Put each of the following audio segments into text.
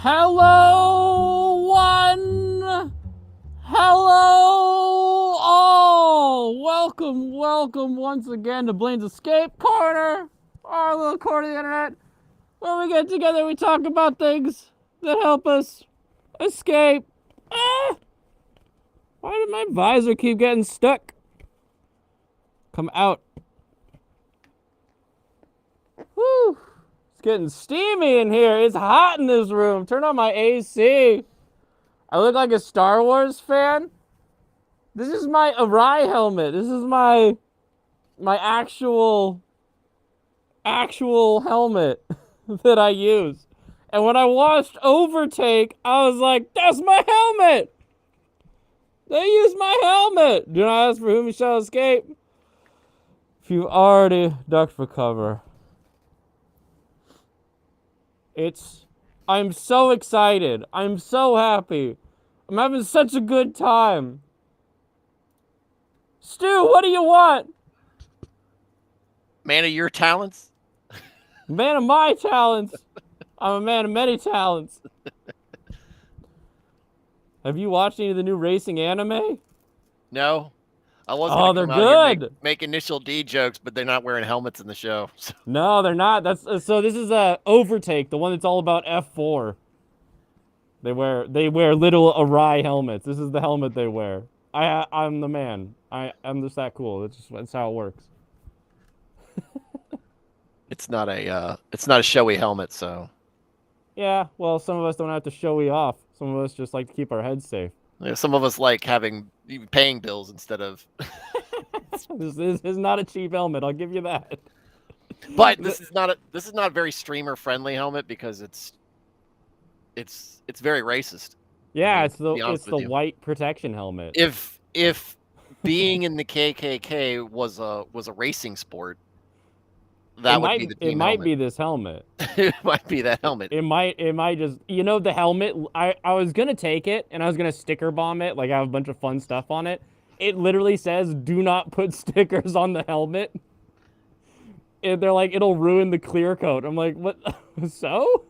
Hello, one. Hello, all. Welcome once again to Blaine's Escape Corner, our little corner of the internet, where we get together and we talk about things that help us escape. Ah! Why did my visor keep getting stuck? Come out. Whew. It's getting steamy in here. It's hot in this room. Turn on my AC. I look like a Star Wars fan. This is my Arai helmet. This is my actual helmet that I use. And when I watched Overtake, I was like, that's my helmet. They used my helmet. Do not ask for whom you shall escape. If you've already ducked for cover. I'm so excited. I'm so happy. I'm having such a good time. Stu, what do you want? Man of your talents? Man of my talents. I'm a man of many talents. Have you watched any of the new racing anime? No. I was Oh, gonna they're come out here good. make initial D jokes, but they're not wearing helmets in the show. So. No, they're not. That's so. This is Overtake, the one that's all about F4. They wear little Arai helmets. This is the helmet they wear. I'm the man. I'm just that cool. That's how it works. It's not a showy helmet, so Yeah. Well, some of us don't have to showy off. Some of us just like to keep our heads safe. yeah, some of us like paying bills instead of. This is not a cheap helmet. I'll give you that. But this is not a very streamer friendly helmet because it's very racist. Yeah, I mean, it's the white protection helmet. If being in the KKK was a racing sport, that would be the team It might helmet. be this helmet. It might be that helmet. It might just, the helmet. I was gonna take it and I was gonna sticker bomb it. Like I have a bunch of fun stuff on it. It literally says, "Do not put stickers on the helmet." And they're like, it'll ruin the clear coat. I'm like, what? So?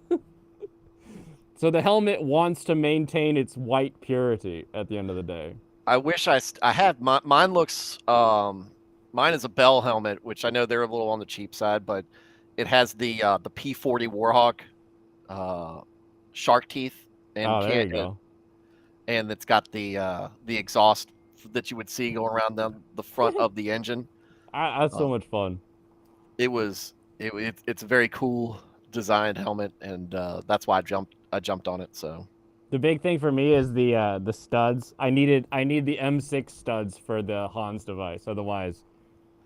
So the helmet wants to maintain its white purity at the end of the day. I wish I had mine. Looks mine is a Bell helmet, which I know they're a little on the cheap side, but it has the P40 Warhawk shark teeth and there you go. And it's got the exhaust that you would see going around the front of the engine. That's so much fun. It's a very cool designed helmet, and that's why I jumped on it. So the big thing for me is the studs. I need the M6 studs for the Hans device. Otherwise,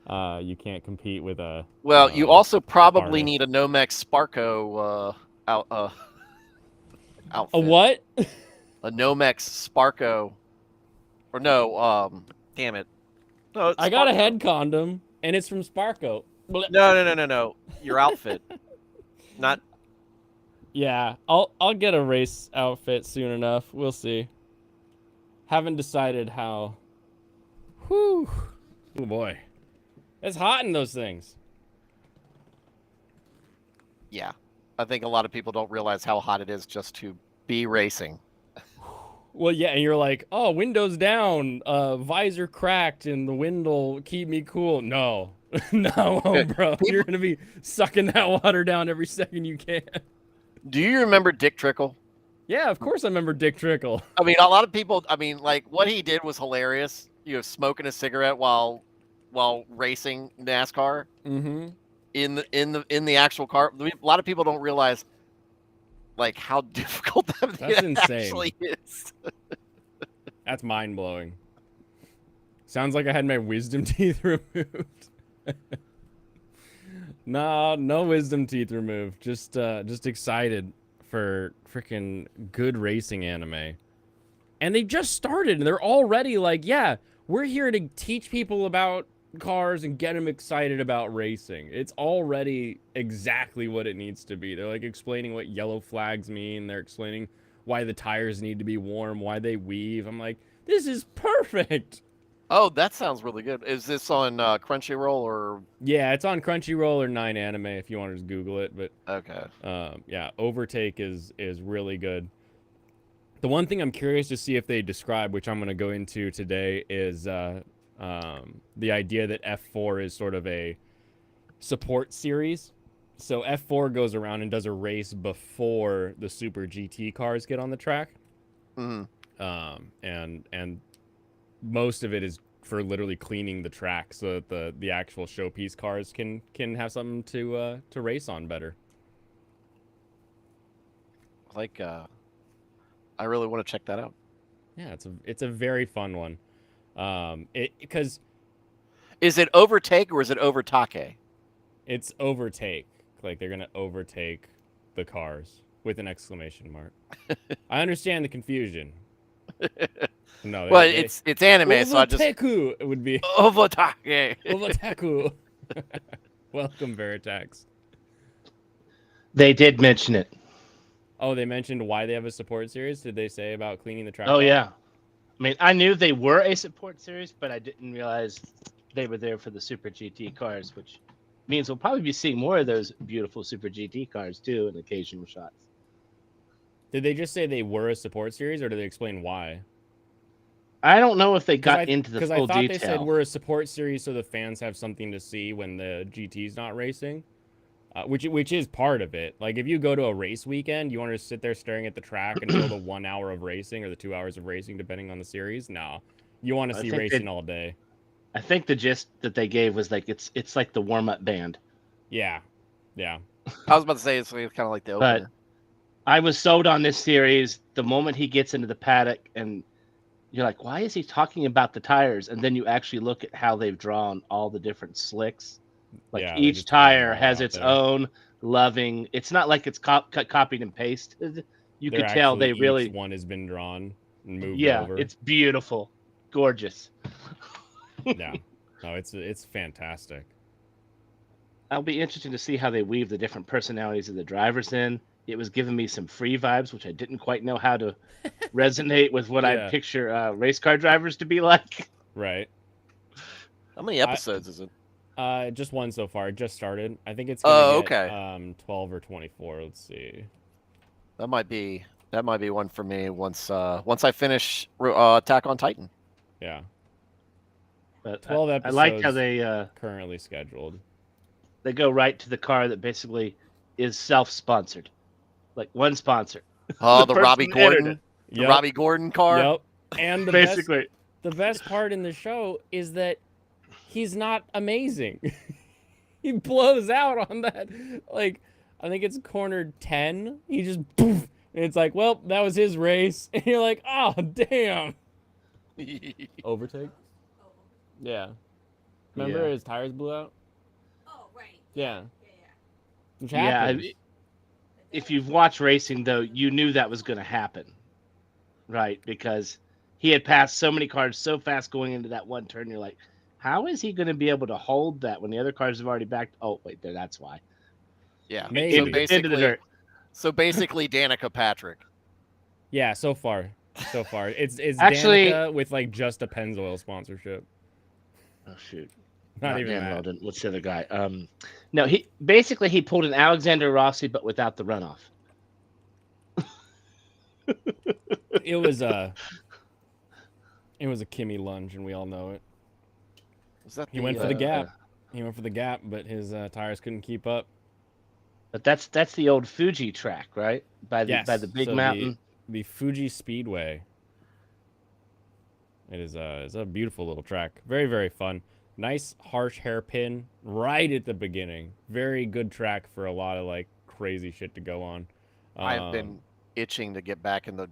you can't compete with a. Well, you also probably harness. need a Nomex Sparco outfit. A what? A Nomex Sparco, or no, damn it. No, I got a head condom, and it's from Sparco. No. Your outfit, not. Yeah, I'll get a race outfit soon enough. We'll see. Haven't decided how. Whew. Oh boy, it's hot in those things. Yeah, I think a lot of people don't realize how hot it is just to be racing. Well, yeah, and you're like, oh, windows down, visor cracked, and the wind will keep me cool. No, no, bro, you're gonna be sucking that water down every second you can. Do you remember Dick Trickle? Yeah, of course I remember Dick Trickle. I mean, a lot of people. I mean, like what he did was hilarious. Smoking a cigarette while racing NASCAR. Mm-hmm. In the actual car. A lot of people don't realize like how difficult that actually is. That's mind blowing. Sounds like I had my wisdom teeth removed. No wisdom teeth removed. Just excited for freaking good racing anime. And they just started, and they're already like, yeah, we're here to teach people about cars and get them excited about racing. It's already exactly what it needs to be. They're like explaining what yellow flags mean. They're explaining why the tires need to be warm, why they weave. I'm like, this is perfect. Oh, that sounds really good. Is this on Crunchyroll or? Yeah, it's on Crunchyroll or 9 Anime if you want to just Google it. But Okay. yeah, Overtake is really good. The one thing I'm curious to see if they describe, which I'm going to go into today, is the idea that F4 is sort of a support series. So F4 goes around and does a race before the Super GT cars get on the track. Mm-hmm. And most of it is for literally cleaning the track so that the actual showpiece cars can have something to race on better. Like, I really want to check that out. Yeah, it's a very fun one. Because Is it Overtake or is it Overtake? it's overtake. Like they're gonna overtake the cars with an exclamation mark. I understand the confusion. No, Well, they it's anime, so I just overteku it would be Overtake. overteku. Welcome, Veritax. They did mention it. Oh, they mentioned why they have a support series. Did they say about cleaning the track? Oh off? yeah. I mean, I knew they were a support series, but I didn't realize they were there for the Super GT cars, which means we'll probably be seeing more of those beautiful Super GT cars too in occasional shots. Did they just say they were a support series, or did they explain why? I don't know if they got into the full Because I thought detail. they said we're a support series so the fans have something to see when the GT's not racing, which is part of it. Like if you go to a race weekend, you want to sit there staring at the track until the 1 hour of racing or the 2 hours of racing, depending on the series. No, you want to see racing all day. I think the gist that they gave was like it's like the warm up band. Yeah, yeah. I was about to say it's kind of like the But opener. I was sold on this series the moment he gets into the paddock and you're like, why is he talking about the tires? And then you actually look at how they've drawn all the different slicks. Like Yeah, they each just have them tire all has out its there. own loving. It's not like it's copied and pasted. You They're could tell they actually, really. each one has been drawn and moved Yeah, over. it's beautiful, gorgeous. Yeah, no, it's fantastic. It'll be interesting to see how they weave the different personalities of the drivers in. It was giving me some free vibes, which I didn't quite know how to resonate with what I Yeah. picture race car drivers to be like. Right. How many episodes is it? Just one so far. It just started. I think it's gonna get okay. 12 or 24. Let's see. That might be one for me once I finish Attack on Titan. Yeah. But 12 I episodes. like how they currently scheduled. they go right to the car that basically is self-sponsored, like one sponsor. Oh, the person Robbie that entered Gordon, it. the Robbie Gordon car. Yep. And Basically, the best part in the show is that he's not amazing. He blows out on that. Like, I think it's corner 10. He just poof, and it's like, well, that was his race. And you're like, oh, damn. Overtake? Yeah. Remember Yeah. his tires blew out? Oh, right. Yeah. Which yeah. happens. If you've watched racing, though, you knew that was going to happen, right? Because he had passed so many cars so fast going into that one turn. You're like, how is he going to be able to hold that when the other cars have already backed? Oh, wait, there. That's why. Yeah. Maybe. So Into the basically, dirt. Danica Patrick. Yeah, so far. So far. It's Actually- Danica with like just a Pennzoil sponsorship. Oh shoot. Not even Dan that. Weldon. What's the other guy? No, he pulled an Alexander Rossi, but without the runoff. It was a Kimmy lunge, and we all know it. Was that He went for the gap. He went for the gap, but his tires couldn't keep up. But that's the old Fuji track, right? By the big so mountain. The Fuji Speedway. It's a beautiful little track. Very, very fun. Nice harsh hairpin right at the beginning. Very good track for a lot of like crazy shit to go on. I've been itching to get back in the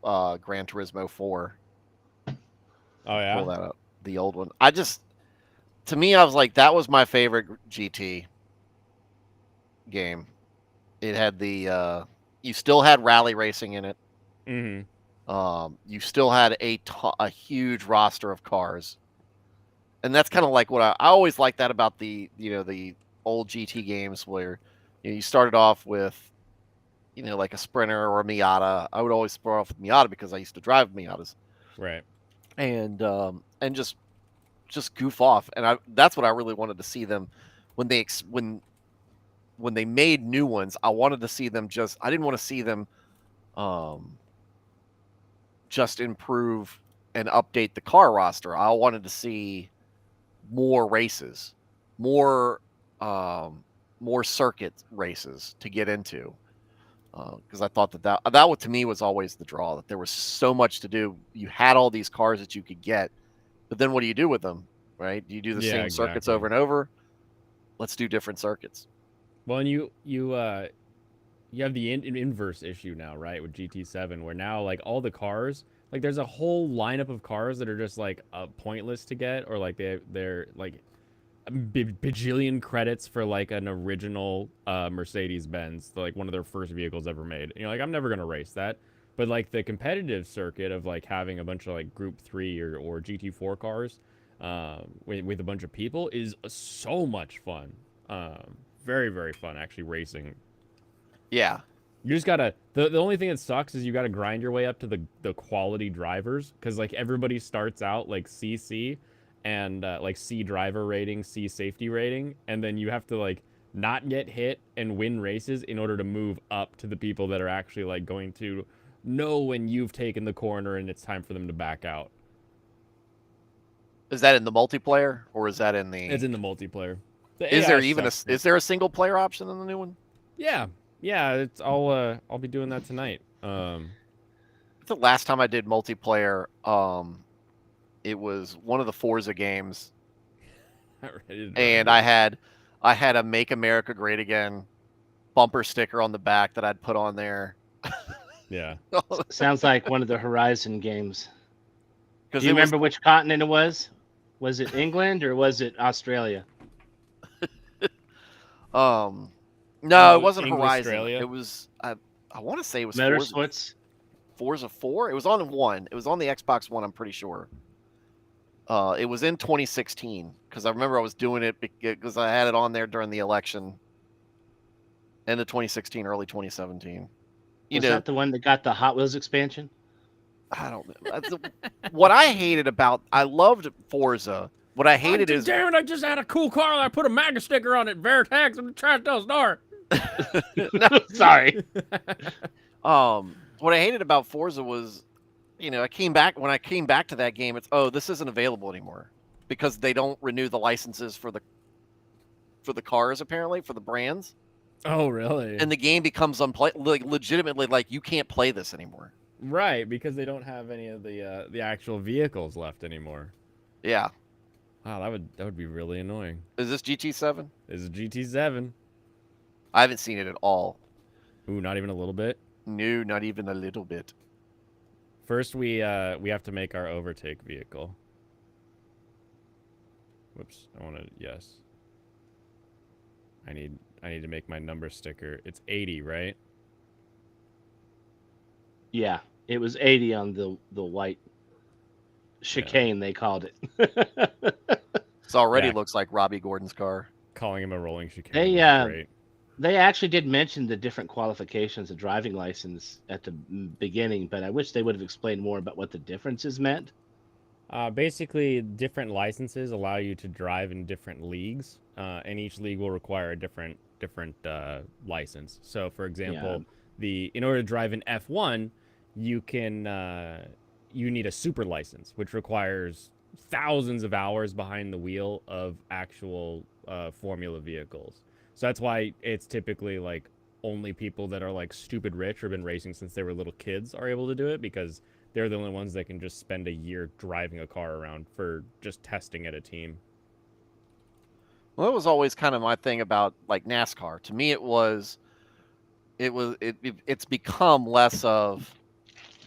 Gran Turismo 4. Oh yeah. Pull that up. The old one. To me, I was like, that was my favorite GT game. It had you still had rally racing in it. Mm-hmm. You still had a huge roster of cars, and that's kind of like what I always like that about the old GT games where you started off with like a Sprinter or a Miata. I would always start off with Miata because I used to drive Miatas. Right. And just just goof off, and that's what I really wanted to see them when they made new ones. I wanted to see them I didn't want to see them just improve and update the car roster. I wanted to see more races, more more circuit races to get into. Because I thought that to me was always the draw, that there was so much to do. You had all these cars that you could get, but then what do you do with them, right? Do you do the Yeah, same circuits exactly. over and over? Let's do different circuits. Well, and you have the inverse issue now, right, with GT7, where now like all the cars, like there's a whole lineup of cars that are just like pointless to get, or like they're like bajillion credits for like an original Mercedes Benz, like one of their first vehicles ever made. And you're like, I'm never gonna race that. But like the competitive circuit of like having a bunch of like Group 3 or GT4 cars with a bunch of people is so much fun. Very, very fun actually racing. Yeah. You just gotta. The only thing that sucks is you gotta grind your way up to the quality drivers, because like everybody starts out like CC and like C driver rating, C safety rating, and then you have to like not get hit and win races in order to move up to the people that are actually like going to know when you've taken the corner and it's time for them to back out. Is that in the multiplayer, or is that in It's the? in the multiplayer. The Is there AI even sucks. is there a single player option in the new one? Yeah, yeah. It's I'll be doing that tonight. The last time I did multiplayer, it was one of the Forza games, Not ready to and remember. I had a "Make America Great Again" bumper sticker on the back that I'd put on there. Yeah. Sounds like one of the Horizon games. Because Do you it was remember which continent it was? Was it England or was it Australia? no, it wasn't English Horizon. Australia. It was I want to say it was Motorsports? Forza 4. It was on one. It was on the Xbox One, I'm pretty sure. It was in 2016 because I remember I was doing it because I had it on there during the election, end of 2016, early 2017. Was that the one that got the Hot Wheels expansion? I don't know. What I hated about I loved Forza. What I hated is damn it! I just had a cool car and I put a MAGA sticker on it. Veritex. I'm trying to tell a story. no, Sorry. what I hated about Forza was, I came back to that game. It's this isn't available anymore because they don't renew the licenses for the cars, apparently, for the brands. Oh, really? And the game becomes legitimately like you can't play this anymore. Right, because they don't have any of the actual vehicles left anymore. Yeah. Wow, that would be really annoying. Is this GT7? This is GT7. I haven't seen it at all. Ooh, not even a little bit. No, not even a little bit. First, we have to make our overtake vehicle. Whoops, I want to yes. I need to make my number sticker. It's 80, right? Yeah, it was 80 on the white chicane, they called it. This already Yeah. looks like Robbie Gordon's car. Calling him a rolling chicane They was great. they actually did mention the different qualifications of driving license at the beginning, but I wish they would have explained more about what the differences meant. Basically, different licenses allow you to drive in different leagues, and each league will require a different license. So, for example, in order to drive in F1, you need a super license, which requires thousands of hours behind the wheel of actual Formula vehicles. So that's why it's typically like only people that are like stupid rich or been racing since they were little kids are able to do it, because they're the only ones that can just spend a year driving a car around for just testing at a team. Well, that was always kind of my thing about like NASCAR. To me, it's become less of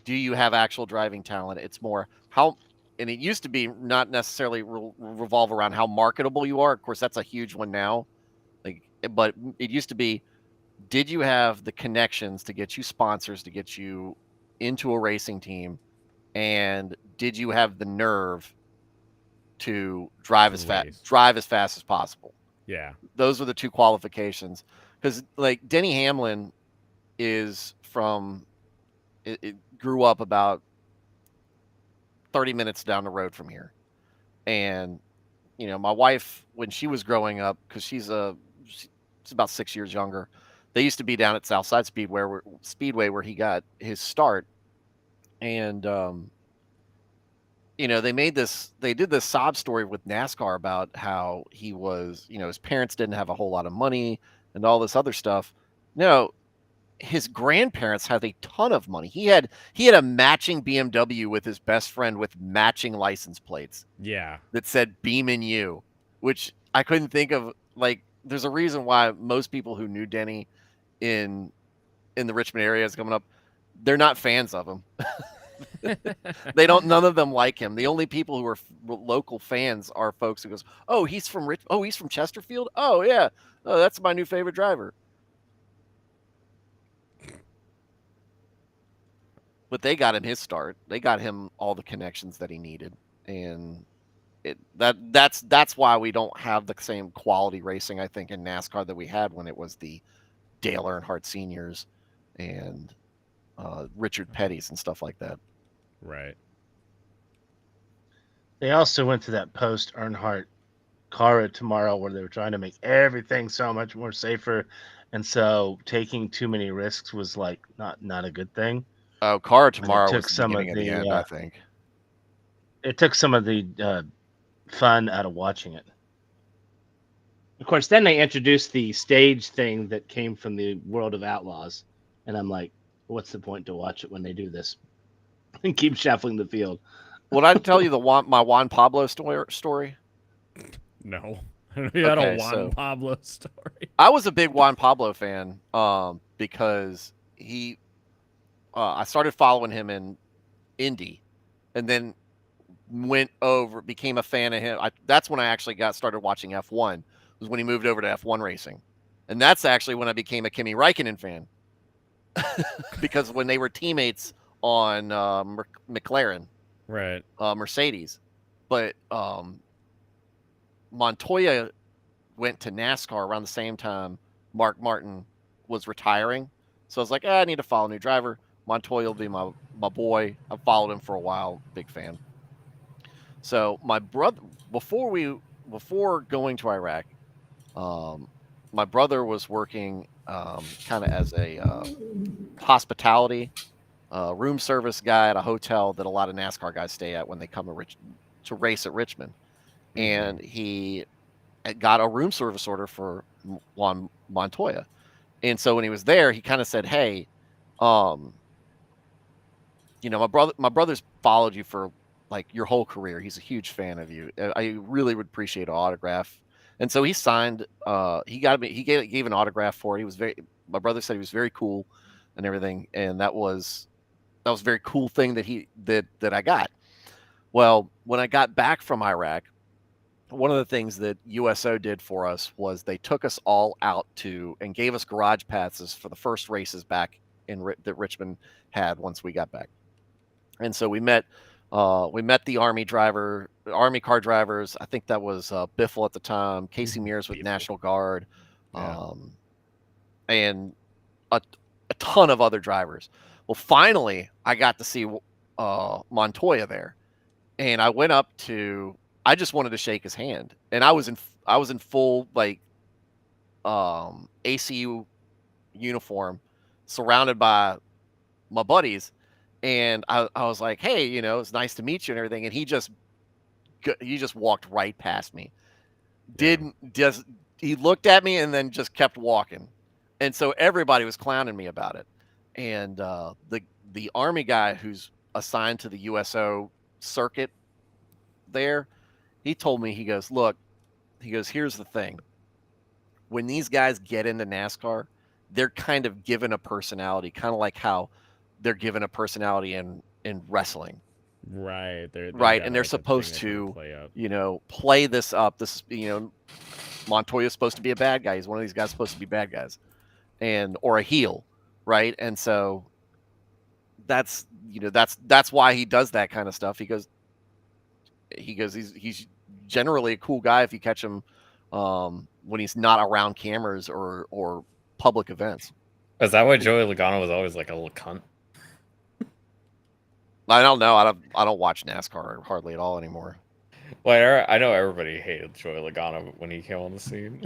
do you have actual driving talent? It's more and it used to be not necessarily revolve around how marketable you are. Of course, that's a huge one now. But it used to be, did you have the connections to get you sponsors, to get you into a racing team, and did you have the nerve to drive as fast as possible? Yeah. Those were the two qualifications. Because like Denny Hamlin is from, it grew up about 30 minutes down the road from here, and my wife, when she was growing up, because she's about 6 years younger, they used to be down at Southside Speedway where he got his start, and they did this sob story with NASCAR about how he was, his parents didn't have a whole lot of money and all this other stuff. No, his grandparents had a ton of money. He had a matching BMW with his best friend with matching license plates Yeah. that said Beamin' You, which I couldn't think of. Like, there's a reason why most people who knew Denny in the Richmond area is coming up, they're not fans of him. None of them like him. The only people who are local fans are folks who goes, "Oh, he's from he's from Chesterfield. Oh yeah, oh that's my new favorite driver." But they got him his start. They got him all the connections that he needed, and that's why we don't have the same quality racing, I think, in NASCAR that we had when it was the Dale Earnhardt seniors and Richard Petty's and stuff like that. Right. They also went to that post Earnhardt Cara tomorrow where they were trying to make everything so much more safer, and so taking too many risks was like not a good thing. Oh, Cara And tomorrow it was took the some beginning of of the the end, I think. it took some of the fun out of watching it. Of course, then they introduced the stage thing that came from the World of Outlaws, and I'm like, what's the point to watch it when they do this and keep shuffling the field? Would I tell you my Juan Pablo story? No. We had a Okay, Juan so Pablo story. I was a big Juan Pablo fan because I started following him in Indy, and then became a fan of him. That's when I actually started watching F1. Was when he moved over to F1 racing, and that's actually when I became a Kimi Räikkönen fan because when they were teammates on McLaren, Right. Mercedes, but Montoya went to NASCAR around the same time Mark Martin was retiring. So I was like, I need to follow a new driver. Montoya will be my boy. I've followed him for a while. Big fan. So my brother, before going to Iraq, my brother was working kind of as a hospitality room service guy at a hotel that a lot of NASCAR guys stay at when they come to race at Richmond. And he got a room service order for Juan Montoya. And so when he was there, he kind of said, "Hey, my brother's followed you for like your whole career. He's a huge fan of you. I really would appreciate an autograph." And so he signed. He gave an autograph for it. My brother said he was very cool and everything, and that was a very cool thing that I got. Well, when I got back from Iraq, one of the things that USO did for us was they took us all out and gave us garage passes for the first races back that Richmond had once we got back. And so we met the Army car drivers. I think that was Biffle at the time, Casey Mears with National Guard, and a ton of other drivers. Well, finally, I got to see Montoya there, and I went up to. I just wanted to shake his hand, and I was in full like ACU uniform, surrounded by my buddies, and I was like, "Hey, it's nice to meet you and everything." And he just walked right past me. He looked at me and then just kept walking, and so everybody was clowning me about it. And the Army guy who's assigned to the USO circuit there. He told me, he goes, "Look," he goes, "here's the thing. When these guys get into NASCAR, they're kind of given a personality, kind of like how they're given a personality in wrestling." Right. Right. And they're supposed to, play this up. Montoya's supposed to be a bad guy. He's one of these guys supposed to be bad guys or a heel. Right. And so that's why he does that kind of stuff. He goes, he's generally a cool guy if you catch him when he's not around cameras or public events. Is that why Joey Logano was always like a little cunt? I don't know. I don't watch NASCAR hardly at all anymore. Well, I know everybody hated Joey Logano when he came on the scene.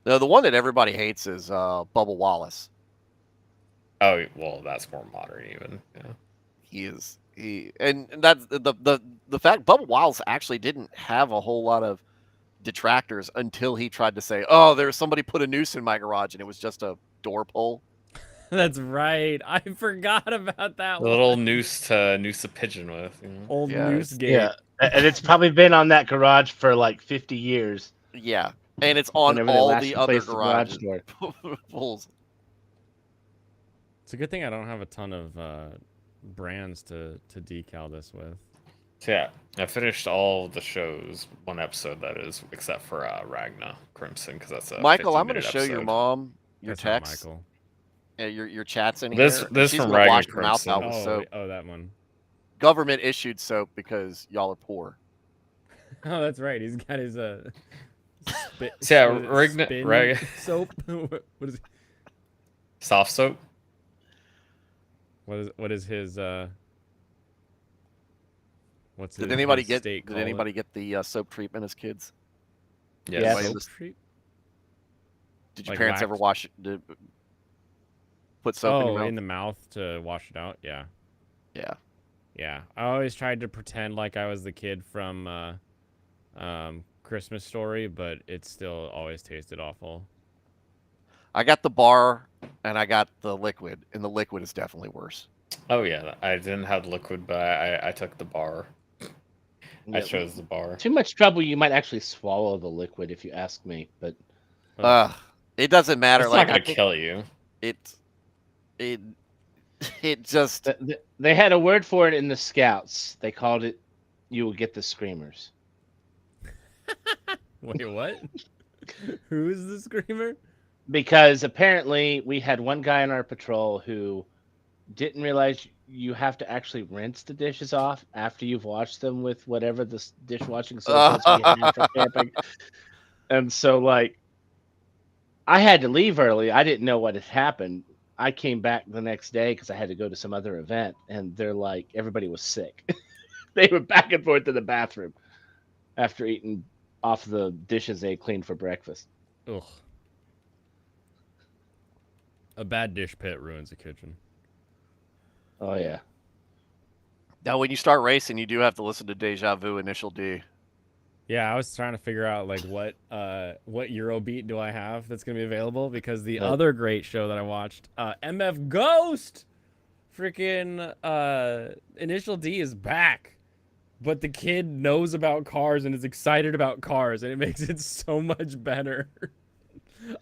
No, the one that everybody hates is Bubba Wallace. Oh, well, that's more modern even. Yeah. And that's the fact Bubba Wallace actually didn't have a whole lot of detractors until he tried to say, "Oh, there's somebody put a noose in my garage," and it was just a door pull. That's right. I forgot about that A one. little noose a pigeon with. You know? Old Yeah, Noose Gate. Yeah, and it's probably been on that garage for like 50 years. Yeah, and it's on Whenever they all last the other replaced the garage garages. door. Pulls. It's a good thing I don't have a ton of brands to decal this with. So yeah, I finished all the shows, one episode that is, except for Ragna Crimson, because that's a Michael, I'm going to 15-minute show your episode. mom your That's not text. Michael. Your chats in This here. and this she's from gonna Ragnar wash her mouth Crimson. out with Oh, soap. oh, that one. Government issued soap because y'all are poor. Oh, that's right. He's got his spit. So yeah, what is it, spin soap. What is Soft soap. what is his what's Did his, anybody his get state Did call anybody get the soap treatment as kids? Yes. Yeah, Anybody Soap ever- treat? Did your Like parents ever put soap in your Oh, mouth? in the mouth to wash it out? Yeah. Yeah. Yeah. I always tried to pretend like I was the kid from Christmas Story, but it still always tasted awful. I got the bar and I got the liquid, and the liquid is definitely worse. Oh yeah, I didn't have liquid, but I took the bar. I Yeah, chose the bar. Too much trouble. You might actually swallow the liquid if you ask me. But It doesn't matter. It's Like not I gonna think kill you. it just they had a word for it in the Scouts. They called it "You will get the screamers." Wait, what? Who is the screamer? Because apparently we had one guy on our patrol who didn't realize you have to actually rinse the dishes off after you've washed them with whatever the dishwashing soap is we have for camping. And so, like, I had to leave early. I didn't know what had happened. I came back the next day because I had to go to some other event, and they're like, everybody was sick. They were back and forth to the bathroom after eating off the dishes they cleaned for breakfast. Ugh. A bad dish pit ruins a kitchen. Oh yeah. now when you start racing, you do have to listen to Deja Vu Initial D. Yeah, I was trying to figure out like what Eurobeat do I have that's gonna be available, because the other great show that I watched, MF Ghost, freaking Initial D is back, but the kid knows about cars and is excited about cars, and it makes it so much better.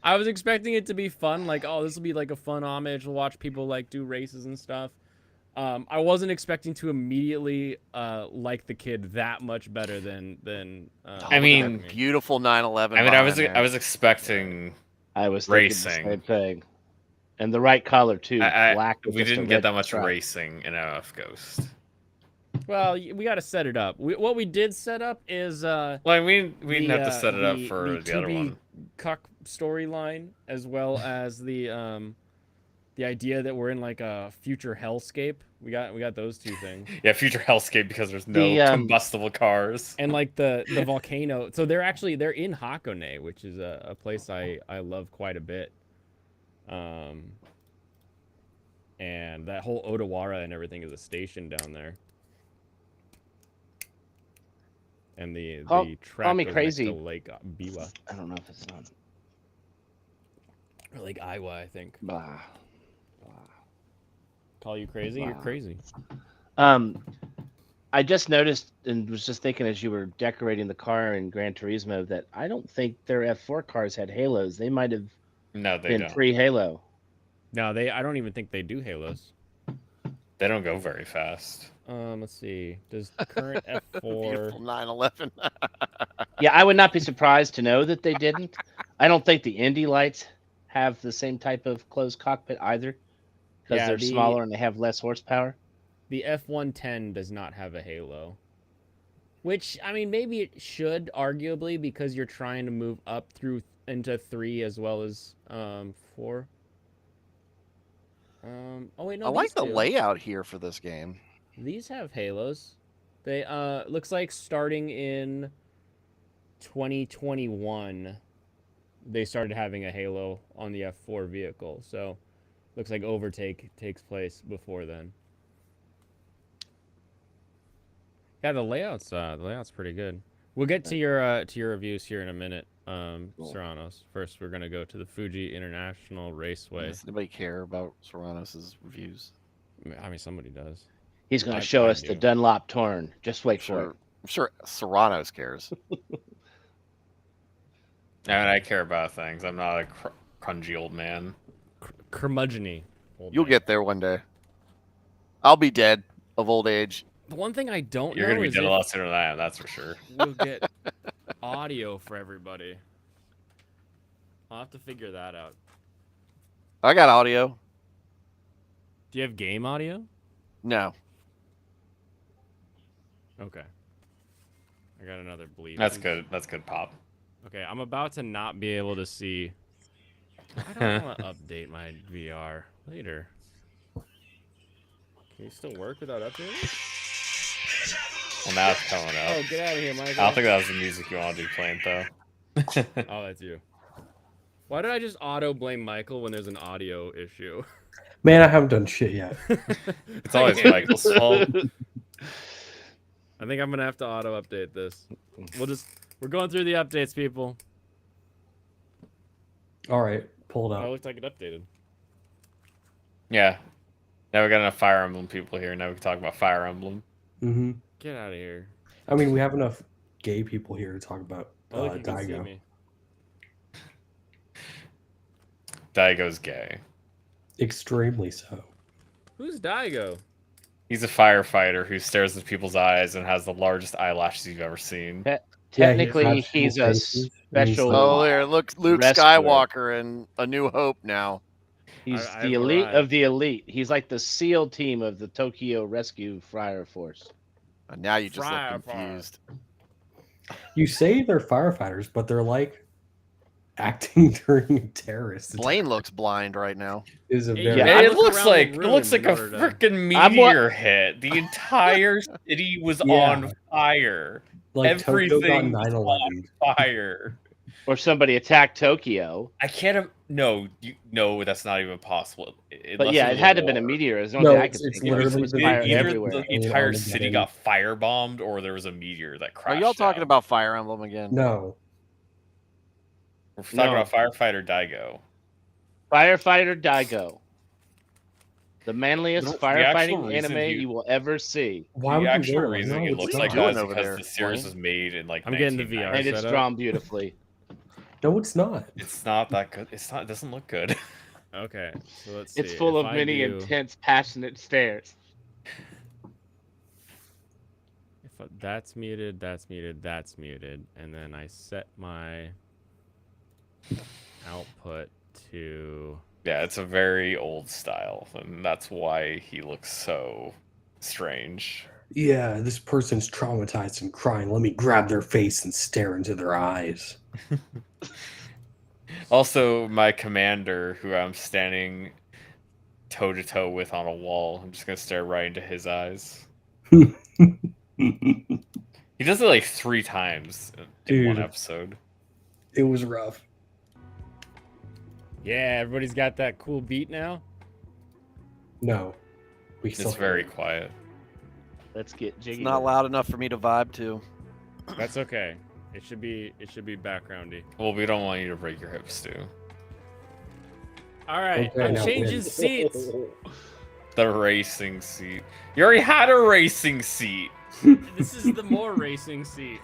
I was expecting it to be fun, like, oh, this will be like a fun homage. We'll watch people like do races and stuff. I wasn't expecting to immediately like the kid that much better than. I mean, Beautiful 911. I mean, behind there. I was expecting. I was thinking Racing. the same thing. And the right color too. Black. with We just a didn't get red that much stripe. racing in MF Ghost. Well, we got to set it up. What we did set up is Well, I mean, we didn't have to set it up for the other To Be one. Cuck storyline, as well as the idea that we're in like a future hellscape. We got those two things. Yeah, future hellscape because there's no The, combustible cars. And like the volcano. So they're in Hakone, which is a place I love quite a bit. And that whole Odawara and everything is a station down there. And the track call me goes crazy. next to Lake Biwa. I don't know if it's on. Or Lake Iowa, I think. Blah. Call you crazy? You're Wow. crazy. I just noticed and was just thinking as you were decorating the car in Gran Turismo that I don't think their F4 cars had halos. They might have No, they been don't. pre-halo. No, I don't even think they do halos. They don't go very fast. Let's see. Does current Beautiful F4 911. Yeah, I would not be surprised to know that they didn't. I don't think the Indy lights have the same type of closed cockpit either, because Yeah, they're the- smaller and they have less horsepower. the F110 does not have a halo? Which, I mean, maybe it should, arguably, because you're trying to move up through into 3 as well as 4. Oh wait, no. I like these the do. layout here for this game. These have halos. They looks like starting in 2021, they started having a Halo on the F4 vehicle. So looks like Overtake takes place before then. Yeah, the layout's pretty good. We'll get to your reviews here in a minute, Cool. Serranos. First, we're gonna go to the Fuji International Raceway. Does anybody care about Serranos' reviews? I mean, somebody does. He's going I- to show I us the do. Dunlop Torn. Just wait for it. I'm sure Serranos cares. I mean, I care about things. I'm not a crunchy old man. Curmudgeon-y. You'll get there one day. I'll be dead of old age. The one thing I don't You're know gonna be is dead a if lot sooner than I am, that's for sure. we'll get audio for everybody. I'll have to figure that out. I got audio. Do you have game audio? No. Okay. I got another bleep. That's good. That's good, Pop. Okay, I'm about to not be able to see. I don't want to update my VR later. Can you still work without updating? Well, now it's coming Oh, up. get out of here, I Michael. don't think that was the music you wanted to be playing, though. Oh, that's you. Why did I just auto blame Michael when there's an audio issue? Man, I haven't done shit yet. It's always Michael's fault. I think I'm gonna have to auto update this. We're going through the updates, people. All right, pull it Oh, it up. looked like it updated. Yeah. Now we got enough Fire Emblem people here. Now we can talk about Fire Emblem. Mm-hmm. Get out of here. I mean, we have enough gay people here to talk about Oh, look, you can see Daigo. me. Daigo's gay. Extremely so. Who's Daigo? He's a firefighter who stares into people's eyes and has the largest eyelashes you've ever seen. Technically, Yeah, he he's has a faces, and he's special. like- Oh, there. Look, Luke Rescuer. Skywalker in A New Hope now. He's I've the elite arrived. of the elite. He's like the SEAL team of the Tokyo Rescue Fire Force. And now you just Fire, look confused. You say they're firefighters, but they're like acting during a terrorist attack. Blaine looks blind right now. Is a Yeah, very I it look looks around the like it room looks like in a order to- freaking I'm wa- meteor hit. The entire city was Yeah. on fire. like Tokyo got everything was 9/11. Fire. Or somebody attacked Tokyo. I can't. No, no, that's not even possible. But yeah, it had to have been a meteor. It's the only No, thing I it's- could it's think of. literally It was the- fire either everywhere. The entire Armageddon. city got firebombed, or there was a meteor that Are crashed. y'all talking down. about Fire Emblem again? No, We're talking No. about firefighter Daigo. Firefighter Daigo. The manliest The actual firefighting reason anime he- you will ever see. why The would you actual wear it? reason No, he it's looks not. like What are you that is doing over because there, the series Blaine? was made in like I'm getting the 1990. VR And it's set up. drawn beautifully. No, it's not. It's not that good. It's not. It doesn't look good. Okay, so let's see. It's full If of I many do- intense, passionate stares. That's muted, that's muted, that's muted, and then I set my output to. Yeah, it's a very old style, and that's why he looks so strange. Yeah, this person's traumatized and crying. Let me grab their face and stare into their eyes. Also, my commander, who I'm standing toe to toe with on a wall, I'm just gonna stare right into his eyes. He does it like 3 times in one Dude. episode. It was rough. Yeah, everybody's got that cool beat now. No, we still It's very quiet. Let's get jiggy. It's not loud enough for me to vibe to. That's okay. It should be backgroundy. Well, we don't want you to break your hips, too. All right, Okay, I'm now changing win. seats. The racing seat. You already had a racing seat. This is the more racing seat.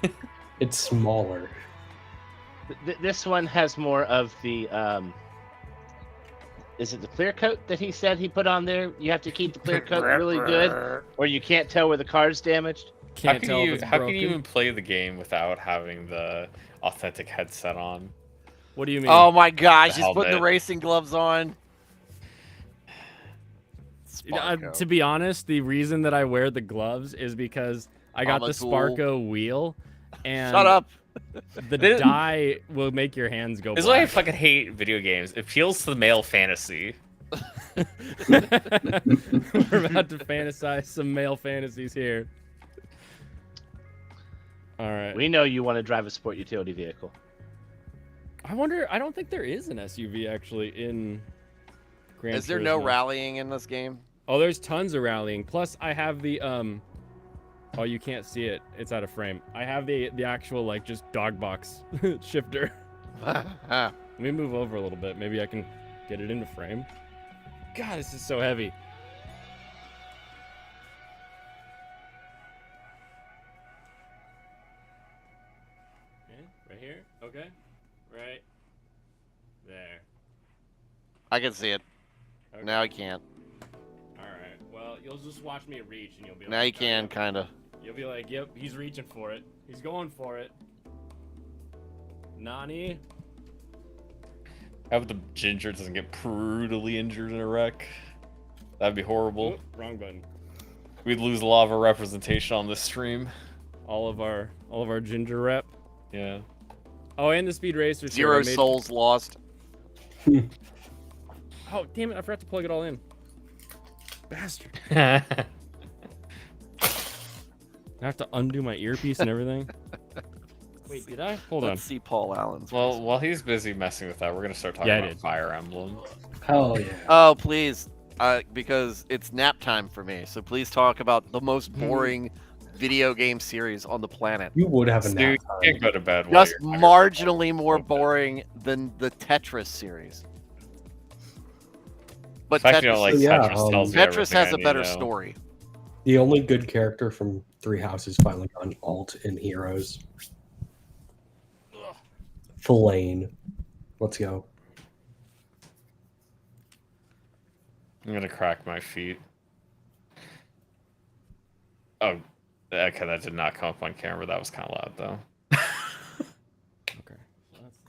It's smaller. This one has more of the. Is it the clear coat that he said he put on there? You have to keep the clear coat really good, or you can't tell where the car's damaged. Can't tell if it's How broken. can you even play the game without having the authentic headset on? What do you mean? Oh my gosh, The he's putting the helmet. racing gloves on. To be honest, the reason that I wear the gloves is because I got I'm the a tool. Sparko wheel, and Shut up. the dye will make your hands go This is why I black. fucking hate video games. It appeals to the male fantasy. We're about to fantasize some male fantasies here. All right. We know you want to drive a sport utility vehicle. I wonder. I don't think there is an SUV actually in Gran Is there no Turismo. rallying in this game? Oh, there's tons of rallying. Plus, I have the Oh, you can't see it. It's out of frame. I have the actual like just dog box shifter. Let me move over a little bit. Maybe I can get it into frame. God, this is so heavy. Okay, right here. Okay, right there. I can see it. Okay. Now I can't. All right. Well, you'll just watch me reach, and you'll be like, Now you can, kind of. You'll be like, yep, he's reaching for it. He's going for it. Nani? How about the ginger doesn't get brutally injured in a wreck? That'd be horrible. Oop, wrong button. We'd lose a lot of our representation on this stream. All of our ginger rep. Yeah. Oh, and the speed racers. here, Zero I made- souls lost. Oh, damn it! I forgot to plug it all in. Bastard. I have to undo my earpiece and everything. Wait, did I? Hold on. Let's see Paul Allen's. Well, while he's busy messing with that, we're gonna start talking Yeah, I about did. Fire Emblem. Hell yeah. Oh, please. Because it's nap time for me. So please talk about the most boring video game series on the planet. You would have a Dude, nap you time. can't go to bed while Just you're marginally more boring than the Tetris series. But The fact you don't Tetris, like So, yeah, Tetris tells me Tetris everything has I a need better to know. story. The only good character from Three Houses finally got an alt in Heroes. Flane. Let's go. I'm gonna crack my feet. Oh, okay, that did not come up on camera. That was kind of loud, though. Okay, so that's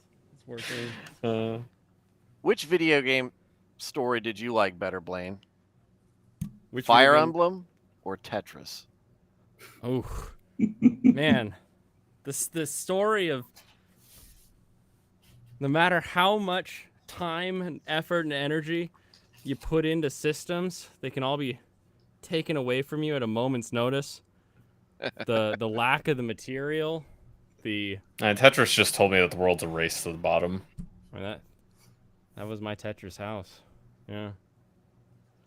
working. Which video game story did you like better, Blaine? Which Fire video game- Emblem or Tetris? Oh, man, the story of no matter how much time and effort and energy you put into systems, they can all be taken away from you at a moment's notice. The lack of the material, And Tetris just told me that the world's a race to the bottom. that was my Tetris house. Yeah,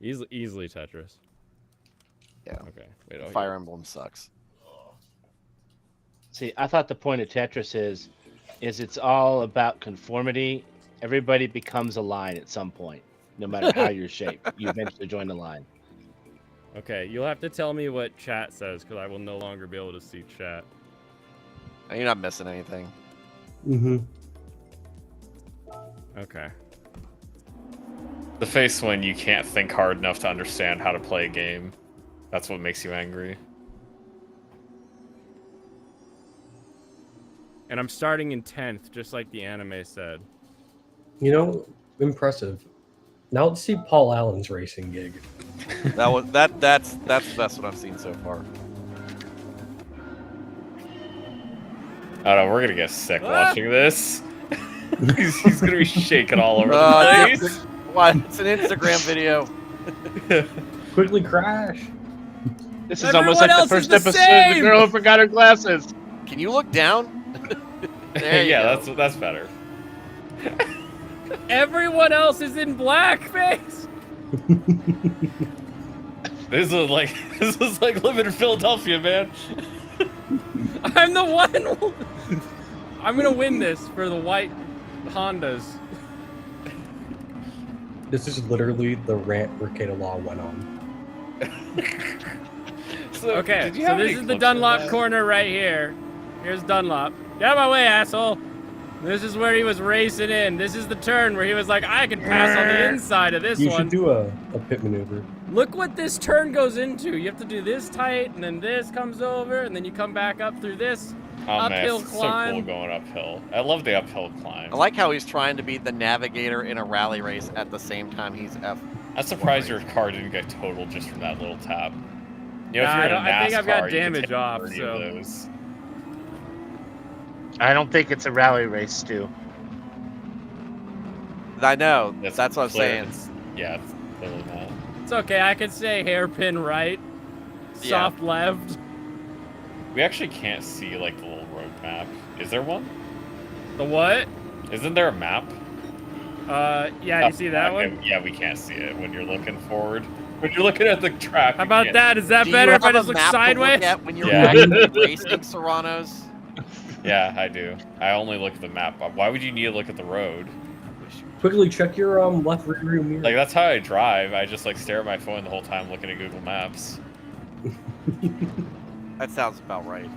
easily Tetris. Yeah. Okay. Wait. Oh, Fire Emblem sucks. See, I thought the point of Tetris is it's all about conformity. Everybody becomes a line at some point, no matter how you're shaped. You eventually join the line. Okay, you'll have to tell me what chat says because I will no longer be able to see chat. You're not missing anything. Mm-hmm. Okay. The face when you can't think hard enough to understand how to play a game. That's what makes you angry. And I'm starting in 10th, just like the anime said. You know, impressive. Now let's see Paul Allen's racing gig. That's the best one I've seen so far. I don't know, we're gonna get sick watching this. he's gonna be shaking all over the It's- place. What? It's an Instagram video. Quickly crash. This is Everyone almost like the else is first the episode of same! The Girl Who Forgot Her Glasses. Can you look down? There you Yeah, go. that's better. Everyone else is in blackface. This is like living in Philadelphia, man. I'm the one. I'm gonna win this for the white Hondas. This is literally the rant Ricada Law went on. So, Okay, did you so have this any is the clips of Dunlop that? corner right here. Here's Dunlop. Get out of my way, asshole. This is where he was racing in. This is the turn where he was like, I can pass on the inside of this You one. should do a pit maneuver. Look what this turn goes into. You have to do this tight, and then this comes over, and then you come back up through this Oh man, uphill it's so climb. cool going uphill. I love the uphill climb. I like how he's trying to be the navigator in a rally race at the same time he's I'm surprised your car didn't get totaled just from that little tap. You know, Nah, if you're in a I think I've got NASCAR, you can damage take off, 30 so- of those. I don't think it's a rally race, Stu. I know. That's what I'm clear. saying. Yeah, it's clearly not. It's okay. I could say hairpin right, Yeah. soft left. We actually can't see like the little road map. Is there one? The what? Isn't there a map? Yeah, you see that Okay, one? yeah, we can't see it when you're looking forward. When you're looking at the track. How about that? Is that Do better you if I have just a look map to sideways? look at when you're Yeah. actually racing, Serranos? Yeah, I do. I only look at the map. Why would you need to look at the road? Quickly check your left rear mirror. Like that's how I drive. I just like stare at my phone the whole time looking at Google Maps. That sounds about right.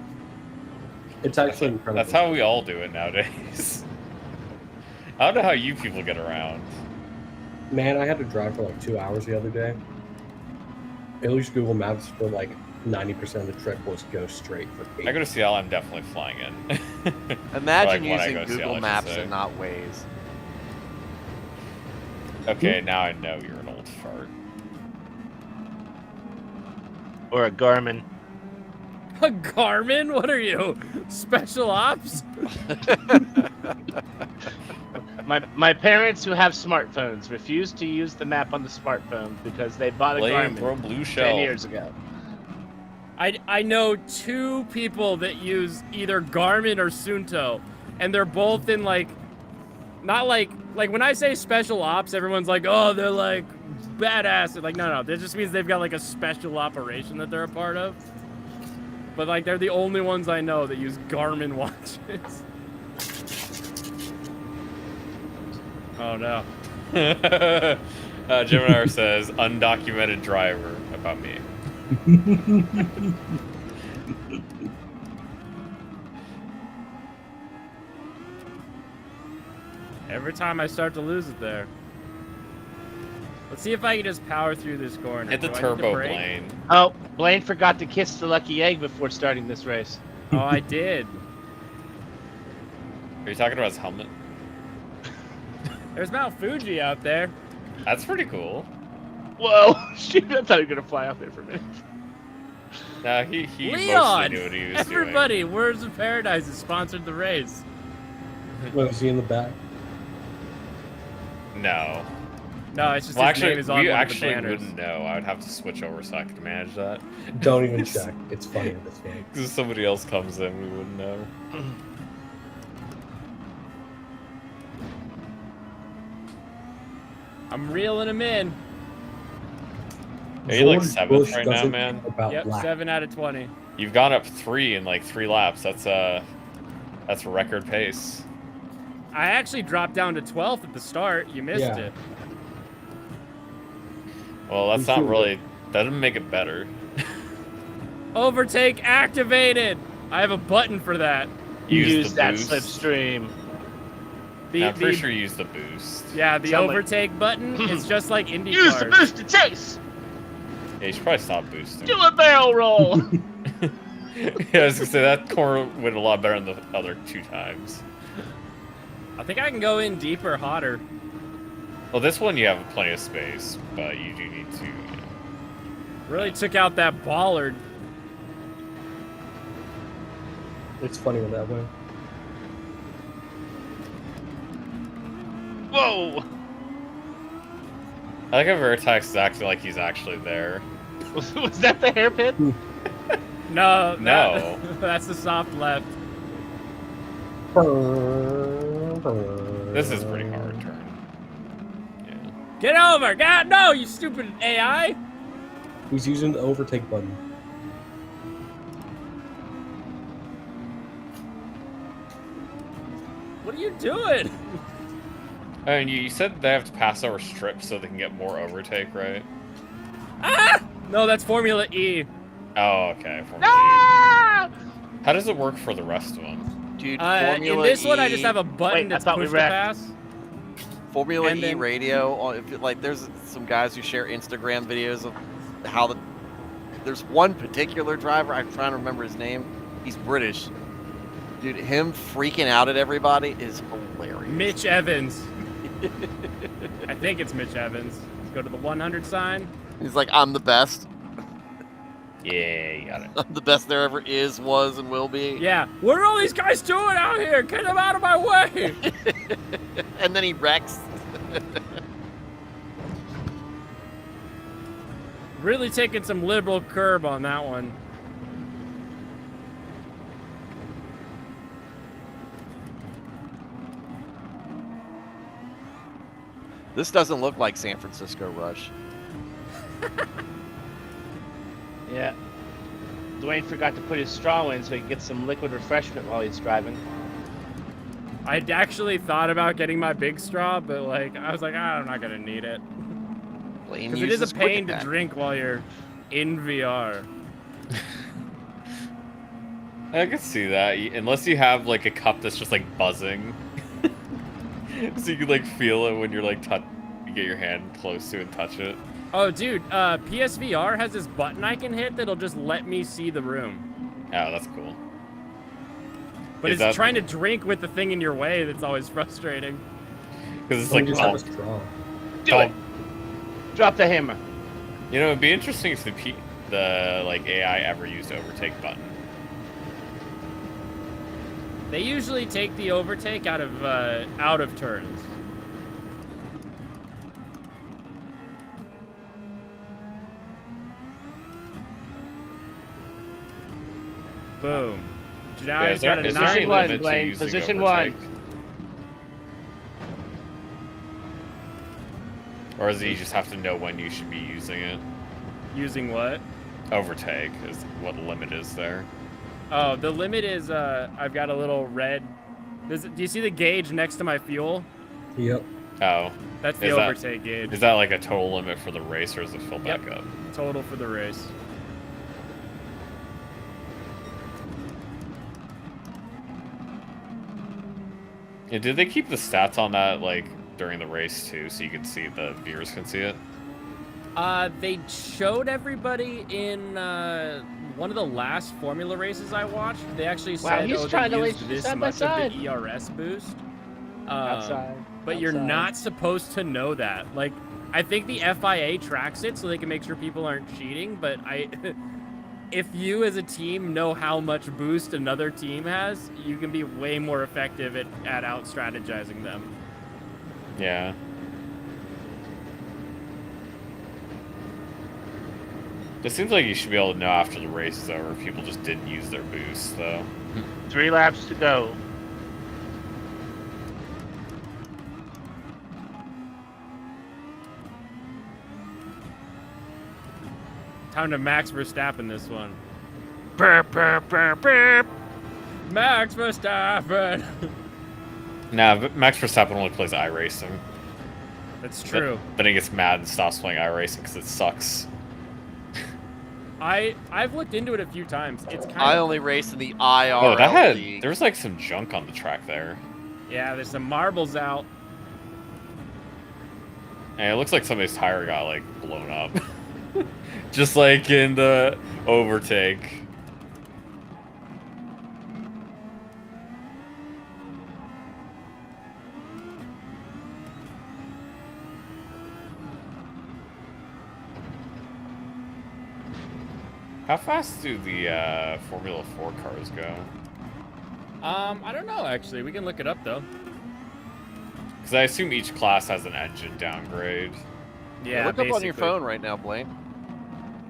It's actually incredible. That's how we all do it nowadays. I don't know how you people get around. Man, I had to drive for like 2 hours the other day. At least Google Maps for like 90% of the trip was go straight for 8. I go to Seattle, I'm definitely flying in. Imagine Like, when I using go to Google Seattle, I should Maps say. and not Waze. Okay, now I know you're an old fart. Or a Garmin. A Garmin? What are you? Special ops? My parents who have smartphones refuse to use the map on the smartphone because they bought a Blame, Garmin throw blue 10 shell. years ago. I know 2 people that use either Garmin or Sunto, and they're both in like, not like when I say special ops, everyone's like, oh, they're like badass. Like, no, that just means they've got like a special operation that they're a part of. But like, they're the only ones I know that use Garmin watches. Oh no. Gemini says, undocumented driver about me. Every time I start to lose it there. Let's see if I can just power through this corner. Hit the Do I need to turbo brake? Blaine. Oh, Blaine forgot to kiss the lucky egg before starting this race. Oh, I did. Are you talking about his helmet? There's Mount Fuji out there. That's pretty cool. Whoa, shoot, I thought you were gonna fly off there for a minute. Nah, he mostly Leon! knew what he was Everybody, Words of Paradise has sponsored the race. Was he in the back? doing. No. No, it's just Well, his name actually, is on we one actually of the banners. wouldn't know. I would have to switch over so I could manage that. Don't even check. It's funny this way. Because if somebody else comes in, we wouldn't know. I'm reeling him in. Are you like George 7th Bush right now, doesn't man? care about Yep, laps. 7 out of 20. You've gone up 3 in like 3 laps. That's record pace. I actually dropped down to 12th at the start. You missed Yeah. it. Well, that's not really. That doesn't make it better. Overtake activated. I have a button for that. Use the that boost. slipstream. I'm pretty sure you use the boost. Yeah, the Sound like- overtake button is just like Indy Use the cars. boost to chase. Yeah, you should probably stop boosting. Do a barrel roll. Yeah, I was gonna say that corner went a lot better than the other 2 times. I think I can go in deeper, hotter. Well, this one you have plenty of space, but you do need to. Really took out that bollard. It's funny when that way. Whoa. I like how Vertex is acting like he's actually there. Was that the hairpin? No, No. that's the soft left. This is a pretty hard turn. Yeah. Get over! God, no, you stupid AI! He's using the overtake button. What are you doing? And you said they have to pass over strips so they can get more overtake, right? Ah! No, that's Formula E. Oh, okay. Formula E. Ah! How does it work for the rest of them? Dude, In Formula this one, I E- just have a button Wait, I that's thought we push to wrecked. pass. Formula And E then- radio. Like, there's some guys who share Instagram videos of how there's one particular driver. I'm trying to remember his name. He's British. Dude, him freaking out at everybody is hilarious. Mitch Evans. I think it's Mitch Evans. Let's go to the 100 sign. He's like, I'm the best. Yeah, you got it. I'm the best there ever is, was, and will be. Yeah. What are all these guys doing out here? Get them out of my way! And then he wrecks. Really taking some liberal curb on that one. This doesn't look like San Francisco Rush. Yeah. Dwayne forgot to put his straw in so he could get some liquid refreshment while he's driving. I actually thought about getting my big straw, but like I was like, I'm not gonna need it. Blaine Because it is a uses Quick pain to Attack. drink while you're in VR. I can see that, unless you have like a cup that's just like buzzing, so you can like feel it when you're like you get your hand close to it and touch it. Oh, dude, PSVR has this button I can hit that'll just let me see the room. Oh, that's cool. But Is it's that- trying to drink with the thing in your way that's always frustrating. Because it's Like, like, just have a straw. Do it. Drop the hammer. you know, it'd be interesting if the like AI ever used Overtake button. They usually take the overtake out of turns. Boom. Now Yeah, he's got a is there nine. any Position one, limit to Blaine. using Position Overtake? one. Or does he just have to know when you should be using it? Using what? Overtake is what the limit is there. Oh, the limit is I've got a little red. Do you see the gauge next to my fuel? Yep. Oh, That's the Is that- overtake gauge. is that like a total limit for the race, or does it fill Yep. back up? Total for the race. Yeah, did they keep the stats on that like during the race too, so you can see the viewers can see it? They showed everybody in one of the last Formula races I watched. They actually Wow, said, he's oh, trying they to used race this side by much side. of the ERS boost. Outside. But you're Outside. not supposed to know that. Like, I think the FIA tracks it so they can make sure people aren't cheating, but if you as a team know how much boost another team has, you can be way more effective at out-strategizing them. Yeah. It seems like you should be able to know after the race is over if people just didn't use their boost, though. 3 laps to go. Time to Max Verstappen this one. Burp, burp, burp, burp. Max Verstappen! Nah, but Max Verstappen only plays iRacing. That's true. Then he gets mad and stops playing iRacing because it sucks. I've looked into it a few times. It's kind I of only race in the IRL Oh, that had league. there was like some junk on the track there, yeah. There's some marbles out. and it looks like somebody's tire got like blown up, just like in the overtake. How fast do the Formula 4 cars go? I don't know actually. We can look it up though. Because I assume each class has an engine downgrade. Yeah. Look up on your basically. phone right now, Blaine.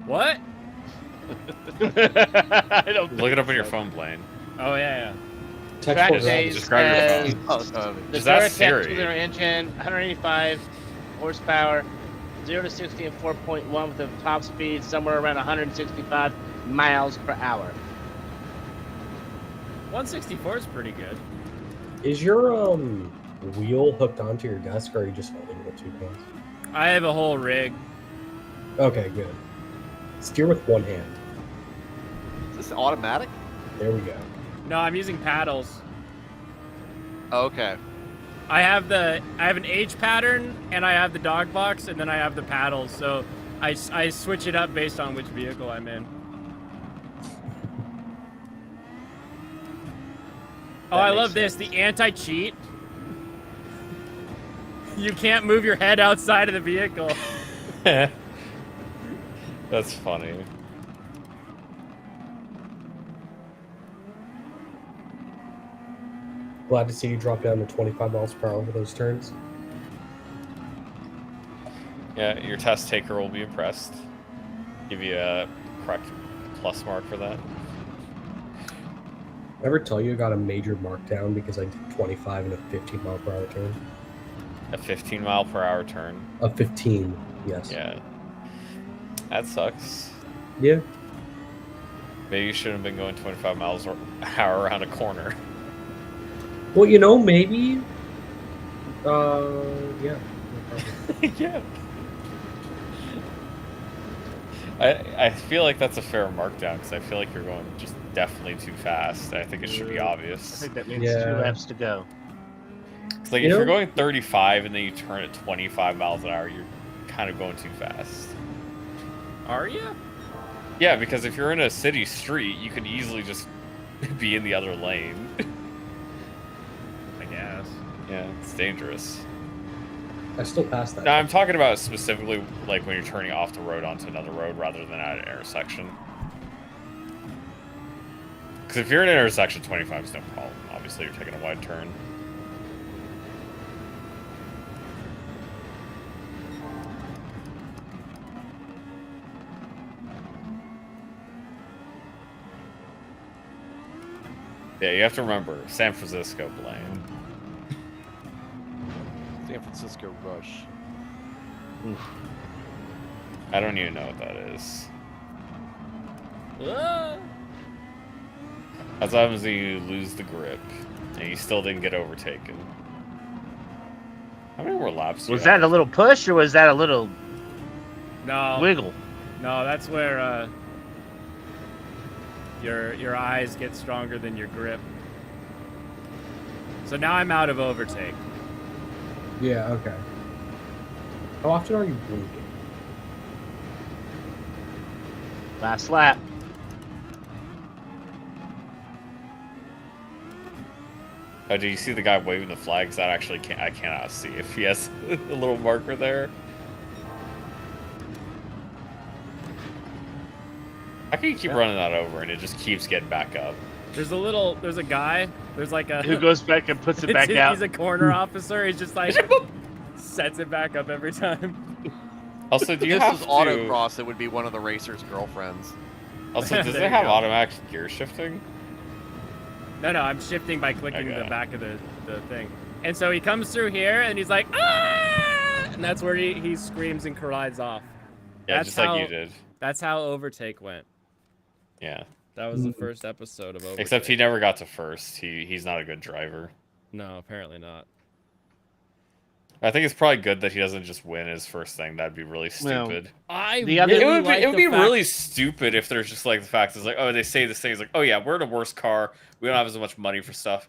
What? I don't Look it up on your phone, Blaine. Oh yeah. Text Track was- days just grab your says phone. Oh, the Just ask Duratec Siri. 2-liter engine, 185 horsepower, 0 to 60 in 4.1 with a top speed somewhere around 165 miles per hour. 164 is pretty good. Is your wheel hooked onto your desk, or are you just holding it with 2 hands? I have a whole rig. Okay, good. Steer with 1 hand. Is this automatic? There we go. No, I'm using paddles. Okay. I have an H pattern and I have the dog box and then I have the paddles. So I switch it up based on which vehicle I'm in. Oh, I makes love this. The anti-cheat. You can't move your head outside of the vehicle. That's funny. Glad to see you drop down to 25 miles per hour for those turns. Yeah, your test taker will be impressed. Give you a correct plus mark for that. Ever tell you I got a major markdown because I did 25 in a 15 mile per hour turn? A 15-mile-per-hour turn. A 15, yes. Yeah. That sucks. Yeah. Maybe you shouldn't have been going 25 miles an hour around a corner. Well, maybe. Yeah. No problem. Yeah. I feel like that's a fair markdown because I feel like you're going just definitely too fast. I think it should be I obvious. think that means Yeah. 2 laps to go. It's like You if you're know- going 35 and then you turn at 25 miles an hour, you're kind of going too fast. Are you? Yeah, because if you're in a city street, you could easily just be in the other lane. I guess. Yeah, it's dangerous. I still passed that. Now, I'm talking about specifically like when you're turning off the road onto another road rather than at an intersection. Because if you're in an intersection, 25 is no problem. Obviously, you're taking a wide turn. Yeah, you have to remember, San Francisco Blaine. San Francisco Rush. I don't even know what that is. Ah! That's what happens when you lose the grip, and you still didn't get overtaken. How many more laps? do you Was that have? a little push or was that a little No, wiggle? no, that's where your eyes get stronger than your grip. So now I'm out of overtake. Yeah, okay. How often are you blinking? Last lap. Oh, do you see the guy waving the flags? That actually I cannot see if he has a little marker there. How can you keep running that over and it just keeps getting back up? There's a guy. There's like a. Who goes back and puts it back out? He's a corner officer. He's just like sets it back up every time. Also, do you If have this to... was autocross, it would be one of the racer's girlfriends. Also, does There it you have go. automatic gear shifting? No, I'm shifting by clicking Okay. the back of the thing. And so he comes through here and he's like, ah! And that's where he screams and collides off. Yeah, That's just like how- you did. That's how Overtake went. Yeah. That was the first episode of Overtake. Except he never got to first. He's not a good driver. No, apparently not. I think it's probably good that he doesn't just win his first thing. That'd be really Well, stupid. I The other- really It would be, like it would the be fact- really stupid if there's just like the fact is like, oh, they say this thing is like, oh yeah, we're in a worse car. We don't have as much money for stuff.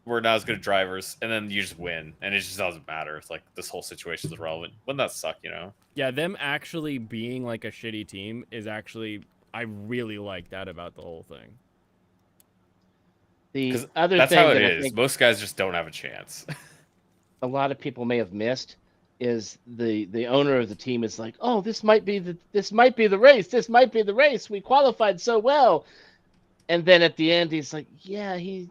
We're not as good at drivers, and then you just win, and it just doesn't matter. It's like this whole situation is irrelevant. Wouldn't that suck, you know? Yeah, them actually being like a shitty team is actually, I really like that about the whole thing. The 'Cause other that's thing how it that I is. think Most guys just don't have a chance. a lot of people may have missed is the owner of the team is like, oh, this might be the race. This might be the race. We qualified so well. And then at the end, he's like, yeah, he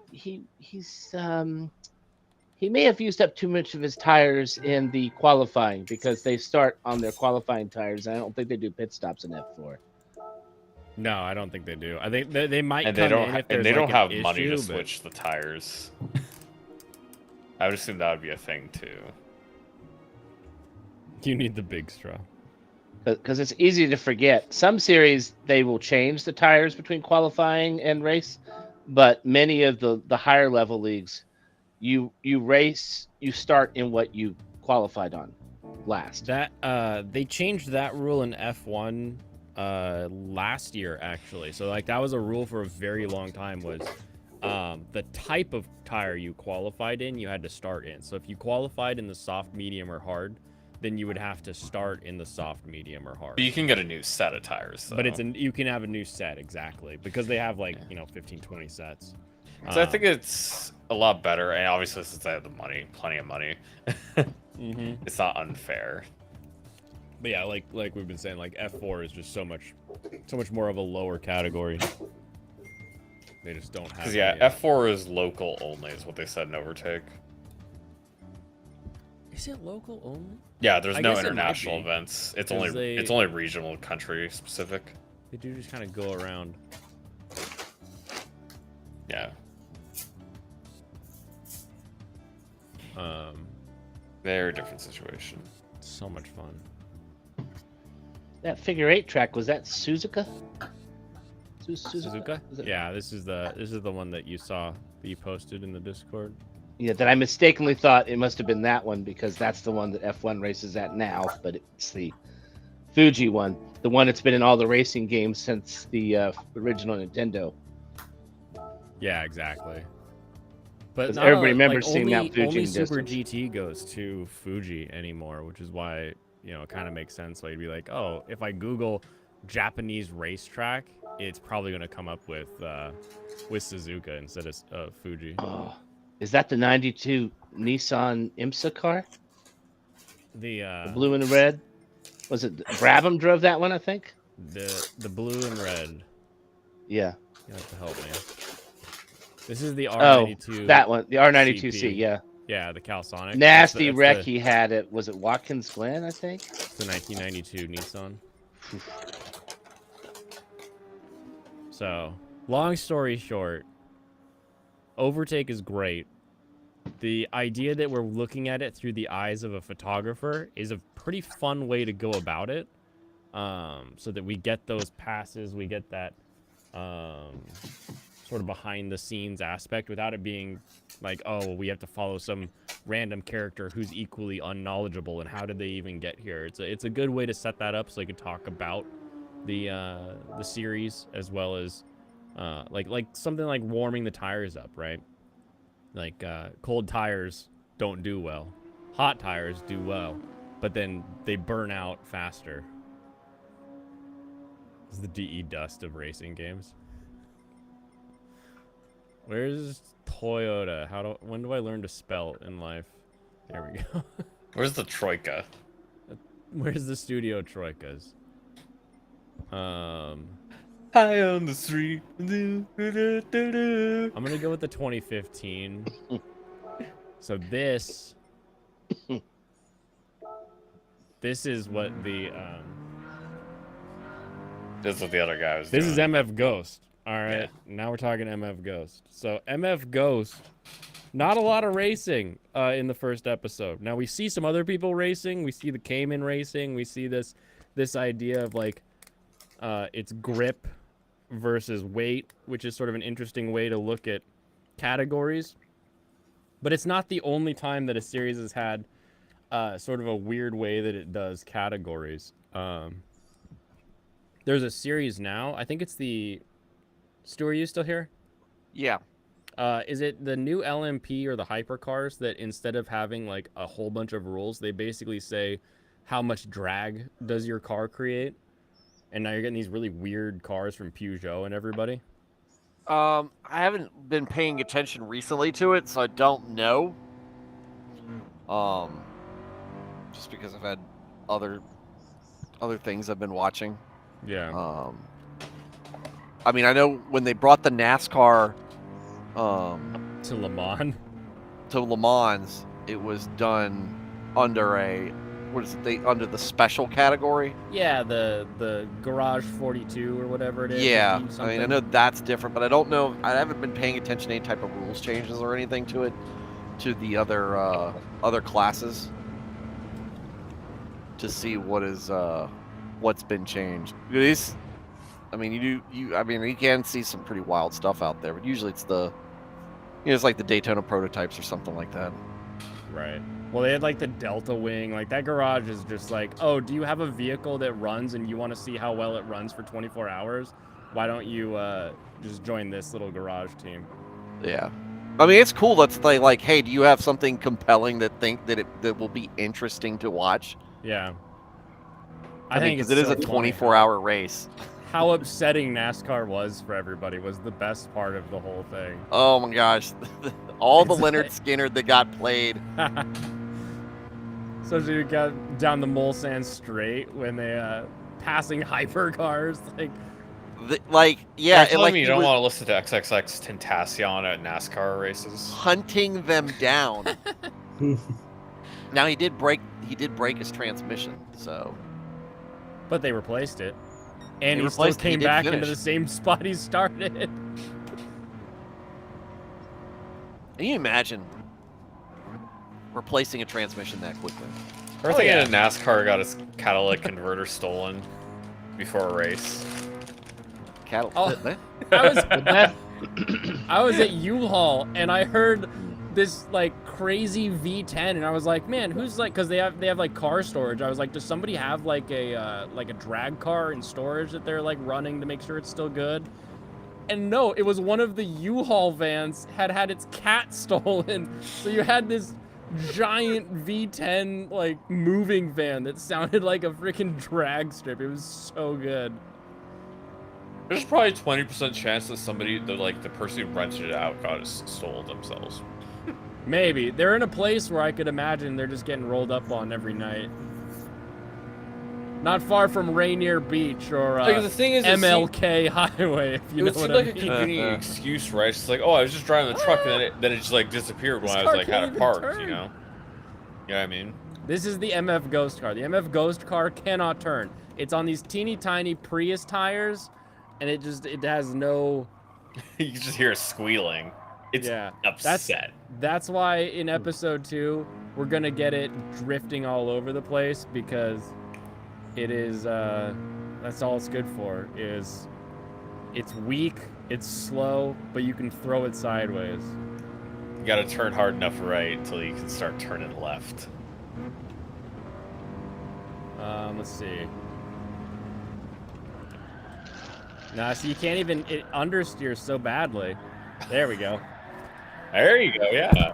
may have used up too much of his tires in the qualifying because they start on their qualifying tires. I don't think they do pit stops in F4. No, I don't think they do. I think they might And come they don't in ha- if there's and they like don't an have money issue, to but- switch the tires. I would assume that would be a thing too. You need the big straw. Because it's easy to forget. Some series, they will change the tires between qualifying and race. But many of the higher level leagues, you race, you start in what you qualified on last. That they changed that rule in F1 last year actually. So like that was a rule for a very long time was the type of tire you qualified in, you had to start in. So if you qualified in the soft, medium, or hard, then you would have to start in the soft, medium, or hard. But you can get a new set of tires, though. But you can have a new set exactly because they have like 15, 20 sets. So I think it's a lot better, and obviously since I have the money, plenty of money, it's not unfair. But yeah, like we've been saying, like F4 is just so much more of a lower category. They just don't have. Because yeah, F4 is local only, is what they said in Overtake. Is it local only? Yeah, there's I no guess it might international be, events. It's 'cause only it's only regional, country specific. They do just kind of go around. Yeah. Very different situation. So much fun. That figure 8 track, was that Suzuka? Suzuka? Is it- Yeah, this is the one that you saw that you posted in the Discord. Yeah, that I mistakenly thought it must have been that one because that's the one that F1 races at now, but it's the Fuji one, the one that's been in all the racing games since the original Nintendo. Yeah, exactly. But 'Cause not everybody a- remembers like, seeing that only, Fuji only in Super distance. GT goes to Fuji anymore, which is why, you know, it kind of makes sense. Like, you'd be like, oh, if I Google Japanese racetrack, it's probably going to come up with Suzuka instead of Fuji. Oh, is that the '92 Nissan IMSA car? The blue and the red? Was it Brabham drove that one? I think. the blue and red. Yeah. You have to help me. This is the Oh, R92. that one, the R92C. CP. Yeah. Yeah, the Calsonic. Nasty that's wreck he had it. Was it Watkins Glen? I think. It's the 1992 Nissan. So, long story short, Overtake is great. The idea that we're looking at it through the eyes of a photographer is a pretty fun way to go about it. So that we get those passes, we get that sort of behind the scenes aspect without it being like, oh, we have to follow some random character who's equally unknowledgeable and how did they even get here. It's a good way to set that up so I can talk about the series as well as like something like warming the tires up, right? Like cold tires don't do well. Hot tires do well, but then they burn out faster. It's the DE dust of racing games. Where's Toyota? When do I learn to spell in life? There we go. Where's the Troika? Where's the Studio Troikas? High on the street. I'm gonna go with the 2015. So this is what the This is what the other guy was this doing. is MF Ghost. All right, Yeah. now we're talking MF Ghost. So MF Ghost, not a lot of racing in the first episode. Now we see some other people racing. We see the Cayman racing. We see this idea of like its grip versus weight, which is sort of an interesting way to look at categories. But it's not the only time that a series has had sort of a weird way that it does categories. There's a series now. I think it's the... Stu, are you still here? Yeah. Is it the new LMP or the hypercars that instead of having like a whole bunch of rules, they basically say how much drag does your car create? And now you're getting these really weird cars from Peugeot and everybody. I haven't been paying attention recently to it, so I don't know. Just because I've had other things I've been watching. Yeah. I mean, I know when they brought the NASCAR To Le Mans. to Le Mans, it was done under under the special category. Yeah, the Garage 42 or whatever it is. Yeah, Deep I mean, I something. know that's different, but I don't know. I haven't been paying attention to any type of rules changes or anything to it, to the other classes, to see what's been changed. Because, I mean, you can see some pretty wild stuff out there, but usually it's it's like the Daytona prototypes or something like that. Right. Well, they had like the Delta Wing. Like that garage is just like, oh, do you have a vehicle that runs and you want to see how well it runs for 24 hours? Why don't you just join this little garage team? Yeah. I mean, it's cool. That's like, hey, do you have something compelling that will be interesting to watch? Yeah. I mean, think because it is so a funny 24-hour race. how upsetting NASCAR was for everybody was the best part of the whole thing. Oh my gosh, all the It's- Leonard Skinner that got played. Especially you got down the Mulsanne straight when they passing hypercars Yeah, You're it, telling like me you he don't was want to listen to XXX Tentacion at NASCAR races? hunting them down. Now he did break his transmission, so but they replaced it. And They he still replaced it, he came did back into finish. the same spot he started. can you imagine replacing a transmission that quickly. Or thinking a NASCAR got its catalytic converter stolen before a race. Oh. What? I was at U-Haul and I heard this like crazy V10 and I was like, man, who's like, because they have like car storage. I was like, does somebody have like a drag car in storage that they're like running to make sure it's still good? And no, it was one of the U-Haul vans had its cat stolen. So you had this giant V10 like moving van that sounded like a freaking drag strip. It was so good. There's probably 20% chance that the person who rented it out got it stole themselves. Maybe. They're in a place where I could imagine they're just getting rolled up on every night. Not far from Rainier Beach or the thing is, MLK Highway, if you know what I like mean. a convenient excuse, right? It's like, oh, I was just driving the truck, and then it just like disappeared when I was like had it parked, you know? You know what I mean? This is the MF Ghost car. The MF Ghost car cannot turn. It's on these teeny tiny Prius tires, and it has no... You can just hear it squealing. It's upset. That's why in episode 2, we're going to get it drifting all over the place, because it is, that's all it's good for, is it's weak, it's slow, but you can throw it sideways. You gotta turn hard enough right until you can start turning left. Let's see. Nah, so you can't even, it understeers so badly. There we go. There you go, yeah.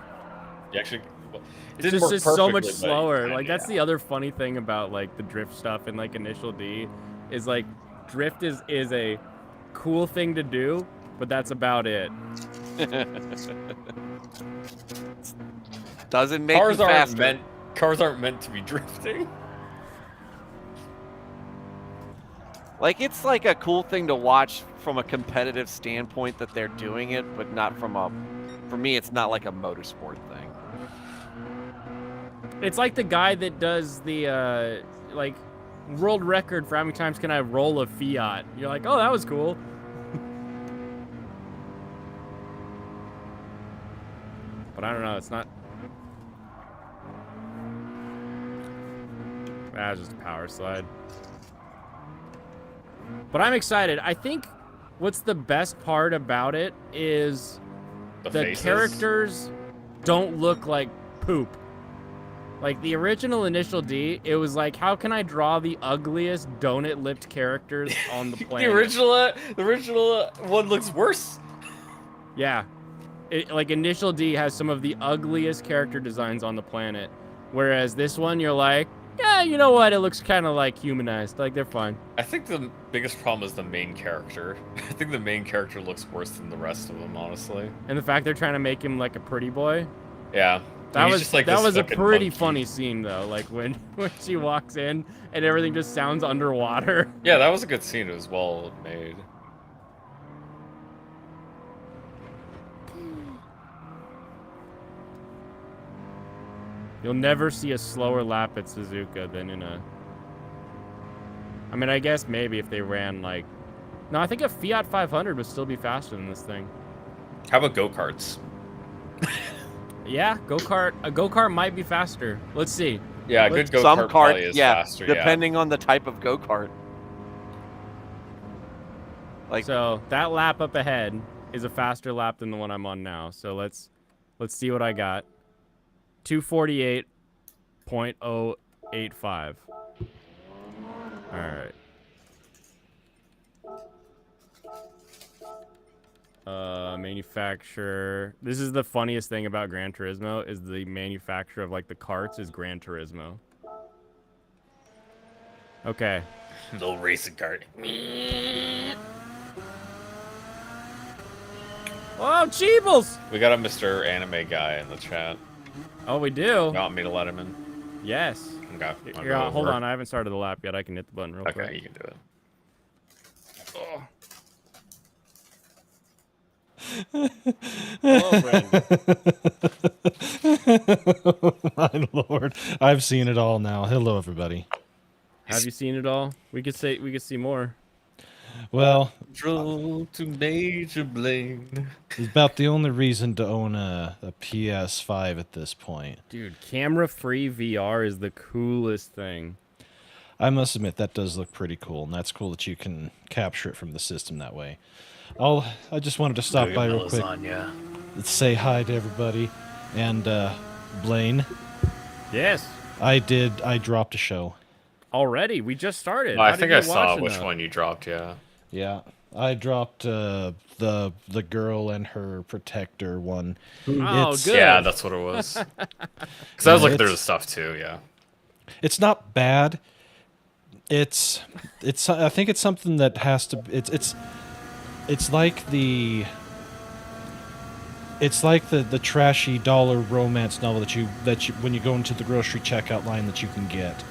You actually... It's just so much slower. Like, that's the other funny thing about, like, the drift stuff in, like, Initial D, is, like, drift is a cool thing to do, but that's about it. Doesn't make you faster. Cars aren't meant to be drifting. Like, it's like a cool thing to watch from a competitive standpoint that they're doing it, but not from a... For me, it's not like a motorsport thing. It's like the guy that does the, like, world record for how many times can I roll a Fiat. You're like, oh, that was cool. But I don't know, it's not... That was just a power slide. But I'm excited. I think what's the best part about it is the characters don't look like poop. Like, the original Initial D, it was like, how can I draw the ugliest donut-lipped characters on the planet? the original one looks worse. Yeah. Like, Initial D has some of the ugliest character designs on the planet. Whereas this one, you're like, yeah, you know what? It looks kind of, like, humanized. Like, they're fine. I think the biggest problem is the main character. I think the main character looks worse than the rest of them, honestly. And the fact they're trying to make him, like, a pretty boy. Yeah. That was just, like, that this was a fucking pretty monkey. funny scene though, like when she walks in and everything just sounds underwater. Yeah, that was a good scene. It was well made. You'll never see a slower lap at Suzuka than in a... I mean, I guess maybe if they ran like... No, I think a Fiat 500 would still be faster than this thing. How about go-karts? Yeah, a go-kart might be faster. Let's see. Yeah, a good go-kart Some probably kart, is yeah, faster, depending on the type of go-kart. Like, So that lap up ahead is a faster lap than the one I'm on now. So let's see what I got. 248.085. All right. Manufacturer. This is the funniest thing about Gran Turismo is the manufacturer of like the carts is Gran Turismo. Okay. Little racing kart. Oh, Cheebles! We got a Mr. Anime guy in the chat. Oh, we do? You want me to let him in? Yes. Okay. Here, hold on. I haven't started the lap yet. I can hit the button real quick. Okay, you can do it. Hello, Brandon. My lord, I've seen it all now. Hello, everybody. Have you seen it all? We could see more. Well, Drove to Major Blaine. it's about the only reason to own a PS5 at this point. Dude, camera-free VR is the coolest thing. I must admit, that does look pretty cool, and that's cool that you can capture it from the system that way. I just wanted to stop by real quick, say hi to everybody, and Blaine, Yes. I dropped a show. Already, we just started. I How think did I you saw watch which enough? one you dropped. Yeah. Yeah, I dropped the girl and her protector one. Oh, It's- good. Yeah, that's what it was. Because I was Yeah, looking through the it's- stuff too. Yeah. It's not bad. It's I think it's something that has to. It's like the trashy dollar romance novel that you when you go into the grocery checkout line that you can get.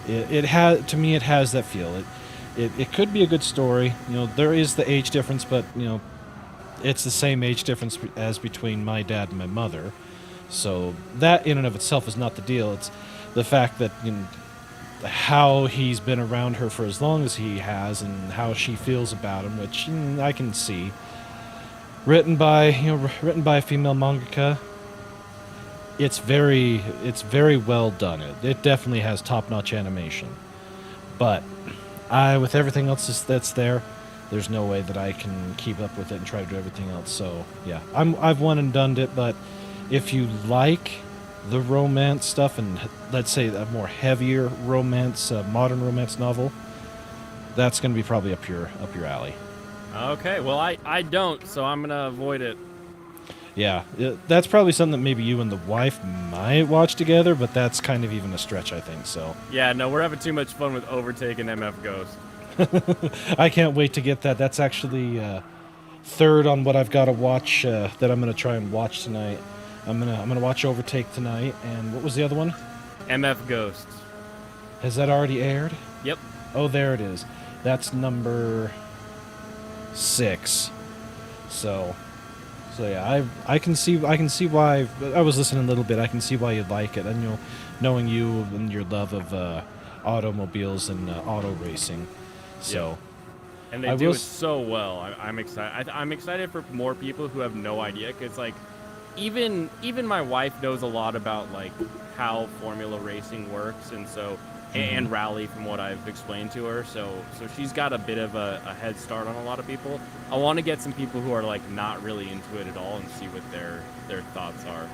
It has, to me, it has that feel. It could be a good story. You know, there is the age difference, but you know, it's the same age difference as between my dad and my mother. So that in and of itself is not the deal. It's the fact that, you know, how he's been around her for as long as he has and how she feels about him, which I can see. Written by a female mangaka. It's very well done. It definitely has top-notch animation. But with everything else that's there, there's no way that I can keep up with it and try to do everything else. So yeah, I've one and done it. But if you like the romance stuff and let's say a more heavier romance, modern romance novel, that's going to be probably up your alley. Okay, well, I don't, so I'm going to avoid it. Yeah, that's probably something that maybe you and the wife might watch together, but that's kind of even a stretch, I think, so. Yeah, no, we're having too much fun with Overtake and MF Ghost. I can't wait to get that. That's actually third on what I've got to watch that I'm going to try and watch tonight. I'm gonna watch Overtake tonight, and what was the other one? MF Ghost. Has that already aired? Yep. Oh, there it is. That's number 6. So yeah, I can see why. I was listening a little bit. I can see why you'd like it, and you know, knowing you and your love of automobiles and auto racing. So. And they do it so well. I'm excited. I'm excited for more people who have no idea, because like, even my wife knows a lot about like how Formula racing works, and so and rally from what I've explained to her. So she's got a bit of a head start on a lot of people. I want to get some people who are like not really into it at all and see what their thoughts are.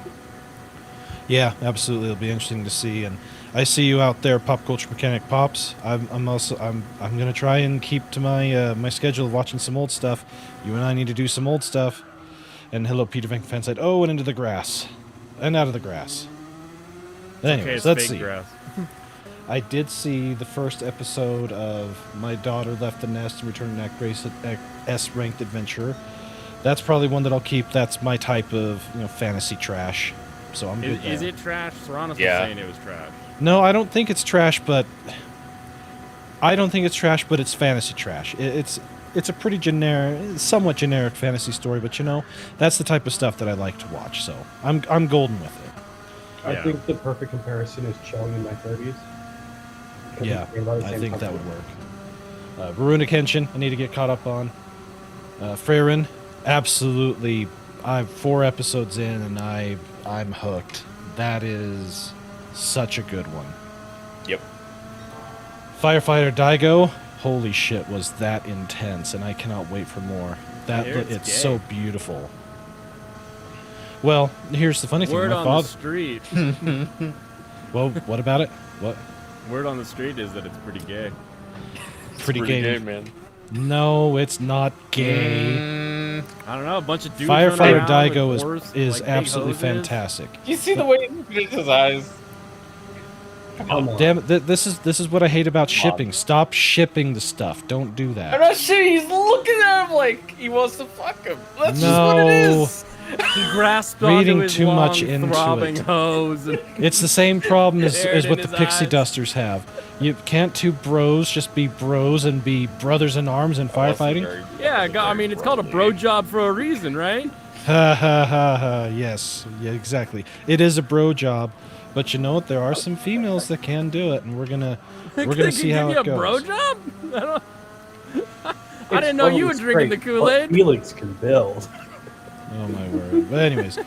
Yeah, absolutely. It'll be interesting to see. And I see you out there, Pop Culture Mechanic Pops. I'm gonna try and keep to my my schedule of watching some old stuff. You and I need to do some old stuff. And hello, Peter Van Fan said, "Oh, and into the grass, and out of the grass." Anyways, let's see. Grass. I did see the first episode of My Daughter Left the Nest and Returned an S-ranked adventure. That's probably one that I'll keep. That's my type of fantasy trash. So I'm good there. Is it trash? Serrano's was saying it was trash. No, I don't think it's trash, but it's fantasy trash. It's a pretty generic, somewhat generic fantasy story, but that's the type of stuff that I like to watch. So I'm golden with it. I think the perfect comparison is Chilling in My 30s. Yeah, I think that would work. Rurouni Kenshin, I need to get caught up on. Frieren, absolutely. I'm 4 episodes in and I'm hooked. That is such a good one. Yep. Firefighter Daigo, holy shit, was that intense, and I cannot wait for more. It's so beautiful. Well, here's the funny thing. Word My on father. the street. Well, what about it? What? Word on the street is that it's pretty gay. Pretty gay, man. No, it's not gay. I don't know. A bunch of dudes. Firefighter running around Daigo with is horse, is like, big absolutely hoses. fantastic. You see the way he fixed his eyes. Come on. Damn it! This is what I hate about shipping. Stop shipping the stuff. Don't do I'm that. not sure. He's looking at him like he wants to fuck him. That's just what No. it is. He grasped Reading onto his too long, much into throbbing it. hose. And It's the same problem as Stared what in the his pixie eyes. dusters have. You can't two bros just be bros and be brothers in arms in firefighting. I mean, it's called a bro job for a reason, right? Ha ha ha ha. Yes, yeah, exactly. It is a bro job, but you know what? There are some females that can do it, and we're gonna see how it give you a bro goes. job? I didn't know you were drinking the Kool-Aid. Felix can build. Oh my word. But anyways,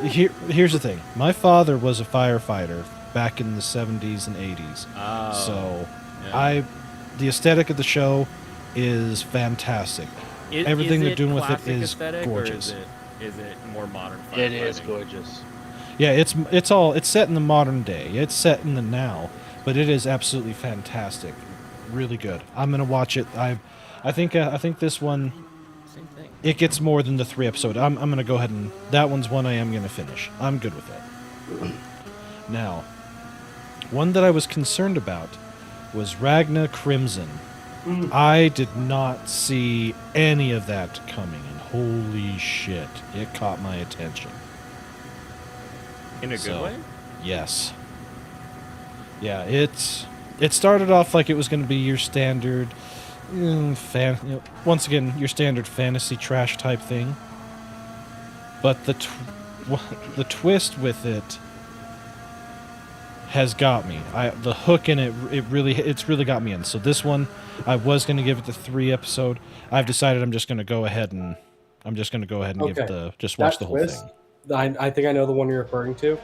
here's the thing. My father was a firefighter back in the 70s and 80s. Oh, So yeah. the aesthetic of the show is fantastic. Everything they're doing with it classic is aesthetic, gorgeous. Or is it more modern? It is firefighting? gorgeous. Yeah, it's set in the modern day. It's set in the now, but it is absolutely fantastic. Really good. I'm gonna watch it. I think this one Same thing. it gets more than the 3 episode. I'm gonna go ahead and that one's one I am gonna finish. I'm good with it. Now, one that I was concerned about was Ragna Crimson. I did not see any of that coming, and holy shit, it caught my attention. In a good So, way. Yes. Yeah, it started off like it was going to be your standard once again, your standard fantasy trash type thing. But the twist with it has got me. The hook in it's really got me in. So this one, I was going to give it the 3 episode. I've decided I'm just going to go ahead and give it just watch That the whole twist, thing. I think I know the one you're referring to.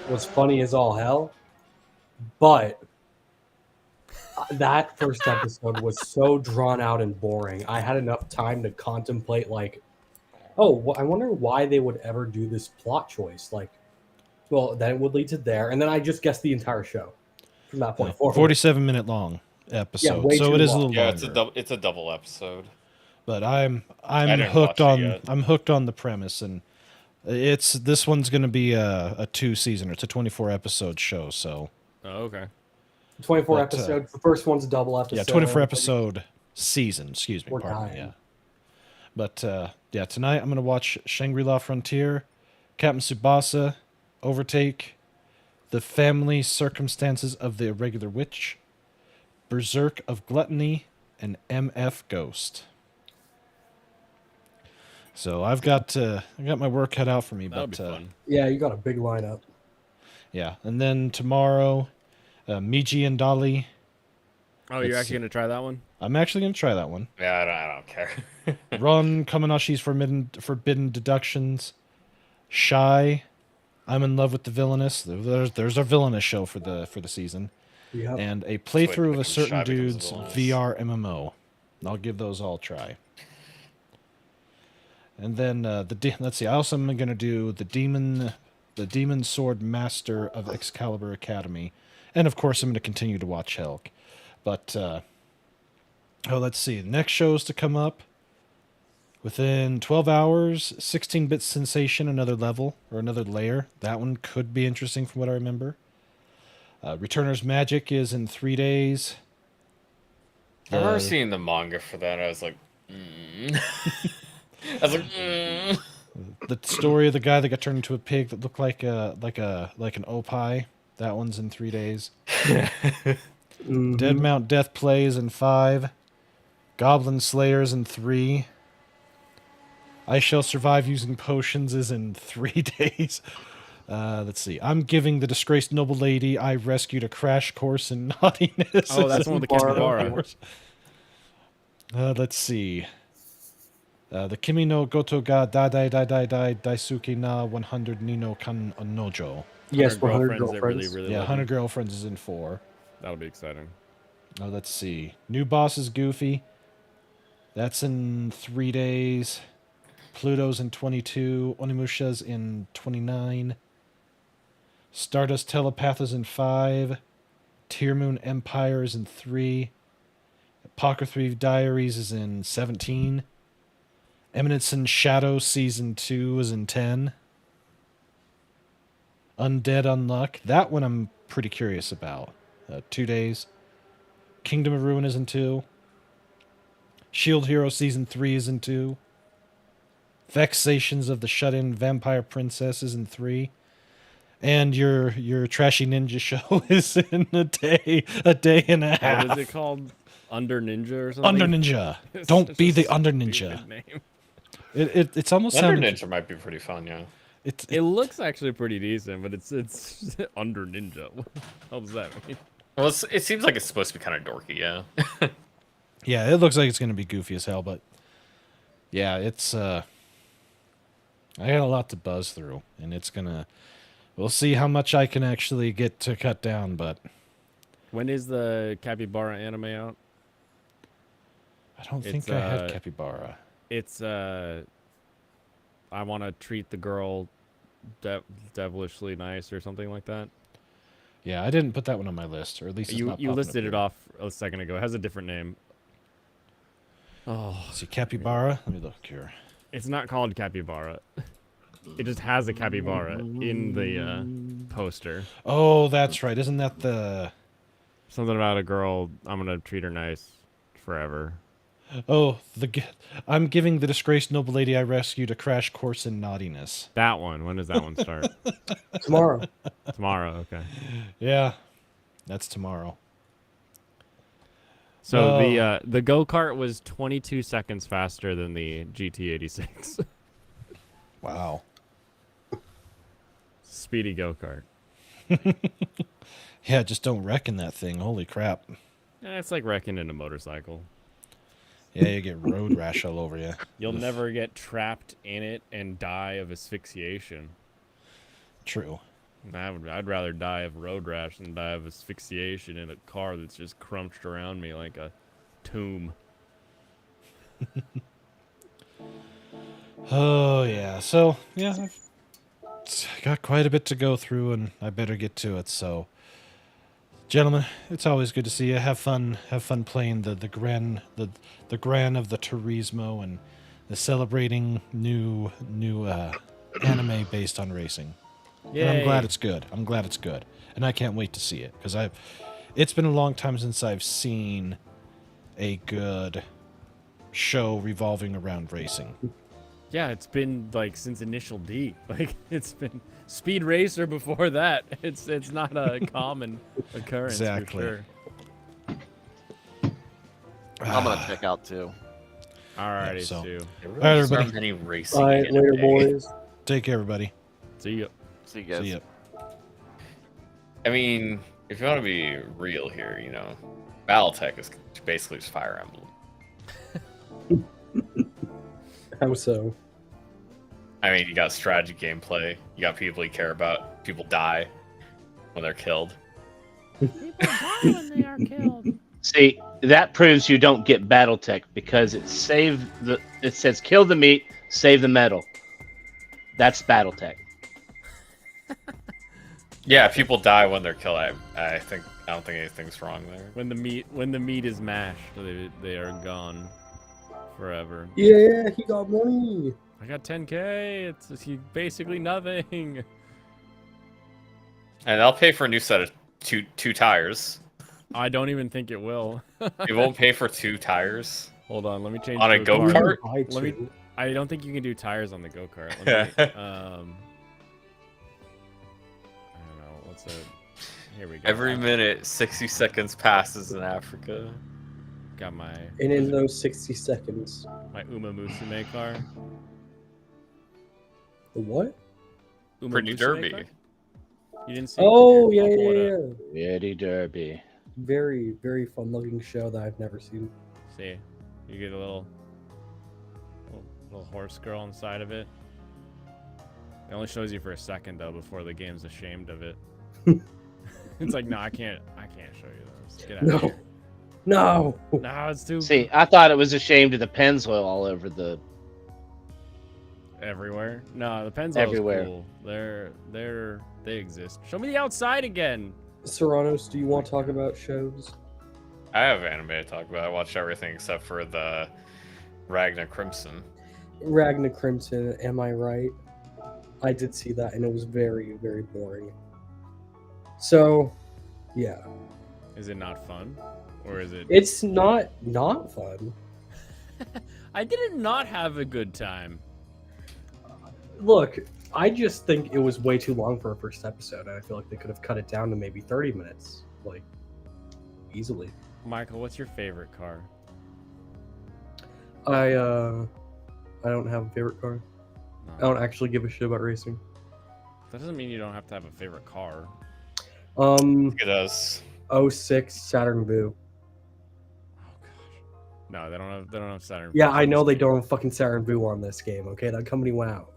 Was funny as all hell, but that first episode was so drawn out and boring. I had enough time to contemplate, like, I wonder why they would ever do this plot choice. Like, well, then it would lead to there, and then I just guessed the entire show from that point forward. 47-minute long episode, way so too it is a long. little Yeah, longer. it's a double episode. But I'm didn't hooked watch it yet. I'm hooked on the premise, and this one's going to be a 2-season. It's a 24 episode show, so Oh, okay. 24 But, episodes. The first one's a double episode. yeah, 24 episode season. Excuse me, We're pardon me. dying. Yeah, but yeah, tonight I'm going to watch Shangri-La Frontier, Captain Tsubasa, Overtake, The Family Circumstances of the Irregular Witch, Berserk of Gluttony, and MF Ghost. So I got my work cut out for me, That'll but be fun. Yeah, you got a big lineup. yeah. And then tomorrow, Miji and Dolly. Oh, you're Let's actually gonna try that one? I'm actually gonna try that one. Yeah, I don't care. Ron Kamenashi's Forbidden Deductions. Shy. I'm in love with the villainous. There's a villainous show for the season, Yep. and a wait playthrough of when a certain Shy becomes a dude's villainous. VR MMO. I'll give those all a try. And then let's see. I also am gonna do the Demon Sword Master of Excalibur Academy, and of course I'm gonna continue to watch Helk. But let's see. Next shows to come up within 12 hours. 16-bit Sensation, another level or another layer. That one could be interesting from what I remember. Returner's Magic is in 3 days. I remember The- seeing the manga for that. I was like, I was like, The story of the guy that got turned into a pig that looked like an opie. That one's in 3 days. Mhm. Dead Mount Death Plays in 5. Goblin Slayers in 3. I Shall Survive Using Potions is in 3 days. Let's see. I'm giving the Disgraced Noble Lady I Rescued a Crash Course in Naughtiness. Oh, that's the one with the capybara. Let's see. The Kimi no Goto ga Dadai Daisuke na 100 Nino Kan Nojo. Yes, 100 girlfriends. That really, girlfriends. really Yeah, love 100 you. Girlfriends is in 4. That'll be exciting. Let's see. New Boss is Goofy. That's in 3 days. Pluto's in 22. Onimusha's in 29. Stardust Telepath is in 5. Tear Moon Empire is in 3. Apocryphy Diaries is in 17. Eminence in Shadow Season 2 is in 10. Undead Unluck. That one I'm pretty curious about. 2 days. Kingdom of Ruin is in 2. Shield Hero Season 3 is in 2. Vexations of the Shut-In Vampire Princess is in 3. And your trashy ninja show is in a day and a half. What is it called? Under Ninja or something? Under Ninja. It's Don't such be a the Under stupid Ninja. name. It's almost Wonder sounding. Ninja might be pretty fun, yeah. It looks actually pretty decent, but it's Under Ninja. What the hell does that mean? Well, it seems like it's supposed to be kind of dorky, yeah. Yeah, it looks like it's going to be goofy as hell, but yeah, it's I got a lot to buzz through, and it's gonna. We'll see how much I can actually get to cut down, but When is the Capybara anime out? I don't It's, think I had capybara. It's I want to treat the girl devilishly nice or something like that. Yeah, I didn't put that one on my list, or at least it's You not you popping listed up it here. off a second ago. It has a different name. Oh, See, capybara. Let me look here. it's not called Capybara. It just has a capybara in the poster. Oh, that's right. Isn't that the? Something about a girl. I'm gonna treat her nice forever. Oh, I'm giving the disgraced noble lady I rescued a crash course in naughtiness. That one. When does that one start? Tomorrow. Tomorrow. Okay. Yeah, that's tomorrow. So Oh. the go kart was 22 seconds faster than the GT86. Wow. Speedy go kart. Yeah, just don't wreck in that thing. Holy crap. It's like wrecking in a motorcycle. Yeah, you get road rash all over you. You'll Ugh. never get trapped in it and die of asphyxiation. True. I'd rather die of road rash than die of asphyxiation in a car that's just crunched around me like a tomb. Oh, yeah. So, yeah, I've got quite a bit to go through, and I better get to it. So, gentlemen, it's always good to see you. Have fun playing the gran of the Turismo and the celebrating new anime based on racing. And I'm glad Yay. it's good. I'm glad it's good, and I can't wait to see it because it's been a long time since I've seen a good show revolving around racing. Yeah, it's been like since Initial D. Like it's been Speed Racer before that. It's not a common occurrence Exactly. for sure. I'm gonna check out too. Alrighty, so- Stu. There All right, really aren't everybody. many racing All right, later, anime. boys. Take care, everybody. See ya. See you guys. See ya. I mean, if you want to be real here, you know, Battletech is basically just Fire Emblem. How so? I mean, you got strategy gameplay, you got people you care about, people die when they're killed. People die when they are killed. See, that proves you don't get BattleTech because it says kill the meat, save the metal. That's BattleTech. Yeah, if people die when they're killed, I don't think anything's wrong there. When the meat is mashed, they are gone forever. Yeah, he got money. I got 10K. It's basically nothing. And I'll pay for a new set of two tires. I don't even think it will. It won't pay for 2 tires. Hold on, let me change On a to go-kart? kart. Let me- I don't think you can do tires on the go kart. I don't know. What's it? Here we go. Every minute, 60 seconds passes in Africa. Got my And in those 60 seconds. my Uma Musume car. The what? Uma Pretty Musume Derby. car? You didn't see? Oh, Here, yeah, I'll pull it yeah, up. yeah. Eddie Derby. Very, very fun looking show that I've never seen. See, you get a little horse girl inside of it. It only shows you for a second though before the game's ashamed of it. It's like, no, I can't show you this. Get out of No. here. No. No, it's too See, I thought it was ashamed of the Pennzoil all over the. everywhere. No, the Pennzoil's Everywhere. cool. They exist. Show me the outside again. Serranos, do you want to talk about shows? I have anime to talk about. I watched everything except for the Ragnar Crimson. Ragnar Crimson, am I right? I did see that and it was very, very boring. So, yeah. Is it not fun? Or is it It's not fun. I didn't not have a good time. Look, I just think it was way too long for a first episode, and I feel like they could have cut it down to maybe 30 minutes, like, easily. Michael, what's your favorite car? I don't have a favorite car. I don't actually give a shit about racing. That doesn't mean you don't have to have a favorite car. Look at us. 06 Saturn Vue. Oh gosh. No, they don't have Saturn. Yeah, Vs I on know this they game. don't have fucking Saturn VU on this game. Okay, that company went out.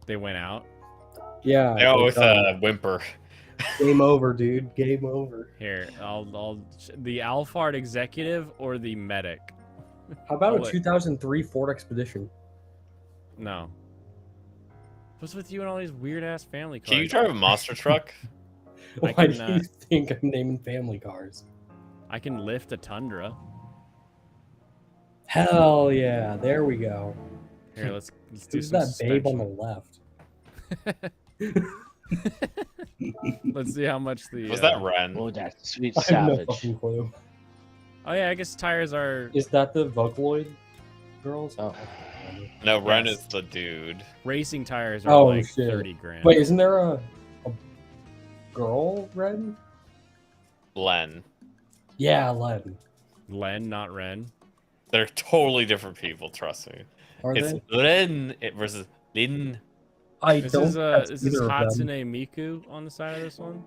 They went out. Yeah. They go they're with done. a whimper. Game over, dude. Game over. Here, the Alphard executive or the medic. How about I'll a let- 2003 Ford Expedition? No. What's with you and all these weird ass family cars? Can you drive a monster truck? Why can, do you think I'm naming family cars? I can lift a Tundra. Hell yeah! There we go. Here, let's do Who's some that babe on suspension. the left? Let's see how much the. Was that Ren? Oh, that sweet I have no savage. fucking clue. Oh yeah, I guess tires are Is that the Vocaloid girls? Oh. No, Ren Yes. is the dude. racing tires are Oh, like shit. 30 grand. Wait, isn't there a girl Ren? Len. Yeah, Len. Len, not Ren. They're totally different people, trust me. Are It's they? Len versus Lin. I This don't. is think this that's is either of Hatsune them. Miku on the side of this one.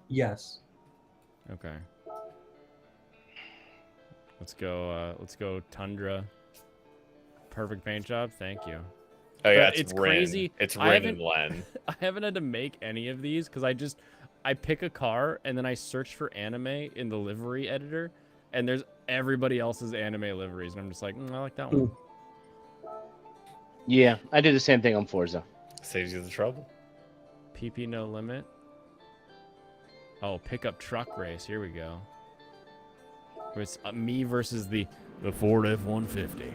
Yes. Okay. Let's go Tundra. Perfect paint job, thank you. Oh yeah, But it's it's Ren. crazy. It's I Ren and haven't- Len. I haven't had to make any of these because I pick a car and then I search for anime in the livery editor, and there's everybody else's anime liveries, and I'm just like, I like that one. Yeah, I do the same thing on Forza. Saves you the trouble. PP no limit. Oh, pickup truck race. Here we go. It's me versus the Ford F-150.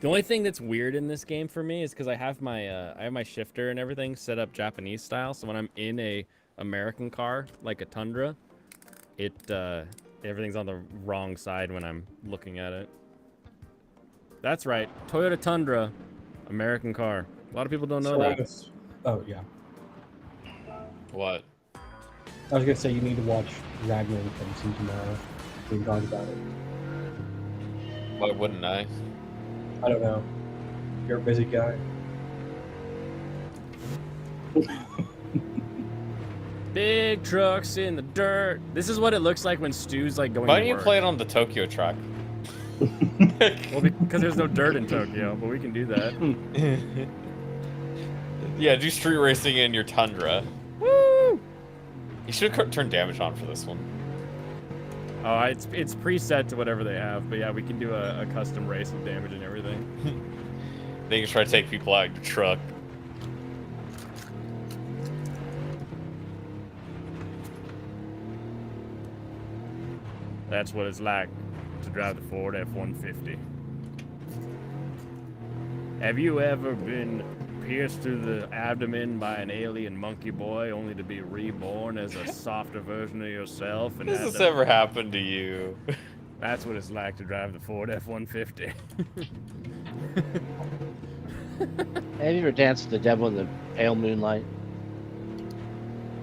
The only thing that's weird in this game for me is because I have my shifter and everything set up Japanese style. So when I'm in a American car like a Tundra, everything's on the wrong side when I'm looking at it. That's right, Toyota Tundra, American car. A lot of people don't know that. Oh yeah. What? I was gonna say you need to watch Ragnar and Crimson tomorrow. We can talk about it. Why wouldn't I? I don't know. You're a busy guy. Big trucks in the dirt. This is what it looks like when Stu's like going Why to don't you work. play it on the Tokyo track? Well, because there's no dirt in Tokyo, but we can do that. Yeah, do street racing in your Tundra. Woo! You should turn damage on for this one. Oh, it's preset to whatever they have, but yeah, we can do a custom race with damage and everything. Then you can try to take people out of your truck. That's what it's like to drive the Ford F-150. Have you ever been pierced through the abdomen by an alien monkey boy only to be reborn as a softer version of yourself? And Has have this to- ever happened to you? That's what it's like to drive the Ford F-150. Have you ever danced with the devil in the pale moonlight?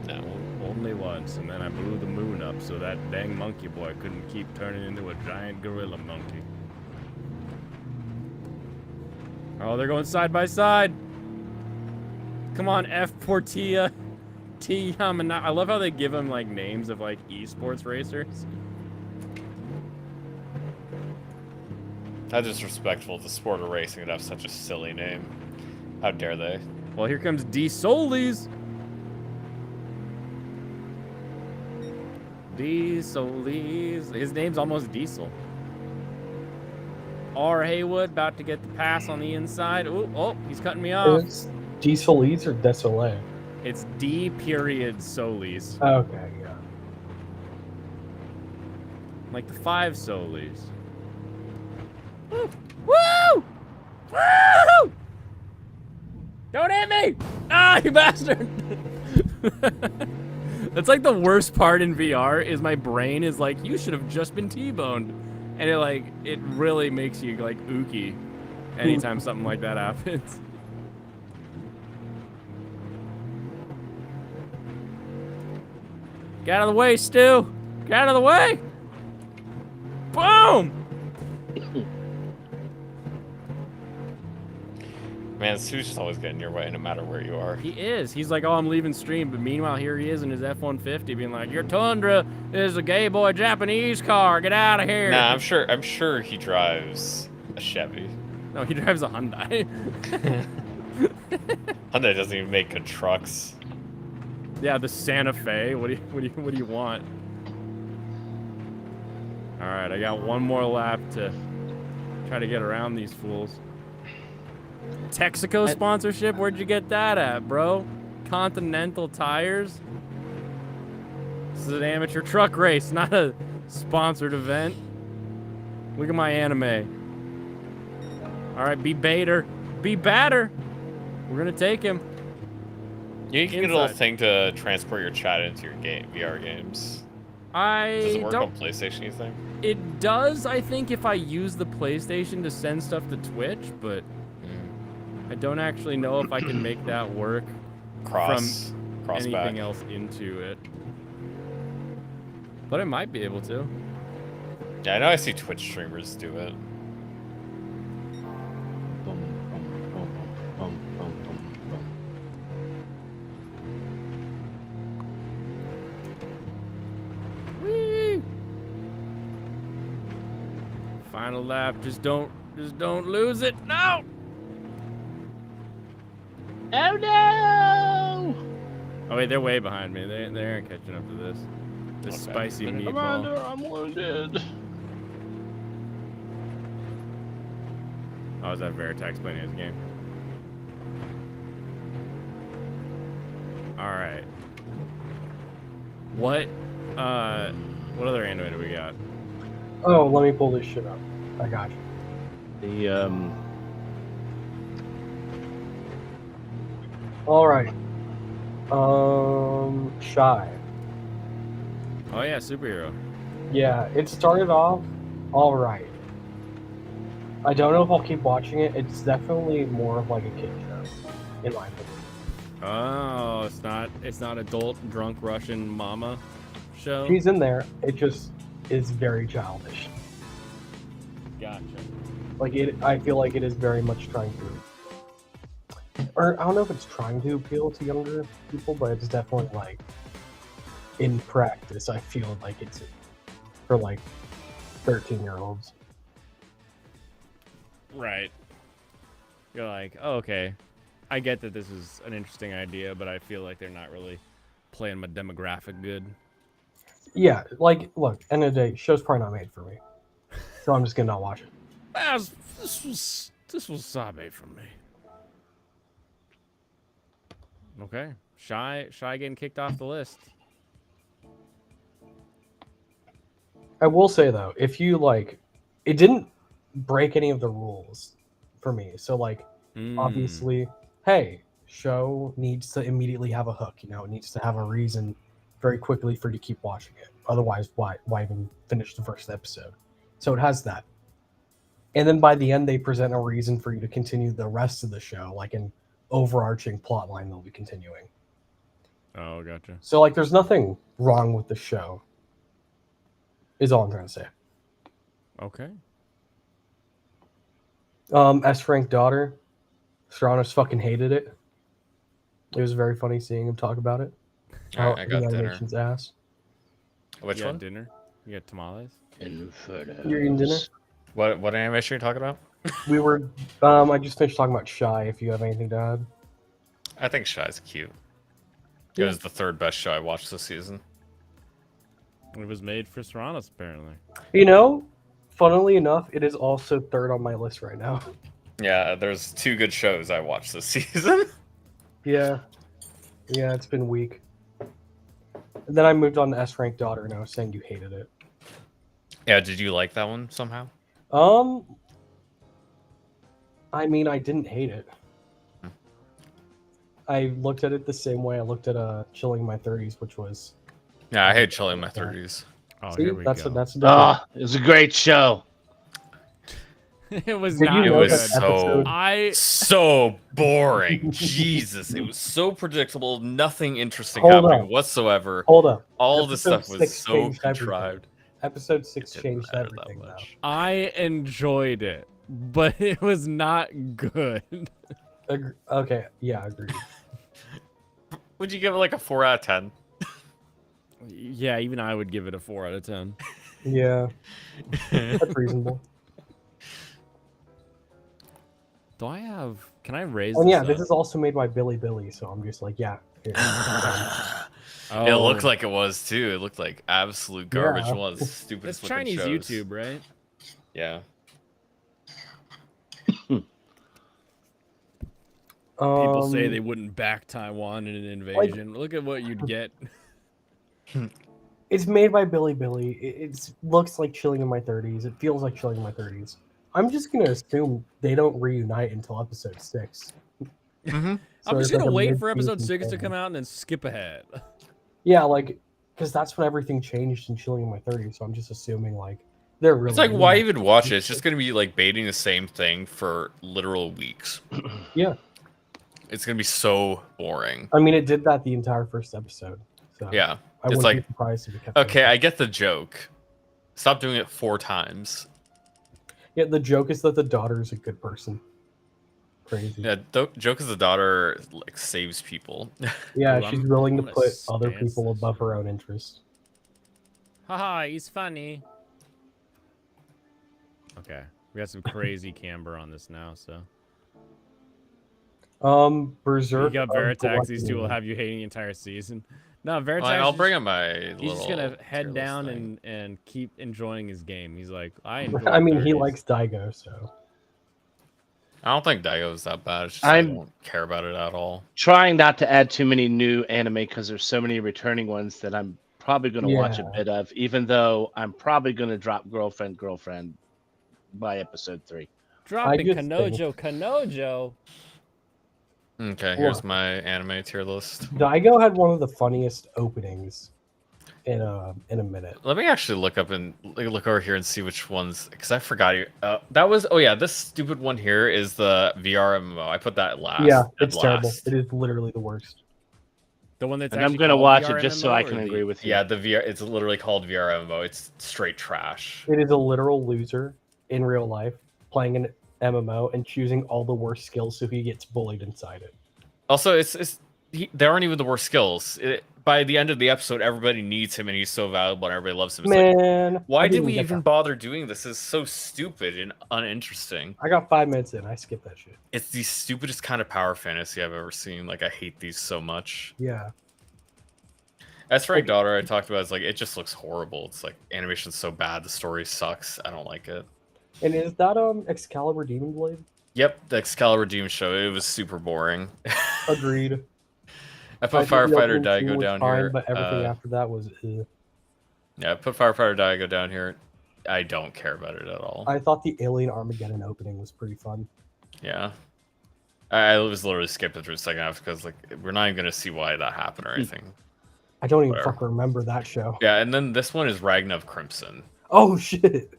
No. Only once, and then I blew the moon up so that dang monkey boy couldn't keep turning into a giant gorilla monkey. Oh, they're going side by side. Come on, F Portilla, T Yamana. I love how they give them like names of like esports racers. How disrespectful to the sport of racing to have such a silly name. How dare they? Well, here comes D Solis. D Solis. His name's almost Diesel. R Haywood about to get the pass on the inside. Ooh, oh, he's cutting me off. It's Dieselis or Desolé? It's D period Solis. Okay, yeah. Like the 5 Solis. Woo! Woo! Woo! Don't hit me! Ah, you bastard! That's like the worst part in VR is my brain is like, you should have just been T-boned. And it really makes you like ooky anytime something like that happens. Get out of the way, Stu! Get out of the way! Boom! Man, Sue's just always getting your way, no matter where you are. He is. He's like, oh, I'm leaving stream, but meanwhile, here he is in his F-150 being like, your Tundra is a gay boy Japanese car. Get out of here. Nah, I'm sure he drives a Chevy. No, he drives a Hyundai. Hyundai doesn't even make good trucks. Yeah, the Santa Fe. What do you want? All right, I got one more lap to try to get around these fools. Texaco sponsorship? Where'd you get that at, bro? Continental Tires? This is an amateur truck race, not a sponsored event. Look at my anime. All right, be baiter. Be batter. We're going to take him. You can get a little thing to transport your chat into your VR games. Does it work on PlayStation, you think? It does, I think, if I use the PlayStation to send stuff to Twitch, but I don't actually know if I can make that work from anything else into it. But I might be able to. Yeah, I know I see Twitch streamers do it. Whee! Final lap, just don't lose it. No! Oh no! Oh wait, they're way behind me. They aren't catching up to this. This spicy meatball. Commander, I'm wounded. Oh, is that Veritex playing his game? All right. What other anime do we got? Oh, let me pull this shit up. I got you. The All right. Shy. Oh yeah, superhero. Yeah, it started off all right. I don't know if I'll keep watching it. It's definitely more of like a kid show, in my opinion. Oh, it's not adult drunk Russian mama show. She's in there. It just is very childish. Gotcha. Like I feel like it is very much trying to, or I don't know if it's trying to appeal to younger people, but it's definitely like, in practice, I feel like it's for like 13-year-olds. Right. You're like, oh, okay. I get that this is an interesting idea, but I feel like they're not really playing my demographic good. Yeah, like, look, end of the day, show's probably not made for me. So I'm just gonna not watch it. This was Sabe from me. Okay. Shy getting kicked off the list. I will say though, if you like, it didn't break any of the rules for me. So like, obviously, hey, show needs to immediately have a hook. You know, it needs to have a reason very quickly for you to keep watching it. Otherwise, why even finish the first episode? So it has that. And then by the end, they present a reason for you to continue the rest of the show, like an overarching plot line they'll be continuing. Oh, gotcha. So like, there's nothing wrong with the show. Is all I'm trying to say. Okay. S. Frank daughter, Serranos fucking hated it. It was very funny seeing him talk about it. All right, I got the dinner. animation's ass. Which You got one? dinner? You got tamales? You're eating dinner? What animation are you talking about? We were. I just finished talking about Shy. If you have anything to add. I think Shy's cute. It Yeah. was the third best show I watched this season. It was made for Serranos, apparently. You know, funnily enough, it is also third on my list right now. Yeah, there's two good shows I watched this season. Yeah, it's been weak. And then I moved on to S. Frank daughter, and I was saying you hated it. Yeah, did you like that one somehow? I mean, I didn't hate it. I looked at it the same way I looked at Chilling in My 30s, which was. Yeah, I hate Chilling in My 30s. Oh, See, here we that's go. that's It was a great show. It was Did not. you It know was that so episode- so boring. Jesus, it was so predictable. Nothing interesting Hold happening up. whatsoever. Hold up. All the Episode stuff was 6 so changed everything. contrived. Episode 6 It didn't changed matter that everything, though. much. I enjoyed it, but it was not good. Okay, yeah, agreed. Would you give it like a 4 out of 10? Yeah, even I would give it a 4 out of 10. Yeah, that's reasonable. Do I have? Can I raise And this yeah, this up? is also made by Billy, so I'm just like, yeah. Here, Oh, It looked like it was too. It looked like absolute garbage. Yeah. One of the stupidest it's looking Chinese shows. YouTube, right? Yeah. People say they wouldn't back Taiwan in an invasion. Look at what you'd get. It's made by Billy. It looks like Chilling in My 30s. It feels like Chilling in My 30s. I'm just gonna assume they don't reunite until episode 6. Mm-hmm. I'm just there's, like, gonna a wait for episode mid-season 6 to thing. come out and then skip ahead. Yeah, like, because that's when everything changed in Chilling in My 30s. So I'm just assuming like they're really. It's like, why even watch it? It's just gonna be like baiting the same thing for literal weeks. Yeah. It's gonna be so boring. I mean, it did that the entire first episode. So Yeah. I It's wouldn't like, be surprised if it kept. okay, going. I get the joke. Stop doing it 4 times. Yeah, the joke is that the daughter is a good person. Crazy. Yeah, joke is the daughter like saves people. Yeah, Ooh, she's I'm willing to gonna put other stance people this. above her own interests. Haha, he's funny. Okay, we got some crazy camber on this now, so. You Berserk. got of Veritax, these two will Gluttony. have you hating the entire season. No, Veritax. I'll is bring just- him my. He's just gonna head tier down list thing. and keep enjoying his game. He's like, I enjoy. I mean, he 30s. likes Daigo, so. I don't think Daigo's that bad. It's just I I'm- don't care about it at all. Trying not to add too many new anime because there's so many returning ones that I'm probably going to watch a Yeah. bit of, even though I'm probably going to drop girlfriend by episode 3. Dropping just Kanojo. Okay, here's my anime tier list. Daigo had one of the funniest openings in a minute. Let me actually look up and look over here and see which ones, because I forgot. That was this stupid one here is the VR MMO. I put that last. Yeah, at it's terrible. last. It is literally the worst. The one that's And I'm actually going to called watch VR it just so MMO I or can the- agree with you. Yeah, the VR. It's literally called VR MMO. It's straight trash. It is a literal loser in real life playing an MMO and choosing all the worst skills so he gets bullied inside it. Also, they aren't even the worst skills. By the end of the episode, everybody needs him, and he's so valuable, and everybody loves him. It's like, Man, why I did didn't we get even that. bother doing this? It's so stupid and uninteresting. I got 5 minutes in. I skipped that shit. It's the stupidest kind of power fantasy I've ever seen. Like, I hate these so much. Yeah. As for my daughter, I talked about, it's like, it just looks horrible. It's like, animation's so bad, the story sucks. I don't like it. And is that Excalibur Demon Blade? Yep, the Excalibur Demon show, it was super boring. Agreed. I put I think the Firefighter opening scene Daigo was down fine, here. but everything after that was. Yeah, I put Firefighter Daigo down here. I don't care about it at all. I thought the Alien Armageddon opening was pretty fun. Yeah. I was literally skipping through the second half because, like, we're not even going to see why that happened or anything. I don't even Whatever. fucking remember that show. Yeah, and then this one is Ragnar of Crimson. Oh shit!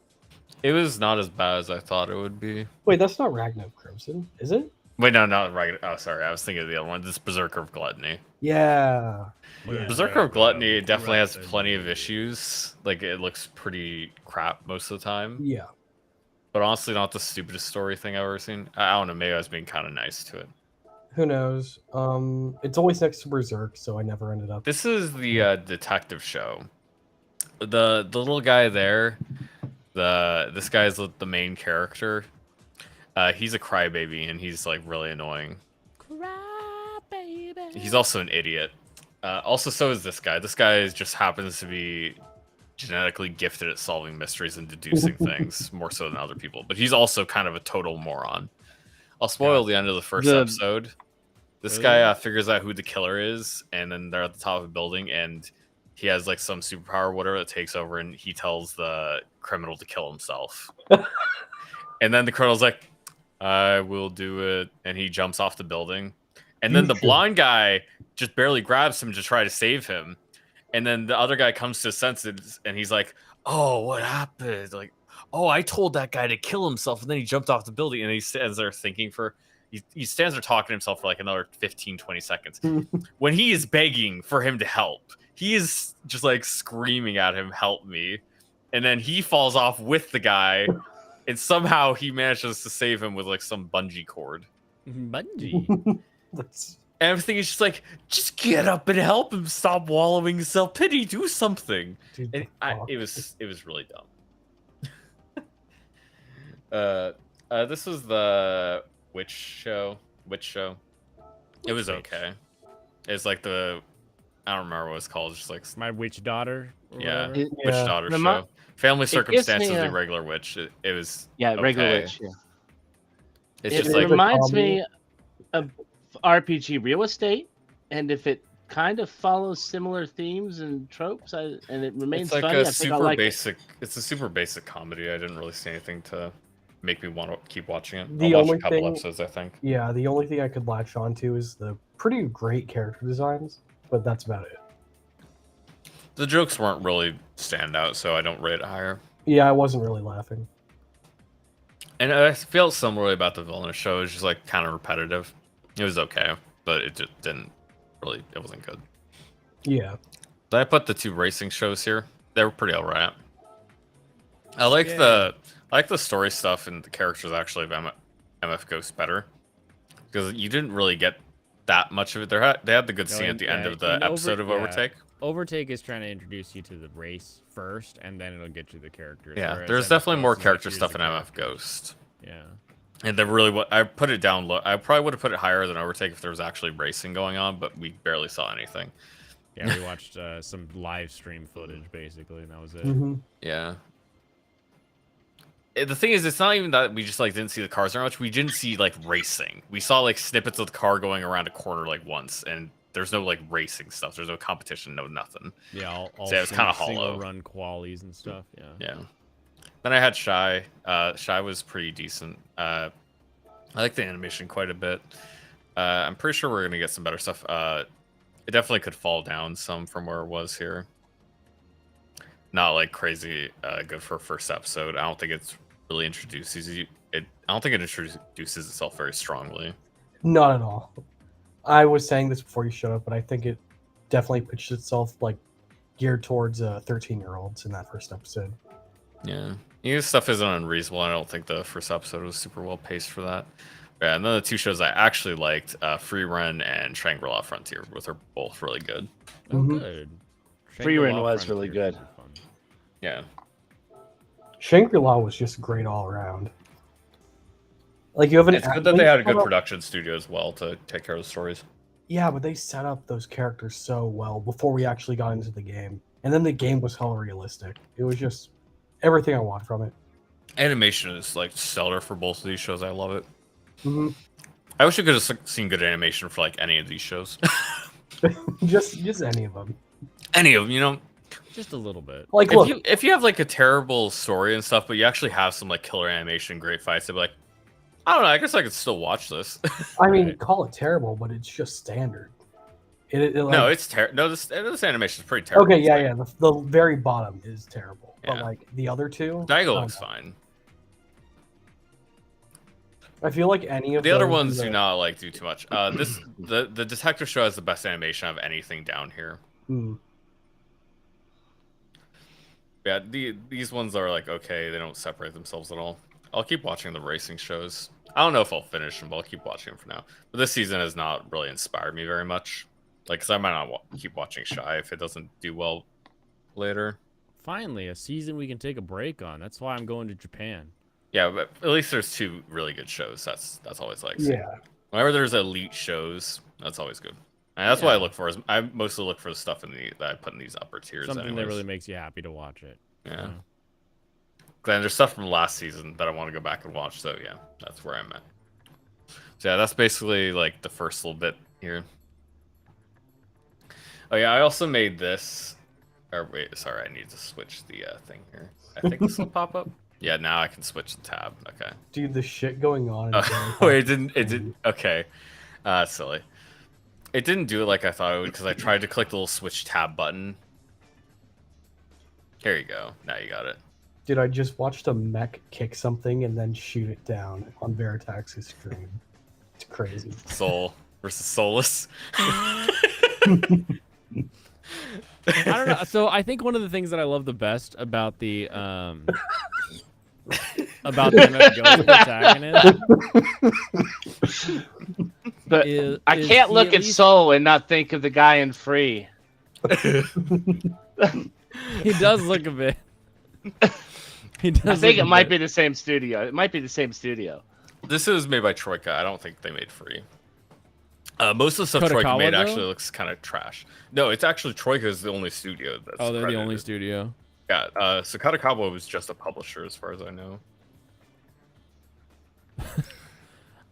It was not as bad as I thought it would be. Wait, that's not Ragnarok Crimson, is it? Wait, no, not Ragnar. Oh, sorry. I was thinking of the other one. This is Berserker of Gluttony. Yeah. Berserker of Gluttony definitely has plenty of issues. Like, it looks pretty crap most of the time. Yeah. But honestly, not the stupidest story thing I've ever seen. I don't know. Maybe I was being kind of nice to it. Who knows? It's always next to Berserk, so I never ended up. This is the detective show. The little guy there, this guy is the main character. He's a crybaby and he's like really annoying. Crybaby. He's also an idiot. Also, so is this guy. This guy just happens to be genetically gifted at solving mysteries and deducing things more so than other people. But he's also kind of a total moron. I'll spoil the end of the first episode. This guy figures out who the killer is, and then they're at the top of a building, and he has like some superpower or whatever that takes over, and he tells the criminal to kill himself. And then the criminal's like, I will do it. And he jumps off the building. And then the blind guy just barely grabs him to try to save him. And then the other guy comes to his senses and he's like, oh, what happened? Like, oh, I told that guy to kill himself. And then he jumped off the building and he stands there thinking he stands there talking to himself for like another 15, 20 seconds. When he is begging for him to help, he is just like screaming at him, help me. And then he falls off with the guy. And somehow he manages to save him with like some bungee cord. Bungie. That's And everything is just like, just get up and help him stop wallowing in self-pity, do something. dude. And Fuck. it was really dumb. This was the Witch show. It was Witch? okay. It's like I don't remember what it's called. It's just like My witch daughter. Or yeah, whatever. Witch Yeah. Daughter Remi- show. Family gives me Circumstances, a- the regular witch. It was regular okay. witch. Yeah. It's It just is like a reminds comedy. me of RPG Real Estate, and if it kind of follows similar themes and tropes, and it remains it's like funny, a I think I'll super like it. basic. It's a super basic comedy. I didn't really see anything to make me want to keep watching it. The I'll watch only a couple thing- episodes, I think. Yeah, the only thing I could latch onto is the pretty great character designs, but that's about it. The jokes weren't really standout, so I don't rate it higher. Yeah, I wasn't really laughing. And I feel similarly about the villainous show. It's just like kind of repetitive. It was okay, but it just didn't really. It wasn't good. Yeah. Then I put the 2 racing shows here. They were pretty alright. I like Yeah. the story stuff and the characters actually of MF Ghost better, because you didn't really get that much of it. They had the good No, scene in- at the end yeah, of the in episode of yeah. Overtake. Overtake is trying to introduce you to the race first, and then it'll get you the characters. Yeah, whereas there's MF definitely more Ghost is like, character here's stuff the in MF character. Ghost. Yeah. And they really, I put it down low. I probably would have put it higher than Overtake if there was actually racing going on, but we barely saw anything. Yeah, we watched some live stream footage basically, and that was it. Hmm. Yeah. The thing is, it's not even that we just like didn't see the cars very much. We didn't see like racing. We saw like snippets of the car going around a corner like once, and there's no like racing stuff. There's no competition, no nothing. Yeah, all So it was kinda single hollow. run qualies and stuff. Yeah. Yeah. Then I had Shy. Shy was pretty decent. I like the animation quite a bit. I'm pretty sure we're gonna get some better stuff. It definitely could fall down some from where it was here. Not like crazy good for first episode. I don't think it's really introduces you. I don't think it introduces itself very strongly. Not at all. I was saying this before you showed up, but I think it definitely pitched itself like geared towards 13-year-olds in that first episode. Yeah. This stuff isn't unreasonable. I don't think the first episode was super well paced for that. Yeah, and then the 2 shows I actually liked, Free Run and Shangri-La Frontier, which are both really good. Oh, Mhm. good. Free Run Shangri-La was really Frontier good. was fun. Yeah. Shangri-La was just great all around. Like you have an It's good that they had a good set up- production studio as well to take care of the stories. Yeah, but they set up those characters so well before we actually got into the game. And then the game was hella realistic. It was just everything I want from it. Animation is like stellar for both of these shows. I love it. Hmm. I wish I could have seen good animation for like any of these shows. just any of them. Any of them, you know. Just a little bit. Like, look, If you have like a terrible story and stuff, but you actually have some like killer animation, great fights, they'd be like, I don't know. I guess I could still watch this. I mean, Right. call it terrible, but it's just standard. It, No, like, it's terrible. No, this animation is pretty terrible. okay. It's Yeah, like- yeah. The very bottom is terrible, Yeah. but like the other two, Daigo I looks don't know. fine. I feel like any of The other those ones in do the- not like do too much. The detective show has the best animation of anything down here. Hmm. Yeah, these ones are like okay, they don't separate themselves at all. I'll keep watching the racing shows. I don't know if I'll finish them, but I'll keep watching them for now. But this season has not really inspired me very much. Like, cause I might not keep watching Shy if it doesn't do well later. Finally, a season we can take a break on. That's why I'm going to Japan. Yeah, but at least there's 2 really good shows. That's always like seeing. Yeah. Whenever there's elite shows, that's always good. And that's what I Yeah. look for. Is I mostly look for the stuff that I put in these upper tiers. Something anyways. that really makes you happy to watch it. Yeah. Then there's stuff from last season that I want to go back and watch. So yeah, that's where I'm at. So yeah, that's basically like the first little bit here. Oh yeah, I also made this. Or wait, sorry, I need to switch the thing here. I think this will pop up. Yeah, now I can switch the tab. Okay. Dude, the shit going on. in Japan- Wait, it didn't. Okay. Silly. It didn't do it like I thought it would because I tried to click the little switch tab button. Here you go. Now you got it. Dude, I just watched a mech kick something and then shoot it down on Veritax's stream. It's crazy. Soul versus Soulless. I don't know. So I think one of the things that I love the best about the about the MF Ghost protagonist. But I Is can't he look at least- Soul and not think of the guy in Free. He does look a bit. He does. I think look it a might bit. be the same studio. It might be the same studio. This is made by Troika. I don't think they made Free. Most of the stuff Troika Kodakawa, made though? actually looks kind of trash. No, it's actually Troika is the only studio that's Oh, they're the credited. only studio. Yeah, so Kodakawa was just a publisher as far as I know.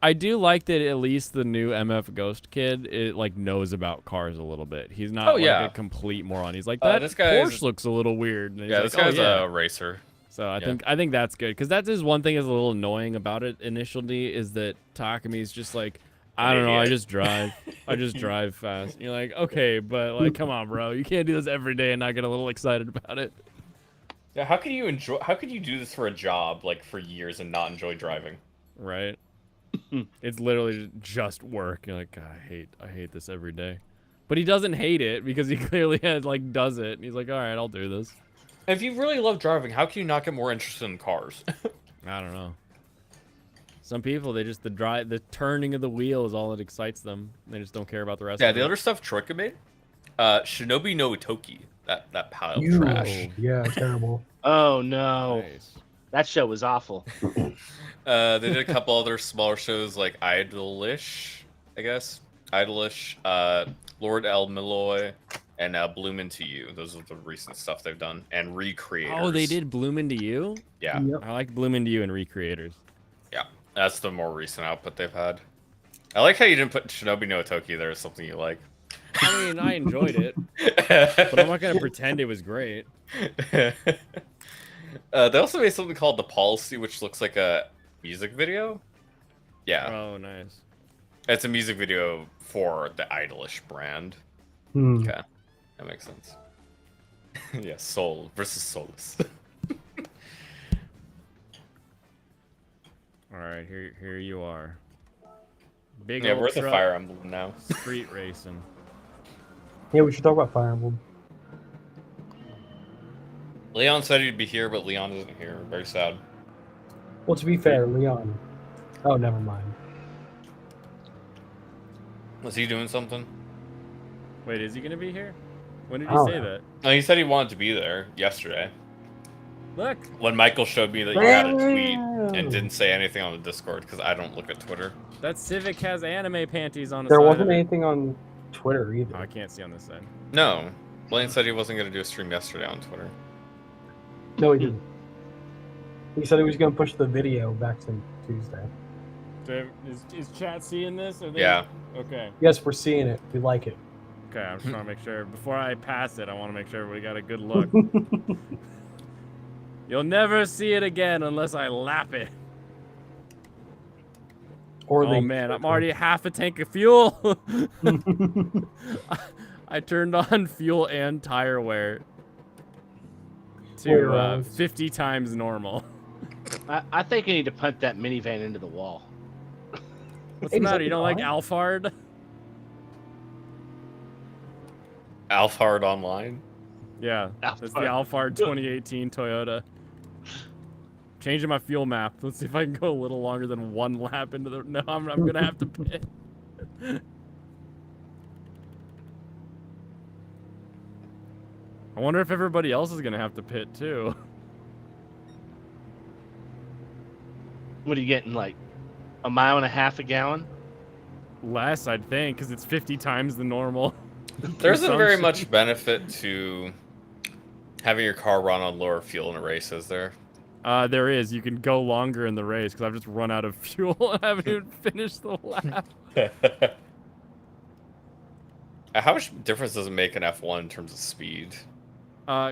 I do like that at least the new MF Ghost kid like knows about cars a little bit. He's not like yeah. a complete moron. He's like that this guy is- Porsche looks a little weird. And he's Yeah, like, this guy's oh, yeah. a racer. So I think that's good because that is one thing that's a little annoying about it initially is that Takami's just like I don't know, I just drive. I just drive fast. And you're like, okay, but like come on, bro. You can't do this every day and not get a little excited about it. Yeah, how can you do this for a job like for years and not enjoy driving? Right? It's literally just work. You're like, God, I hate this every day. But he doesn't hate it because he clearly does it. And he's like, all right, I'll do this. If you really love driving, how can you not get more interested in cars? I don't know. Some people, they just the turning of the wheel is all that excites them. They just don't care about the rest. Yeah, of the it. other stuff Troika made, Shinobi no Itoki, that pile of trash. Yeah, terrible. Oh no, Nice. that show was awful. They did a couple other smaller shows like Idolish, I guess. Idolish, Lord El Milloy, and Bloom Into You. Those are the recent stuff they've done. And Recreators. Oh, they did Bloom Into You? Yeah. Yep. I like Bloom Into You and Recreators. Yeah. That's the more recent output they've had. I like how you didn't put Shinobi no Itoki there as something you like. I mean, I enjoyed it, but I'm not going to pretend it was great. They also made something called The Policy, which looks like a music video. Yeah. Oh, nice. It's a music video for the Idolish brand. Hmm. Okay. That makes sense. Yeah, Soul versus Solus. All right, here you are. Big Yeah, old we're at the truck, Fire Emblem now. street racing. Yeah, we should talk about Fire Emblem. Leon said he'd be here, but Leon isn't here. Very sad. Well, to be fair, Leon. Oh, never mind. Was he doing something? Wait, is he going to be here? When did I he don't say know. that? No, he said he wanted to be there yesterday. Look. When Michael showed me that you had a tweet and didn't say anything on the Discord because I don't look at Twitter. That Civic has anime panties on the There side wasn't of it. anything on Twitter either. Oh, I can't see on this side. No, Blaine said he wasn't going to do a stream yesterday on Twitter. No, he didn't. He said he was going to push the video back to Tuesday. So is chat seeing this? Are they... Yeah. Okay. Yes, we're seeing it. We like it. Okay, I'm just trying to make sure. Before I pass it, I want to make sure everybody got a good look. You'll never see it again unless I lap it. Or Oh man, I'm already half a tank of fuel. I turned on fuel and tire wear to 50 times normal. I think you need to punt that minivan into the wall. What's the matter? You don't like fine. Alphard? Alphard Online. Yeah, that's the Alphard. Alphard 2018 Toyota. Changing my fuel map. Let's see if I can go a little longer than one lap into the. No, I'm gonna have to pit. I wonder if everybody else is gonna have to pit too. What are you getting, like a mile and a half a gallon? Less, I'd think, because it's 50 times the normal. There isn't very consumption. much benefit to having your car run on lower fuel in a race, is there? There is. You can go longer in the race because I've just run out of fuel and I haven't even finished the lap. How much difference does it make in F1 in terms of speed?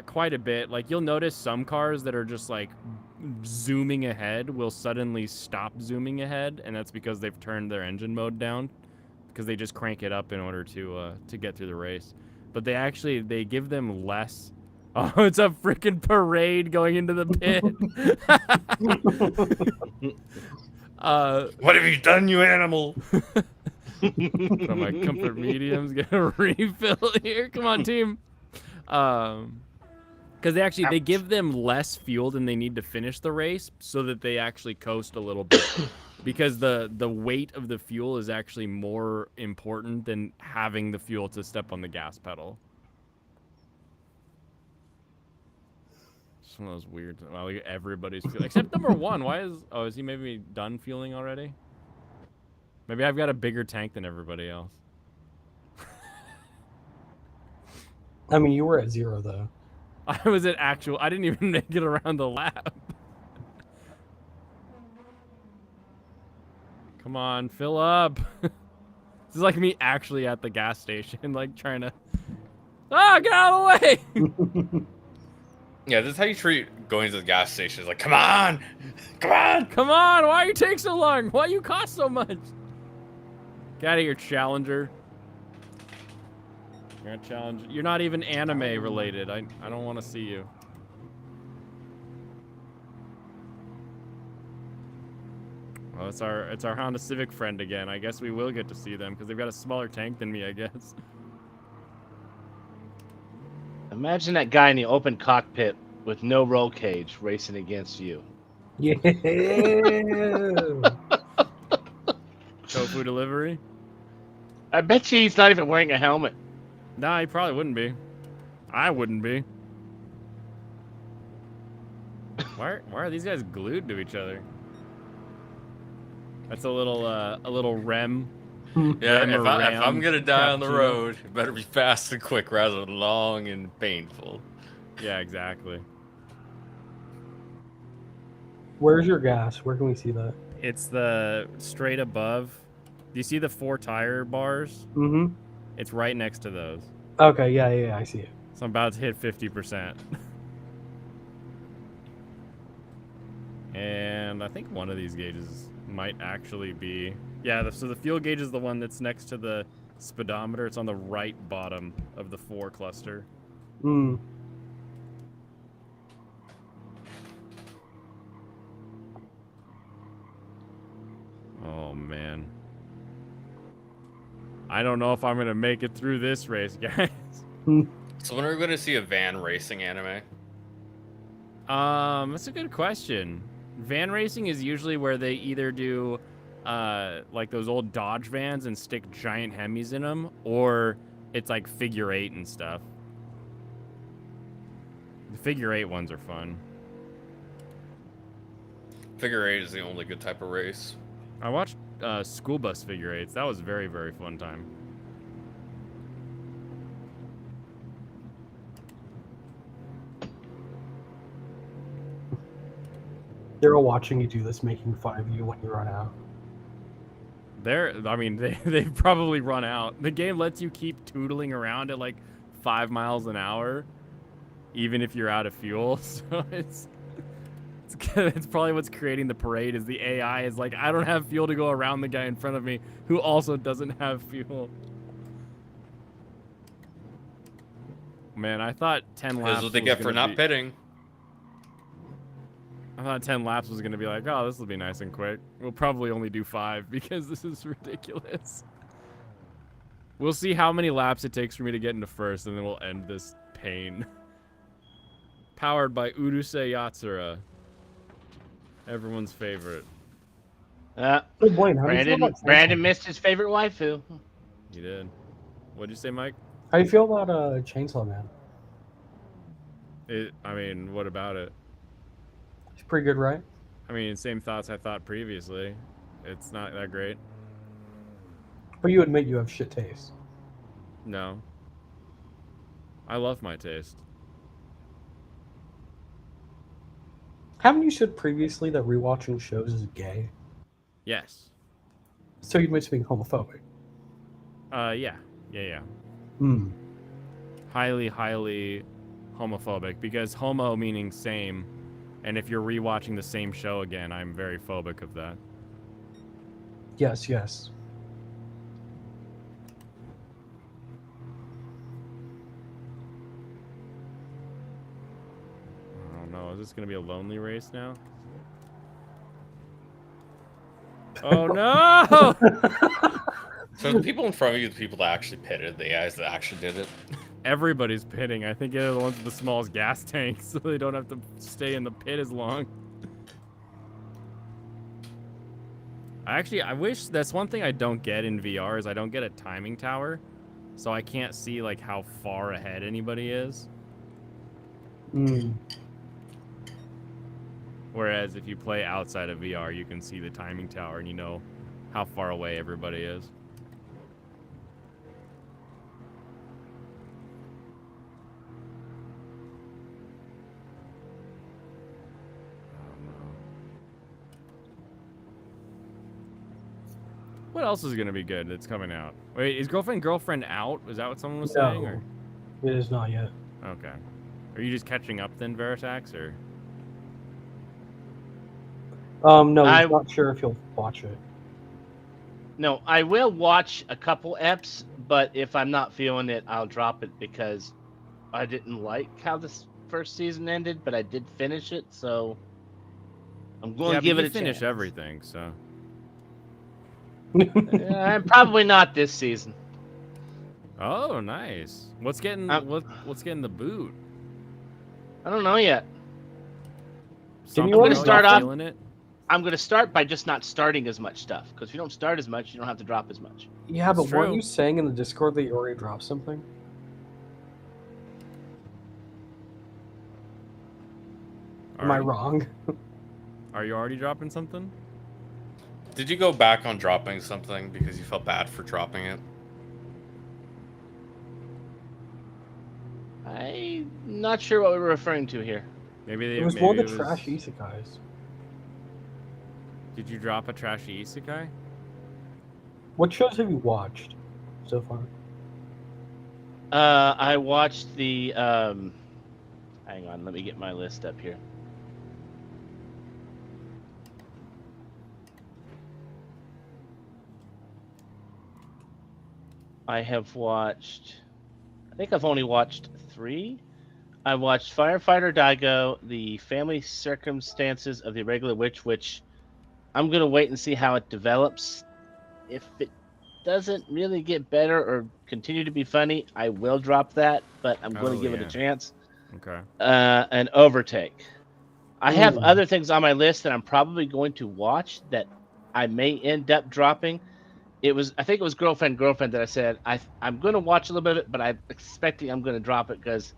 Quite a bit. Like you'll notice some cars that are just like zooming ahead will suddenly stop zooming ahead, and that's because they've turned their engine mode down because they just crank it up in order to get through the race. But they give them less. Oh, it's a freaking parade going into the pit. What have you done, you animal? So my comfort mediums get a refill here. Come on, team. Because they Ouch. give them less fuel than they need to finish the race, so that they actually coast a little bit. Because the weight of the fuel is actually more important than having the fuel to step on the gas pedal. It's one of those weird. Well, like everybody's fueling except number one. Why is is he maybe done fueling already? Maybe I've got a bigger tank than everybody else. I mean, you were at 0 though. I was at actual. I didn't even make it around the lap. Come on, fill up. This is like me actually at the gas station, like trying to. Ah, get out of the way! Yeah, this is how you treat going to the gas station. It's like, come on, come on. Come on! Why you take so long? Why you cost so much? Get out of here, Challenger. You're a Challenger. You're not even anime related. I don't want to see you. Well, it's our Honda Civic friend again. I guess we will get to see them because they've got a smaller tank than me, I guess. Imagine that guy in the open cockpit with no roll cage racing against you. Yeah. Tofu delivery? I bet you he's not even wearing a helmet. Nah, he probably wouldn't be. I wouldn't be. Why are these guys glued to each other? That's a little rem. Yeah, Rem if or I'm ram gonna die on the cappuccino. road, it better be fast and quick rather than long and painful. Yeah, exactly. Where's your gas? Where can we see that? It's the straight above. Do you see the 4 tire bars? Mm-hmm. It's right next to those. Okay, yeah, I see it. So I'm about to hit 50%. And I think one of these gauges might actually be... Yeah, so the fuel gauge is the one that's next to the speedometer. It's on the right bottom of the 4 cluster. Hmm. Oh, man. I don't know if I'm going to make it through this race, guys. So when are we going to see a van racing anime? That's a good question. Van racing is usually where they either do like those old Dodge vans and stick giant Hemis in them, or it's like figure 8 and stuff. The figure 8 ones are fun. Figure 8 is the only good type of race. I watched school bus figure 8s. That was a very, very fun time. They're all watching you do this, making fun of you when you run out. I mean, they've probably run out. The game lets you keep tootling around at like 5 miles an hour, even if you're out of fuel. So it's probably what's creating the parade is the AI is like, I don't have fuel to go around the guy in front of me who also doesn't have fuel. Man, I thought 10 laps. That's what they get for not pitting. I thought 10 laps was going to be like, oh, this will be nice and quick. We'll probably only do 5 because this is ridiculous. We'll see how many laps it takes for me to get into first, and then we'll end this pain. Powered by Urusei Yatsura. Everyone's favorite. Good point. How do you feel about Brandon missed his favorite waifu. You did. What'd you say, Mike? How do you feel about Chainsaw Man? I mean, what about it? It's pretty good, right? I mean, same thoughts I thought previously. It's not that great. But you admit you have shit taste. No. I love my taste. Haven't you said previously that rewatching shows is gay? Yes. So you admit to being homophobic? Yeah. Hmm. Highly, highly homophobic, because homo meaning same, and if you're rewatching the same show again, I'm very phobic of that. Yes. I don't know. Is this going to be a lonely race now? Oh, no! So the people in front of you, the people that actually pitted, the guys that actually did it. everybody's pitting. I think they're the ones with the smallest gas tanks, so they don't have to stay in the pit as long. I wish that's one thing I don't get in VR is I don't get a timing tower, so I can't see like how far ahead anybody is. Whereas if you play outside of VR, you can see the timing tower and you know how far away everybody is. What else is gonna be good that's coming out? Wait, is Girlfriend out? Is that what someone was saying? Or? It is not yet. Okay. Are you just catching up then, Veritax, or? No, I'm not sure if you'll watch it. No, I will watch a couple eps, but if I'm not feeling it, I'll drop it because I didn't like how this first season ended, but I did finish it, so I'm going to give it a finish chance. everything, so. I'm probably not this season. Oh, nice. What's getting what's getting the boot? I don't know yet. Something you I'm going to about start you off. feeling it? I'm going to start by just not starting as much stuff because if you don't start as much, you don't have to drop as much. Yeah, but It's weren't true. you saying in the Discord that you already dropped something? Am I Already- wrong? Are you already dropping something? Did you go back on dropping something because you felt bad for dropping it? I'm not sure what we're referring to here. Maybe It was maybe one of it the was- trash isekais. Did you drop a trashy isekai? What shows have you watched so far? I watched the. Hang on, let me get my list up here. I have watched. I think I've only watched 3. I watched Firefighter Daigo, The Family Circumstances of the Irregular Witch, which I'm going to wait and see how it develops. If it doesn't really get better or continue to be funny, I will drop that, but I'm going to give it a chance. Okay. And Overtake. I have Ooh. other things on my list that I'm probably going to watch that I may end up dropping. I think it was Girlfriend that I said I'm going to watch a little bit of it, but I'm expecting I'm going to drop it because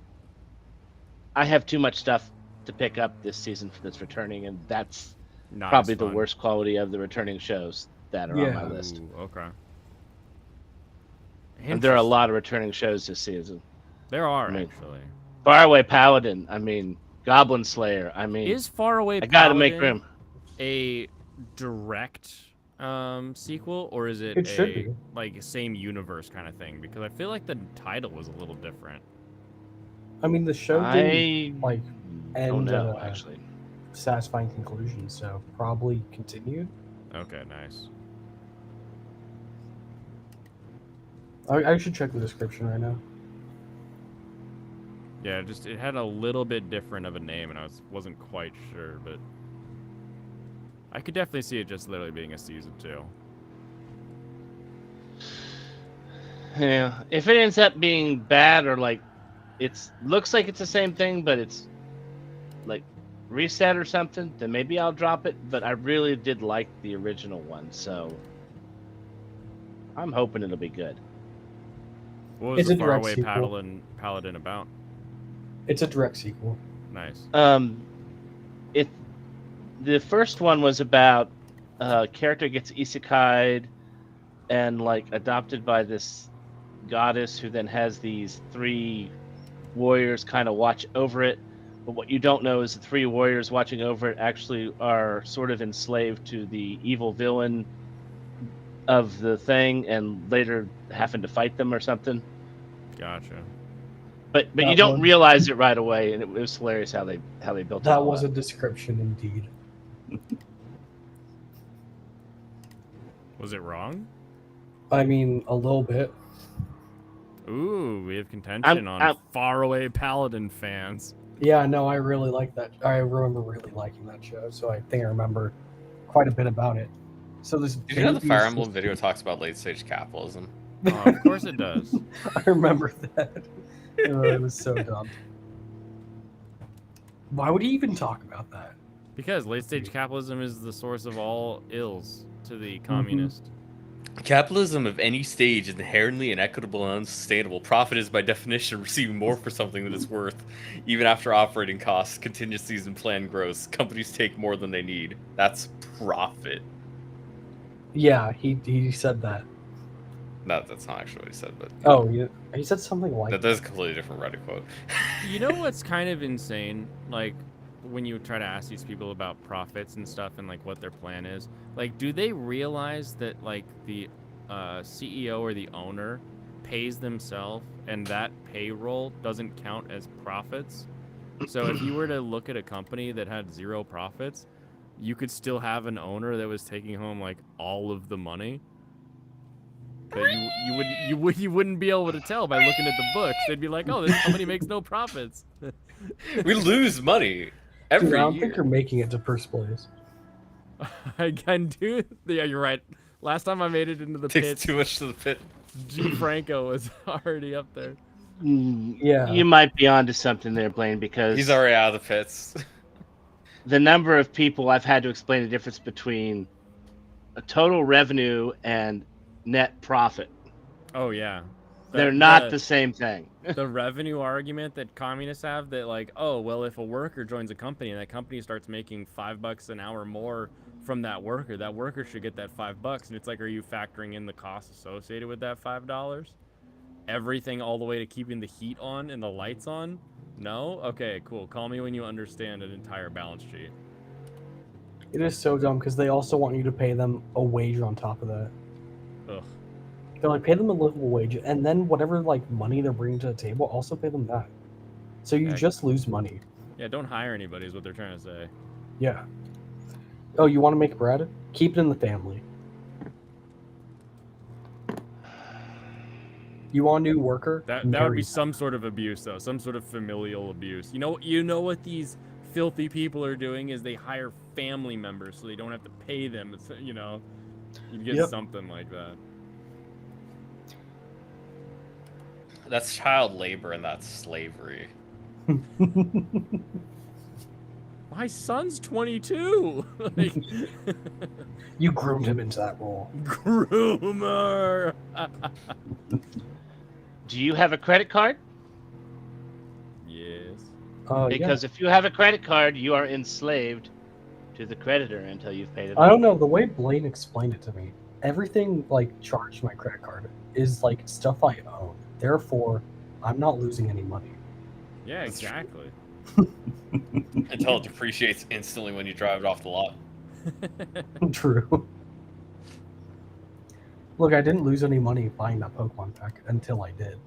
I have too much stuff to pick up this season that's returning, and that's Not probably as the fun. worst quality of the returning shows that are on my Yeah. list. Ooh, okay. And there are a Interesting. lot of returning shows this season. There are I mean, actually. Faraway Paladin. I mean, Goblin Slayer. I mean, Is Faraway I gotta make Paladin room. a direct sequel, or is it It should a be. like same universe kind of thing? Because I feel like the title was a little different. I mean, the show didn't I like don't end know, at a actually. satisfying conclusion, so probably continued. Okay, nice. I should check the description right now. Yeah, just it had a little bit different of a name, and I wasn't quite sure, but I could definitely see it just literally being a season 2. Yeah, if it ends up being bad or like looks like it's the same thing, but it's like reset or something, then maybe I'll drop it. But I really did like the original one, so I'm hoping it'll be good. What was It's the a direct Faraway sequel. Paladin about? It's a direct sequel. Nice. The first one was about a character gets isekai'd and like adopted by this goddess who then has these 3 warriors kind of watch over it. But what you don't know is the 3 warriors watching over it actually are sort of enslaved to the evil villain of the thing and later having to fight them or something. Gotcha. But you That don't one- realize it right away, and it was hilarious how they built it That all was a up. description indeed. Was it wrong? I mean, a little bit. Ooh, we have contention on I'm- Faraway Paladin fans. Yeah, no, I really like that. I remember really liking that show, so I think I remember quite a bit about it. So this. Did you know the baby Fire is Emblem just- video talks about late stage capitalism? Oh, of course it does. I remember that. It was so dumb. Why would he even talk about that? Because late stage capitalism is the source of all ills to the communist. Capitalism of any stage is inherently inequitable and unsustainable. Profit is by definition receiving more for something than it's worth. Even after operating costs, contingencies, and planned growth, companies take more than they need. That's profit. Yeah, he said that. No, that's not actually what he said, but Oh, yeah, he said something like that's a completely different Reddit quote. You know what's kind of insane? Like, when you try to ask these people about profits and stuff and, like, what their plan is, like, do they realize that, like, the CEO or the owner pays themselves and that payroll doesn't count as profits? So if you were to look at a company that had 0 profits, you could still have an owner that was taking home, like, all of the money. But you wouldn't be able to tell by looking at the books. They'd be like, oh, this company makes no profits. We lose money every Dude, I don't year. think you're making it to first place. I can do. Yeah, you're right. Last time I made it into the Takes pit, too much to the pit. G Franco was already up there. Yeah. You might be onto something there, Blaine, because He's already out of the pits. the number of people I've had to explain the difference between a total revenue and net profit. Oh yeah, They're not the same thing. the revenue argument that communists have that, like, oh well, if a worker joins a company and that company starts making $5 an hour more from that worker should get that $5. And it's like, are you factoring in the costs associated with that $5? Everything all the way to keeping the heat on and the lights on? No? Okay, cool. Call me when you understand an entire balance sheet. It is so dumb because they also want you to pay them a wage on top of that. Ugh. They're like, pay them a livable wage, and then whatever like money they're bringing to the table, also pay them that. So you Heck. just lose money. Yeah, don't hire anybody is what they're trying to say. Yeah. Oh, you want to make bread? Keep it in the family. You want a new worker? That would Marry be them. some sort of abuse, though. Some sort of familial abuse. You know what these filthy people are doing is they hire family members so they don't have to pay them. It's, you get Yep. something like that. That's child labor and that's slavery. My son's 22. Like, You groomed him into that role. groomer. Do you have a credit card? Yes. Because if you have a credit card, you are enslaved to the creditor until you've paid it I off. don't know. The way Blaine explained it to me, everything like charged my credit card is like stuff I own. Therefore, I'm not losing any money. Yeah, That's true. exactly. Until it depreciates instantly when you drive it off the lot. True. Look, I didn't lose any money buying that Pokemon pack until I did.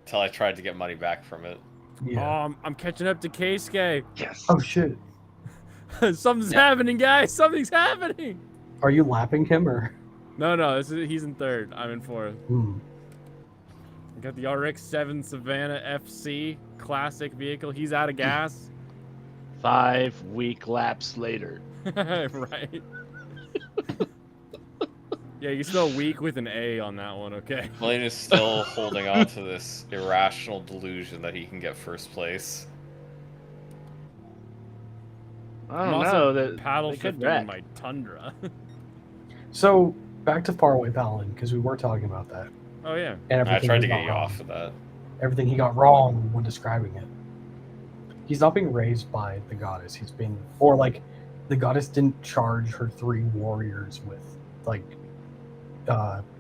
Until I tried to get money back from it. Yeah. I'm catching up to Keisuke. Yes. Oh shit. Something's happening, guys. Something's happening. Are you lapping him or? No. He's in third. I'm in fourth. Hmm. I got the RX-7 Savannah FC classic vehicle. He's out of gas. 5 week laps later. Right. Yeah, you spell weak with an A on that one, okay? Blaine is still holding on to this irrational delusion that he can get first place. I I'm don't also know. That paddle they could shifting wreck. in my Tundra. So back to Faraway Paladin because we were talking about that Oh yeah. and I everything. tried he to got get you wrong. off of that. Everything he got wrong when describing it. He's not being raised by the goddess. He's being, or like, the goddess didn't charge her 3 warriors with like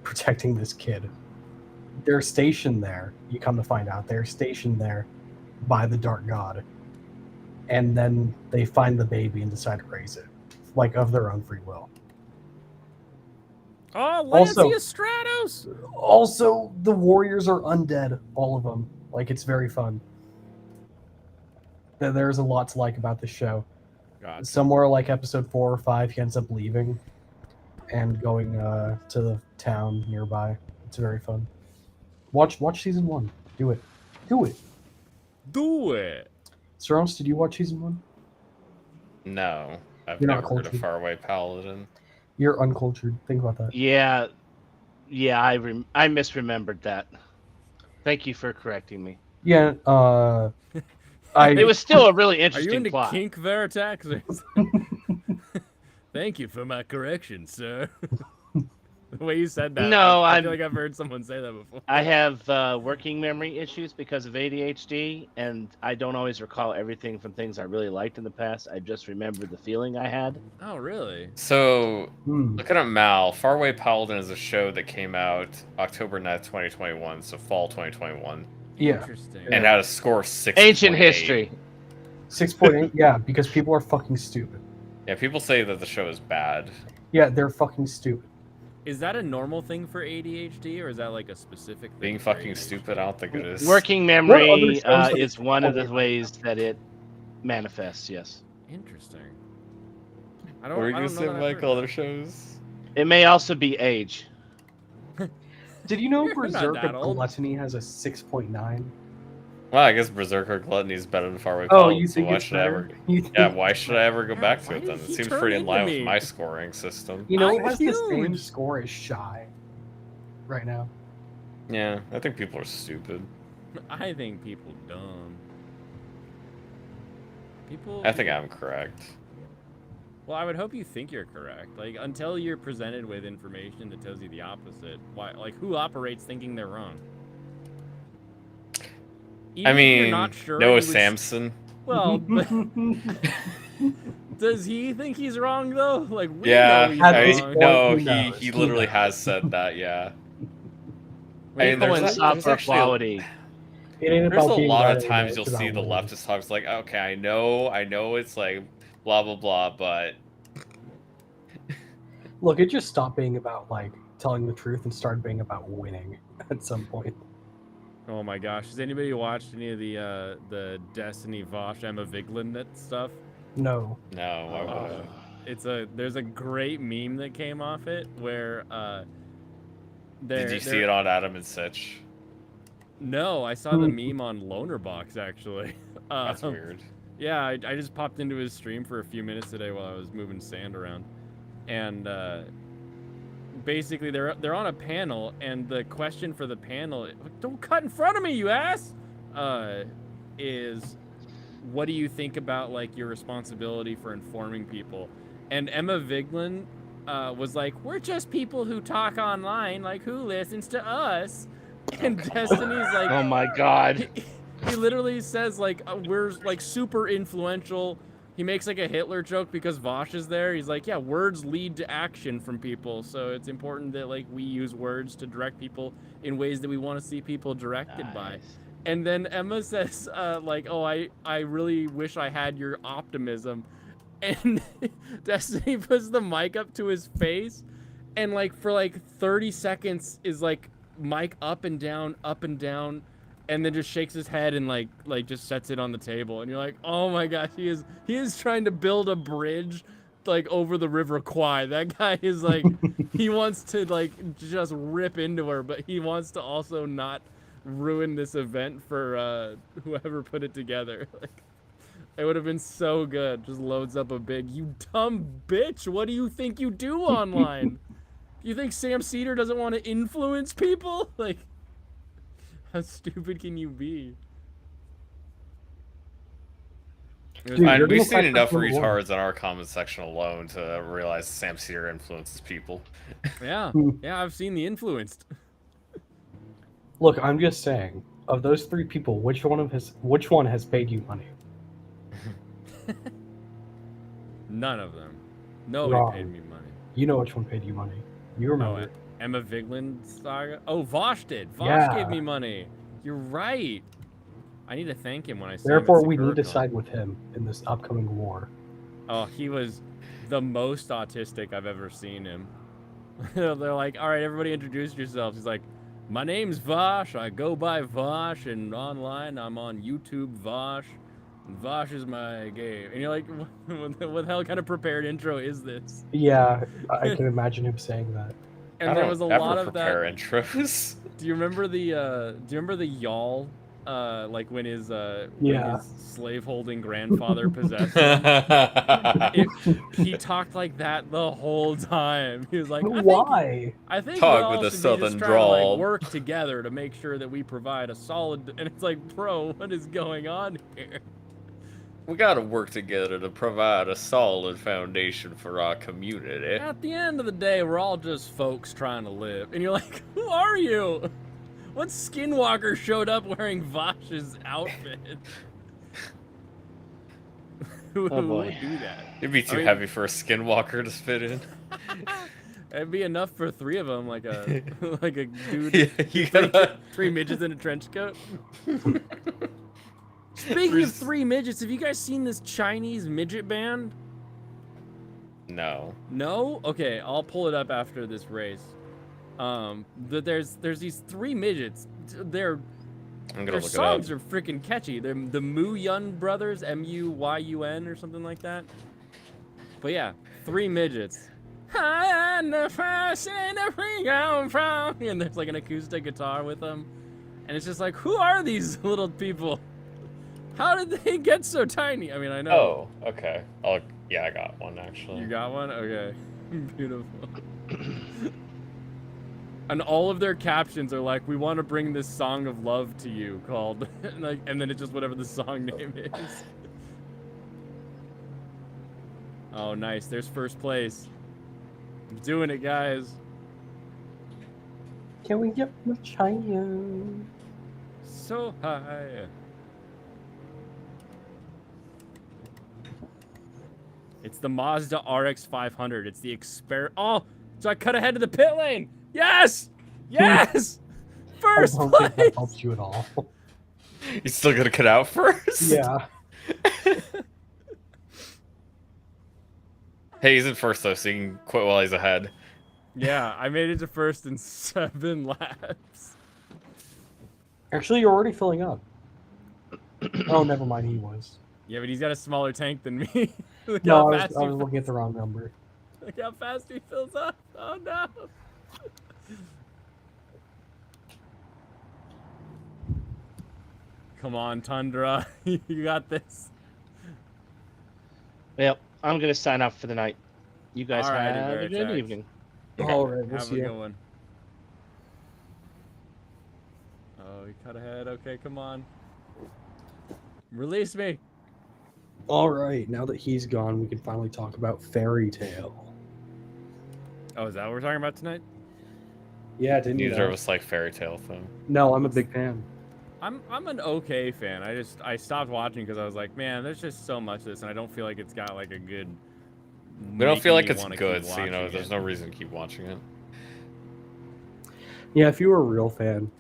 protecting this kid. They're stationed there. You come to find out they're stationed there by the dark god, and then they find the baby and decide to raise it, like of their own free will. Oh, Also- Lancia Stratos! Also, the warriors are undead, all of them. Like, it's very fun. There's a lot to like about this show. God. Somewhere like episode 4 or 5, he ends up leaving and going to the town nearby. It's very fun. Watch season 1. Do it. Do it. Do it! Saros, did you watch season 1? No. I've You're not never heard of cultured. Faraway Paladin. You're uncultured. Think about that. Yeah, I misremembered that. Thank you for correcting me. Yeah. It was still a really Are you interesting into plot. kink Veritax? Thank you for my correction, sir. The way you said that, No, I feel like I've heard someone say that before. I have working memory issues because of ADHD, and I don't always recall everything from things I really liked in the past. I just remember the feeling I had. Oh, really? So, Hmm. looking at Mal, Faraway Paladin is a show that came out October 9th, 2021, so fall 2021. Yeah. Interesting. And had a score of 6.8. Ancient history. 6.8. Yeah, because people are fucking stupid. Yeah, people say that the show is bad. Yeah, they're fucking stupid. Is that a normal thing for ADHD, or is that like a specific thing? Being for fucking ADHD? stupid, I don't think it is. Working What other memory shows that is you one of follow? the ways that it manifests, yes. Interesting. What were you I going don't to know say, that I've heard Michael? that. Other shows? It may also be age. Did you know You're not Berserk that old. Gluttony has a 6.9? Well, I guess Berserker Gluttony is better than Faraway Oh, Paladin, you so think why it's should I ever... better? You think Yeah, it's why should I ever go Yeah, back to why it did then? It he seems turn pretty in into line me? with my scoring system. You know I'm who has the same huge. score as Shy right now? Yeah, I think people are stupid. I think people dumb. People. I think I'm correct. Well, I would hope you think you're correct. Like, until you're presented with information that tells you the opposite. Why? Like, who operates thinking they're wrong? Even I if mean, you're not sure, Noah you would Samson. Well, but does he think he's wrong though? Like we Yeah, know he's At I this wrong. point, no, who he knows? he Who literally knows? has said that. Yeah. People there's in a- there's software actually a- quality. It ain't There's about a being lot right of anymore, times it's you'll about see the winning. leftist talks like, okay, I know it's like blah blah blah, but Look, it just stopped being about like telling the truth and started being about winning at some point. Oh my gosh, has anybody watched any of the Destiny Vosh Emma Vigeland stuff? No. no, I wouldn't. There's a great meme that came off it where Did you see it on Adam and Sitch? No, I saw the meme on Lonerbox actually. That's weird. Yeah, I just popped into his stream for a few minutes today while I was moving sand around, and basically they're on a panel, and the question for the panel, don't cut in front of me, you ass, is what do you think about like your responsibility for informing people? And Emma Vigeland was like, we're just people who talk online, like who listens to us? And Destiny's like, Oh my god. he literally says like we're like super influential. He makes like a Hitler joke because Vosh is there. He's like, yeah, words lead to action from people, so it's important that like we use words to direct people in ways that we want to see people directed by. And then Emma says like, oh, I really wish I had your optimism. And Destiny puts the mic up to his face, and like for like 30 seconds is like mic up and down, and then just shakes his head and like just sets it on the table, and you're like, oh my gosh, he is trying to build a bridge like over the River Kwai. That guy is like he wants to like just rip into her, but he wants to also not ruin this event for whoever put it together. Like, it would have been so good. Just loads up a big, you dumb bitch, what do you think you do online? You think Sam Cedar doesn't want to influence people? Like, how stupid can you be? Dude, Fine, you're we've gonna seen fight enough for the war. retards on our comment section alone to realize Sam Cedar influences people. Yeah, yeah, I've seen the influenced. Look, I'm just saying, of those three people, which one has paid you money? None of them. Nobody Wrong. paid me money. You know which one paid you money. You remember. Oh, Emma Vigeland saga? Oh, Vosh did. Vosh Yeah. gave me money. You're right. I need to thank him when I see Therefore, him at we need to Sakura-Con. side with him in this upcoming war. Oh, he was the most autistic I've ever seen him. They're like, all right, everybody introduce yourselves. He's like, my name's Vosh. I go by Vosh, and online I'm on YouTube Vosh. And Vosh is my game. And you're like, what the hell kind of prepared intro is this? Yeah, I can imagine him saying that. And I there don't was a ever lot of that. prepare intros. Do you remember the y'all like when his Yeah. slave-holding grandfather possessed him. He talked like that the whole time. He was like, Why? I think we Talk all with a should be southern just trying to like drawl. work together to make sure that we provide a solid. And it's like, bro, what is going on here? We gotta work together to provide a solid foundation for our community. At the end of the day, we're all just folks trying to live. And you're like, who are you? What skinwalker showed up wearing Vash's outfit? Who Oh, boy. would do that? It'd be too I mean- heavy for a skinwalker to fit in. It'd be enough for 3 of them, like a like a dude, Yeah, you gotta- 3 midgets in a trench coat. Speaking of 3 midgets, have you guys seen this Chinese midget band? No. No? Okay, I'll pull it up after this race. There's these 3 midgets. Their I'm gonna their look it up. songs are freaking catchy. They're the Mu Yun brothers, Muyun or something like that. But yeah, 3 midgets. And there's like an acoustic guitar with them, and it's just like, who are these little people? How did they get so tiny? I mean, I know. Oh, okay. Yeah, I got one actually. You got one? Okay. Beautiful. And all of their captions are like, we want to bring this song of love to you called, and then it's just whatever the song name is. Oh, nice. There's first place. I'm doing it, guys. Can we get much higher? So high. It's the Mazda RX 500. It's the Oh, so I cut ahead to the pit lane. Yes! Yes! First I don't think place! that helps you at all. You still gotta cut out first? Yeah. Hey, he's in first though, so you can quit while he's ahead. Yeah, I made it to first in 7 laps. Actually, you're already filling up. Oh, never mind. He was. Yeah, but he's got a smaller tank than me. Look No, how I fast was he looking at the wrong number. Look how fast he fills up. Oh no. Come on, Tundra. You got this. Well, I'm gonna sign off for the night. You guys Alrighty, have a good Veritex. evening. All right, we'll Have see a you. good one. Oh, he cut ahead. Okay, come on. Release me. All right, now that he's gone, we can finally talk about Fairy Tale. Oh, is that what we're talking about tonight? Yeah, didn't you Neither of know? us like fairy tale thing. No, I'm a big fan. I'm an okay fan. I stopped watching because I was like, man, there's just so much of this, and I don't feel like it's got like a good. We don't feel like making me it's wanna good, keep so you know, watching there's it. no reason to keep watching it. Yeah, if you were a real fan,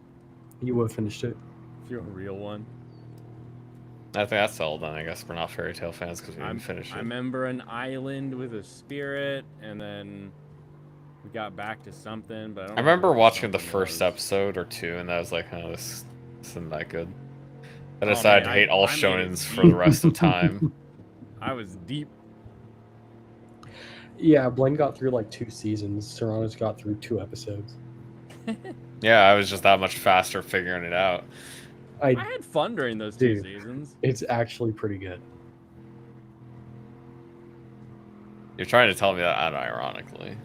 you would have finished it. If you're a real one. I think that's all then. I guess we're not fairy tale fans because we I didn't finish it. remember an island with a spirit, and then we got back to something, but I don't I remember what watching the something first was. episode or 2, and I was like, oh, this isn't that good. I Oh, decided man, to hate all I made it shonens for deep. the rest of time. I was deep. Yeah, Blaine got through like 2 seasons. Serrano's got through 2 episodes. Yeah, I was just that much faster figuring it out. I had fun during those 2 Dude. seasons. It's actually pretty good. You're trying to tell me that unironically.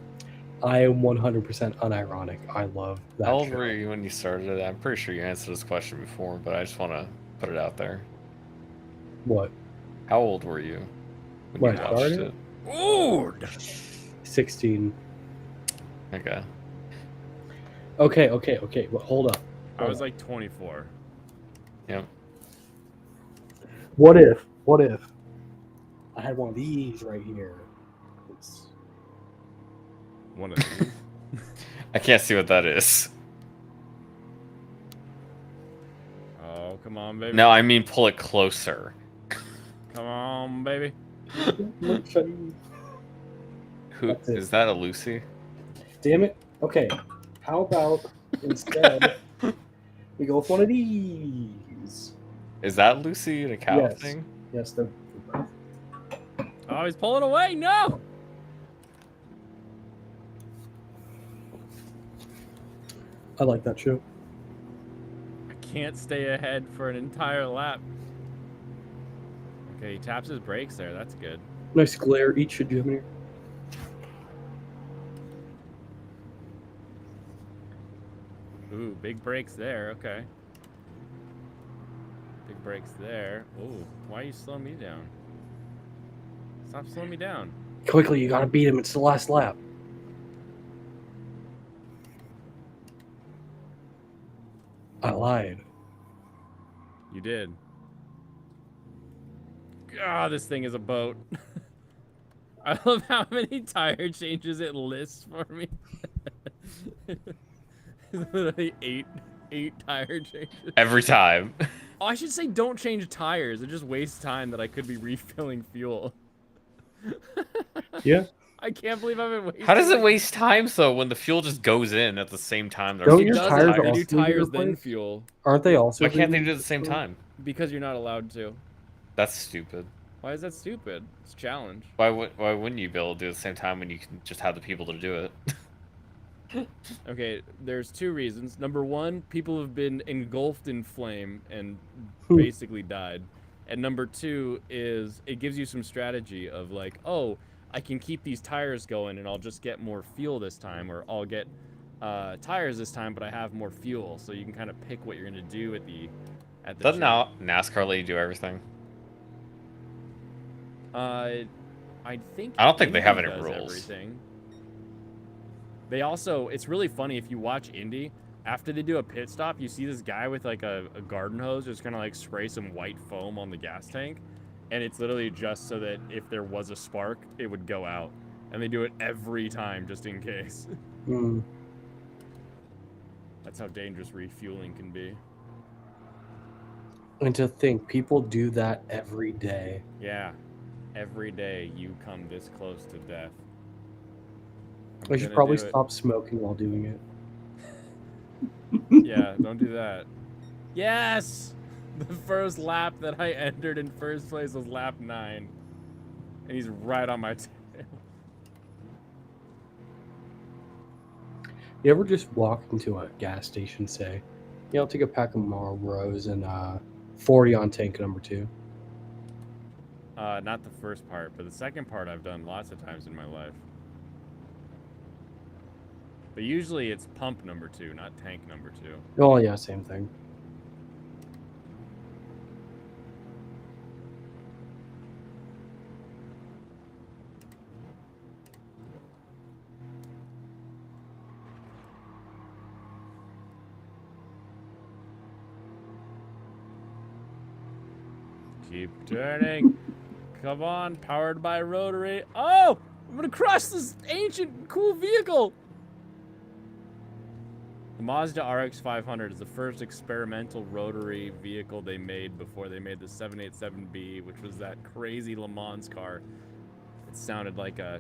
I am 100% unironic. I love that How old show. were you when you started it? I'm pretty sure you answered this question before, but I just want to put it out there. What? How old were you when When you I watched started? it? Ooh! 16. Okay. Okay. But hold up. I was like 24. Yep. What if I had one of these right here? It's... One of these. I can't see what that is. Oh, come on, baby. No, I mean pull it closer. Come on, baby. Who That's it. is that? A Lucy? Damn it. Okay. How about instead we go with one of these? Is that Lucy and a cow Yes. thing? Yes, the Oh, he's pulling away. No! I like that show. I can't stay ahead for an entire lap. Okay, he taps his brakes there. That's good. Nice glare. Eat shit, Jimmy. Ooh, big brakes there. Okay. Big brakes there. Ooh, why are you slowing me down? Stop slowing me down. Quickly, you gotta beat him. It's the last lap. I lied. You did. God, this thing is a boat. I love how many tire changes it lists for me. Literally eight tire changes. Every time. Oh, I should say don't change tires. It just wastes time that I could be refilling fuel. Yeah. I can't believe I've been wasting. How does it like- waste time though when the fuel just goes in at the same time? There's Don't It your doesn't. tires They do also need to be tires then replaced? fuel Aren't they also? Why can't they being- do it at the same time? because you're not allowed to. That's stupid. Why is that stupid? It's a challenge. Why wouldn't you be able to do it at the same time when you can just have the people to do it? Okay, there's two reasons. Number one, people have been engulfed in flame and Hmm. basically died. And number two is it gives you some strategy of like, oh, I can keep these tires going and I'll just get more fuel this time, or I'll get tires this time, but I have more fuel. So you can kind of pick what you're gonna do at the Doesn't jump. NASCAR let you do everything? I think. I don't think they have Indy any does rules. Everything. They also, it's really funny if you watch Indy. After they do a pit stop, you see this guy with like a garden hose just kind of like spray some white foam on the gas tank, and it's literally just so that if there was a spark, it would go out. And they do it every time just in case. Hmm. That's how dangerous refueling can be. And to think, people do that every day. Yeah, every day you come this close to death. I'm I should gonna probably do it. stop smoking while doing it. Yeah, don't do that. Yes! The first lap that I entered in first place was lap 9. And he's right on my tail. You ever just walk into a gas station, say, "Yeah, I'll take a pack of Marlboros and 40 on tank number 2." Not the first part, but the second part I've done lots of times in my life. But usually it's pump number 2, not tank number 2. Oh yeah, same thing. Keep turning. Come on, powered by rotary. Oh! I'm gonna crush this ancient, cool vehicle! The Mazda RX 500 is the first experimental rotary vehicle they made before they made the 787B, which was that crazy Le Mans car. It sounded like a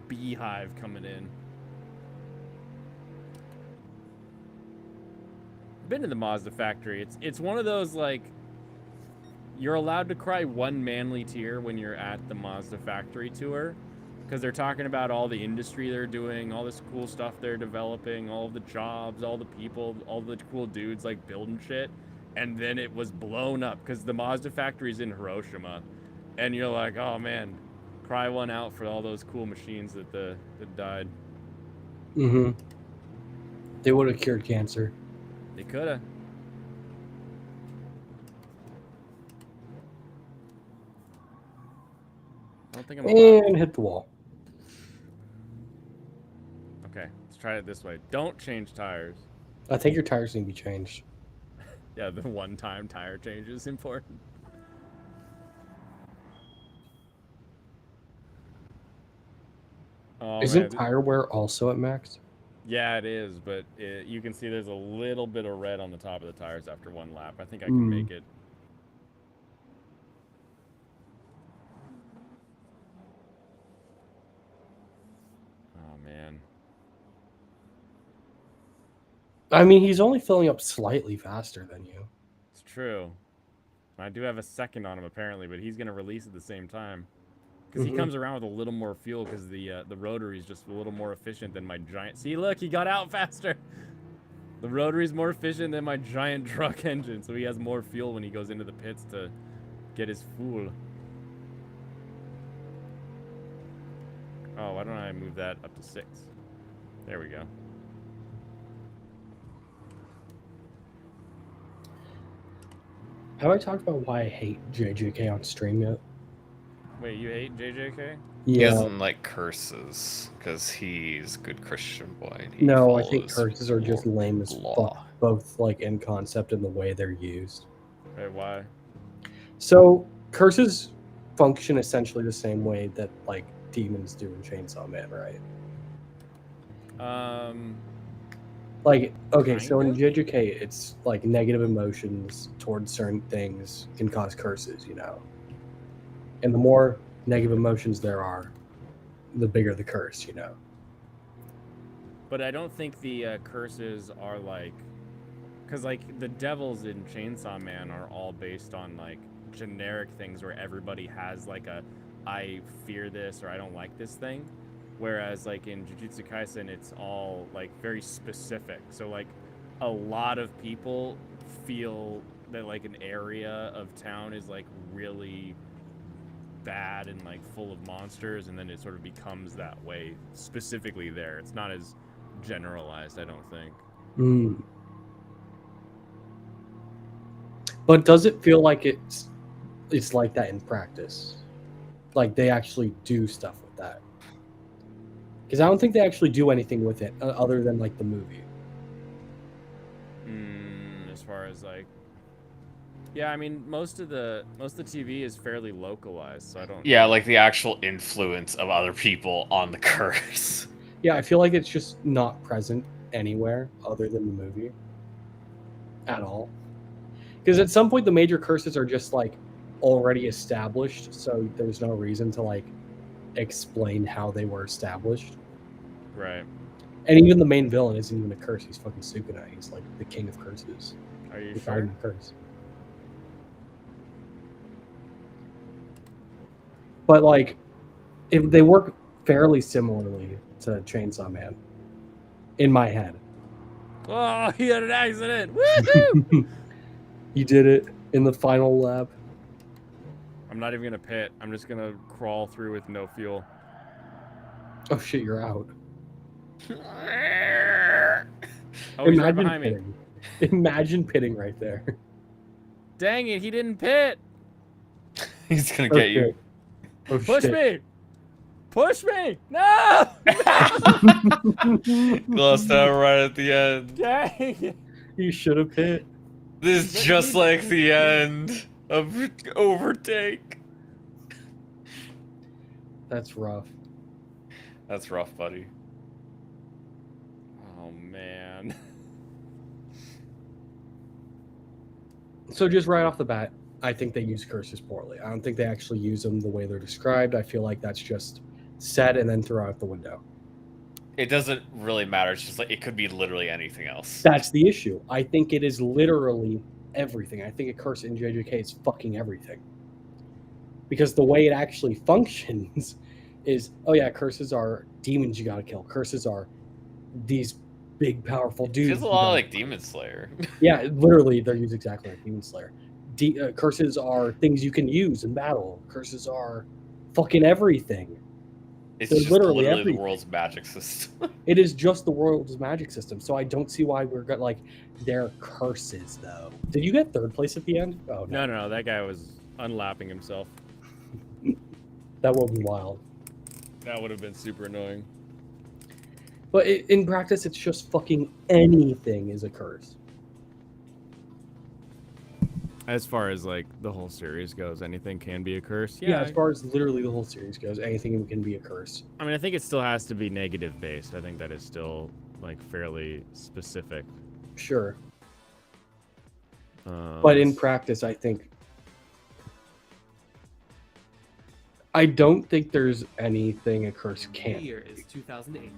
beehive coming in. Been to the Mazda factory. It's one of those, like, you're allowed to cry one manly tear when you're at the Mazda factory tour, because they're talking about all the industry they're doing, all this cool stuff they're developing, all the jobs, all the people, all the cool dudes like building shit. And then it was blown up because the Mazda factory's in Hiroshima, and you're like, oh man, cry one out for all those cool machines that died. Mm-hmm. They would have cured cancer. They coulda. I don't think I'm allowed. And hit the wall. Okay, let's try it this way. Don't change tires. I think your tires need to be changed. Yeah, the one-time tire change is important. Oh, Isn't man. tire wear also at max? Yeah, it is, but you can see there's a little bit of red on the top of the tires after one lap. I think I can make it. Oh, man. I mean, he's only filling up slightly faster than you. It's true. I do have a second on him, apparently, but he's going to release at the same time. Because he comes around with a little more fuel because the rotary is just a little more efficient than my giant. See, look, he got out faster. The rotary's more efficient than my giant truck engine, so he has more fuel when he goes into the pits to get his fuel. Oh, why don't I move that up to 6? There we go. Have I talked about why I hate JJK on stream yet? Wait, you hate JJK? He Yeah. doesn't like curses because he's a good Christian boy. And he No, I think follows curses are just lame as law. fuck, both like in concept and the way they're used. Wait, why? So curses function essentially the same way that like demons do in Chainsaw Man, right? Like, okay, so in Kinda? JJK, it's like negative emotions towards certain things can cause curses, you know? And the more negative emotions there are, the bigger the curse, you know? But I don't think the curses are like, because like the devils in Chainsaw Man are all based on like generic things where everybody has like a I fear this or I don't like this thing, whereas like in Jujutsu Kaisen it's all like very specific. So like a lot of people feel that like an area of town is like really bad and like full of monsters, and then it sort of becomes that way specifically there. It's not as generalized, I don't think. Mm. But does it feel like it's like that in practice? Like they actually do stuff with that? Because I don't think they actually do anything with it other than like the movie. As far as like, yeah, I mean most of the TV is fairly localized, so I don't. Yeah, like the actual influence of other people on the curse. Yeah, I feel like it's just not present anywhere other than the movie at all. Because at some point the major curses are just like already established, so there's no reason to like explain how they were established. Right. And even the main villain isn't even a curse. He's fucking Sukuna. He's like the king of curses. Are you He's sure? not even a curse. But like, if they work fairly similarly to Chainsaw Man, in my head. Oh, he had an accident! Woohoo! He did it in the final lap. I'm not even gonna pit. I'm just gonna crawl through with no fuel. Oh shit, you're out. Oh, he's right Imagine behind me. pitting. Imagine pitting right there. Dang it, he didn't pit. He's gonna Oh, get you. shit. Oh, Push shit. me! Push me! No! Lost out right at the end. Dang it. You should have hit. This is just like the end of Overtake. That's rough. That's rough, buddy. Oh, man. So just right off the bat, I think they use curses poorly. I don't think they actually use them the way they're described. I feel like that's just said and then throw out the window. It doesn't really matter. It's just like it could be literally anything else. That's the issue. I think it is literally everything. I think a curse in JJK is fucking everything. Because the way it actually functions is, oh yeah, curses are demons you gotta kill. Curses are these big, powerful dudes. It feels a lot like Demon Slayer. Yeah, literally, they're used exactly like Demon Slayer. Curses are things you can use in battle. Curses are fucking everything. It's They're just literally literally the everything. world's magic system. It is just the world's magic system. So I don't see why we're got like they're curses though. Did you get third place at the end? Oh No, that guy was unlapping himself. That would be wild. That would have been super annoying. But in practice, it's just fucking anything is a curse. As far as like the whole series goes, anything can be a curse. Yeah, as far as literally the whole series goes, anything can be a curse. I mean, I think it still has to be negative based. I think that is still like fairly specific. Sure. But in practice, I don't think there's anything a curse can't. The year is 2008.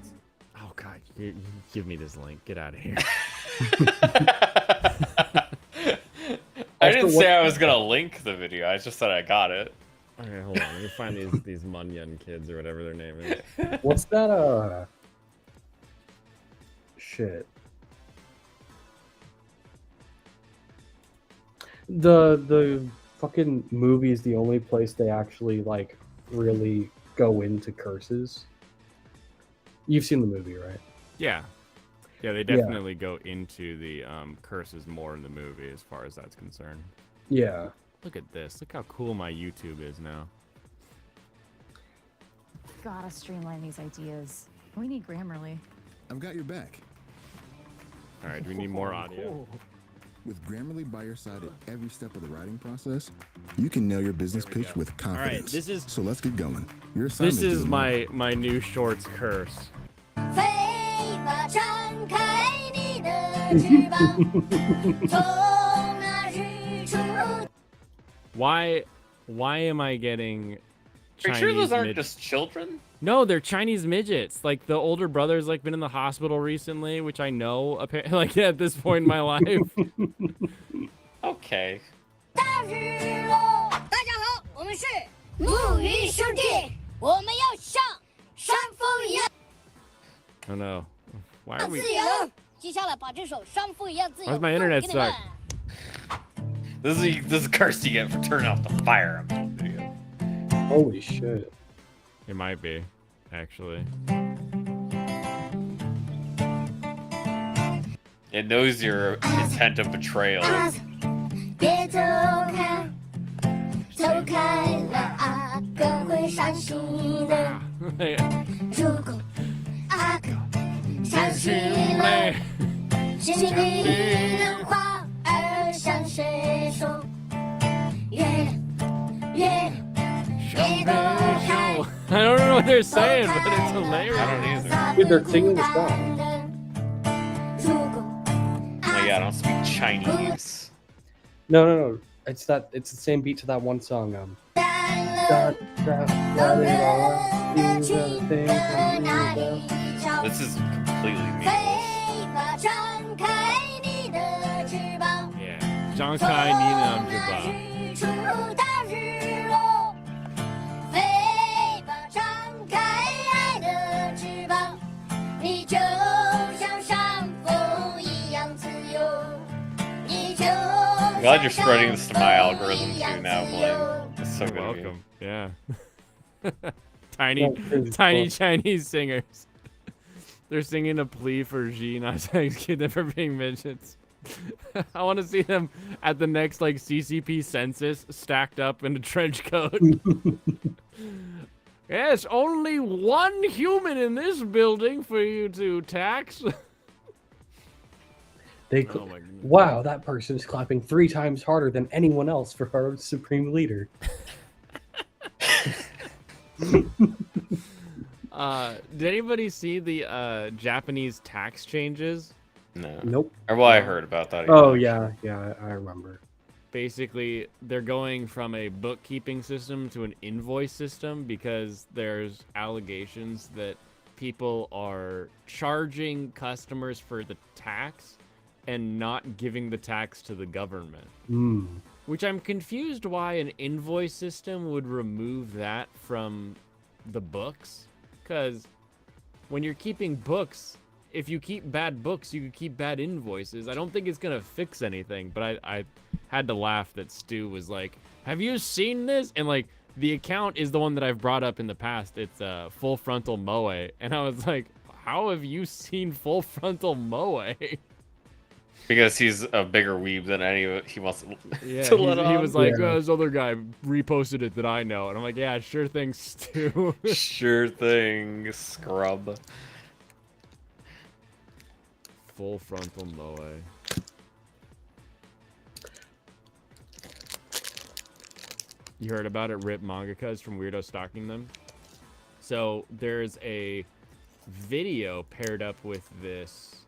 Oh god, you give me this link. Get out of here. I didn't Also, say I was gonna link the video. I just said I got it. Okay, hold on. Let me find these Munyon kids or whatever their name is. What's that? Shit. The fucking movie is the only place they actually like really go into curses. You've seen the movie, right? Yeah. Yeah, they definitely go into the curses more in the movie as far as that's concerned. Yeah. Look at this. Look how cool my YouTube is now. Gotta streamline these ideas. We need Grammarly. I've got your back. All right, do we need more audio? With Grammarly by your side at every step of the writing process, you can nail your business pitch with confidence. this is- so let's get going. Your assignment This is to the my new shorts curse. 飞吧，张开你的翅膀，从那日出。 Why am I getting Are you Chinese sure those aren't mid- just children? No, they're Chinese midgets. Like the older brother's like been in the hospital recently, which I know like at this point in my life. Okay. 大日落，大家好，我们是木鱼兄弟，我们要像山峰一样 Oh no. Why are we 自由。接下来把这首山峰一样自由 Why's my internet 送给你们 stuck? This is a curse you get for turning off the fire emblem video. Holy shit. It might be, actually. It knows your intent of betrayal. 别走开，走开了阿哥会伤心的。如果阿哥伤心了，心里的话儿向谁说？月亮，月亮，别躲开。 I don't know what they're saying, but it's hilarious. I don't either. Dude, they're singing the song. Oh yeah, I don't speak Chinese. No. It's the same beat to that one song. This is completely meaningless. Yeah. 张开你的翅膀。I'm glad you're spreading this to my algorithm too now, Blaine. It's so You're good of you. welcome. Yeah. tiny, Yeah, tiny cool. Chinese singers. They're singing a plea for Xi not to execute them for being midgets. I want to see them at the next like CCP census stacked up in a trench coat. Yes, only one human in this building for you to tax. They Oh my goodness. wow, that person is clapping 3 times harder than anyone else for our supreme leader. Did anybody see the Japanese tax changes? No. Nope. Or well, I heard about that. Oh yeah, I remember. Basically, they're going from a bookkeeping system to an invoice system because there's allegations that people are charging customers for the tax and not giving the tax to the government. Which I'm confused why an invoice system would remove that from the books. Because when you're keeping books, if you keep bad books, you could keep bad invoices. I don't think it's going to fix anything, but I had to laugh that Stu was like, have you seen this? And like, the account is the one that I've brought up in the past. It's Full Frontal Moe. And I was like, how have you seen Full Frontal Moe? Because he's a bigger weeb than any of it. He wants Yeah, to let he on. was like, Yeah. oh, this other guy reposted it that I know. And I'm like, yeah, sure thing, Stu. Sure thing, scrub. Full Frontal Moe. You heard about it? Rip mangakas from Weirdo stalking them. So there's a video paired up with this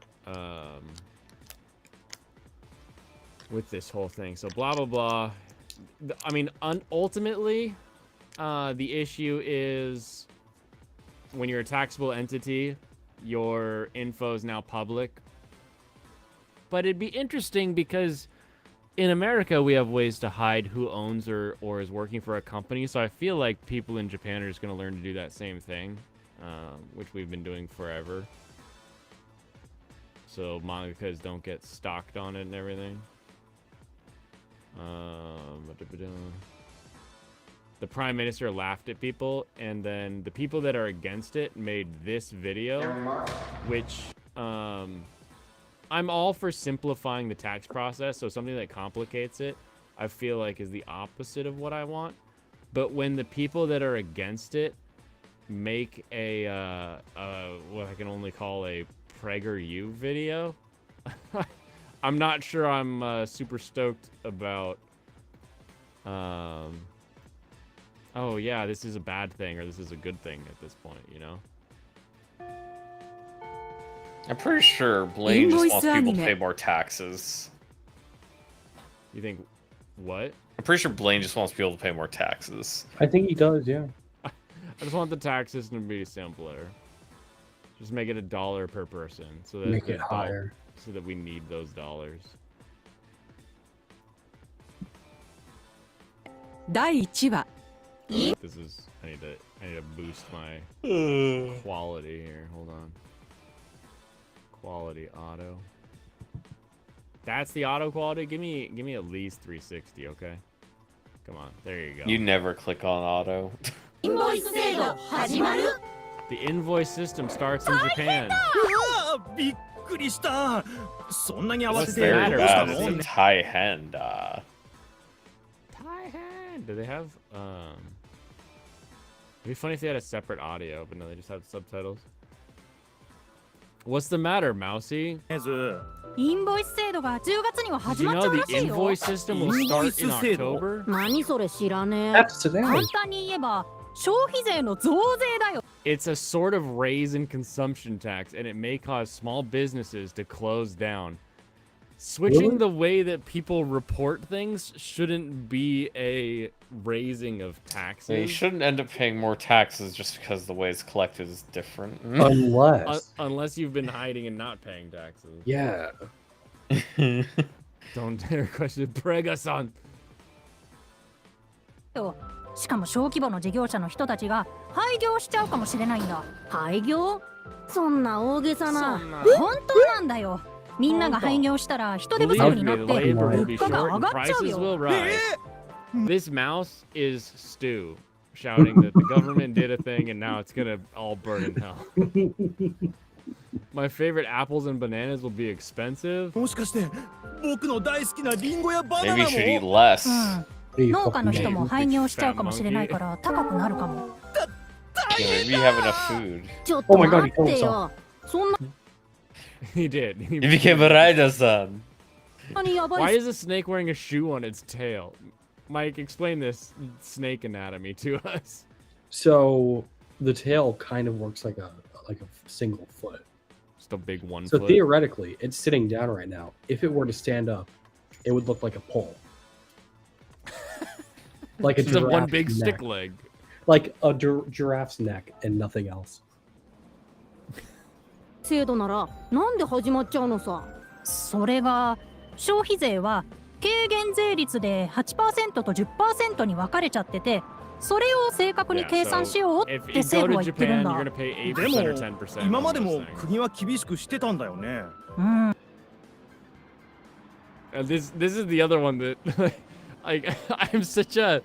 whole thing. So blah blah blah. I mean, ultimately, the issue is when you're a taxable entity, your info is now public. But it'd be interesting because in America, we have ways to hide who owns or is working for a company. So I feel like people in Japan are just going to learn to do that same thing, which we've been doing forever. So mangakas don't get stalked on it and everything. The Prime Minister laughed at people, and then the people that are against it made this video, which I'm all for simplifying the tax process, so something that complicates it, I feel like is the opposite of what I want. But when the people that are against it make a what I can only call a PragerU video, I'm not sure I'm super stoked about. Oh yeah, this is a bad thing or this is a good thing at this point, you know? I'm pretty sure Blaine just wants people to pay more taxes. You think what? I'm pretty sure Blaine just wants people to pay more taxes. I think he does, yeah. I just want the tax system to be simpler. Just make it $1 per person, so that Make it higher. so that we need those dollars. 第1話 This is I need to boost my quality here. Hold on. Quality auto. That's the auto quality. Give me at least 360, okay? Come on, there you go. You never click on auto. Invoice 制度始まる The invoice system starts in Japan. びっくりした。そんなに慌 What's て the て matter? どうした Bad. の It's a Thai hand. Thai hand. Do they have It'd be funny if they had a separate audio, but no, they just have subtitles. What's the matter, Mousy? インボイス制度が10月には Did 始 you まっちゃ know うら the しいよ invoice system will start in October? 何それ知らねえ That's today. 簡単に言えば消費税の増税だよ It's a sort of raise in consumption tax, and it may cause small businesses to close down. Switching Really? the way that people report things shouldn't be a raising of taxes. You shouldn't end up paying more taxes just because the way it's collected is different. Unless. Unless you've been hiding and not paying taxes. Yeah. Don't dare question Prega-san. しかも小規模の事業者の人たちが廃業しちゃうかもしれないんだ廃業そんな大げさな本当なんだよみんなが廃業したら人手不 Believe 足に me, な the って labor will 物 be 価が short 上 and がっちゃう prices よ will rise. This mouse is Stu shouting that the government did a thing and now it's gonna all burn in hell. My favorite apples and bananas will be expensive. もしかして僕の大好きなリンゴやバ Maybe ナナ you も should eat less. 農家の人も廃業しちゃうかもしれないから高くなるかも Yeah, maybe you have enough food. ちょっと待ってよそんな He did. You became a rider-san. にやば Why い is a snake wearing a shoe on its tail? Mike, explain this snake anatomy to us. So the tail kind of works like a single foot. Just a big one So foot. theoretically, it's sitting down right now. If it were to stand up, it would look like a pole. Like a Just a one giraffe's big neck. stick leg. Like a giraffe's neck and nothing else. 制度ならなんで始まっちゃうのさそれが消費税は軽減税率で 8% と 10% に分かれちゃっててそれを正確に Yeah, 計算しよう if っ you て政 go 府 to は言ってるん Japan, だ you're gonna pay で 8% も or 10%. 今まで on も those things. 国は厳しくしてたんだよね。うん This is the other one that like I'm such a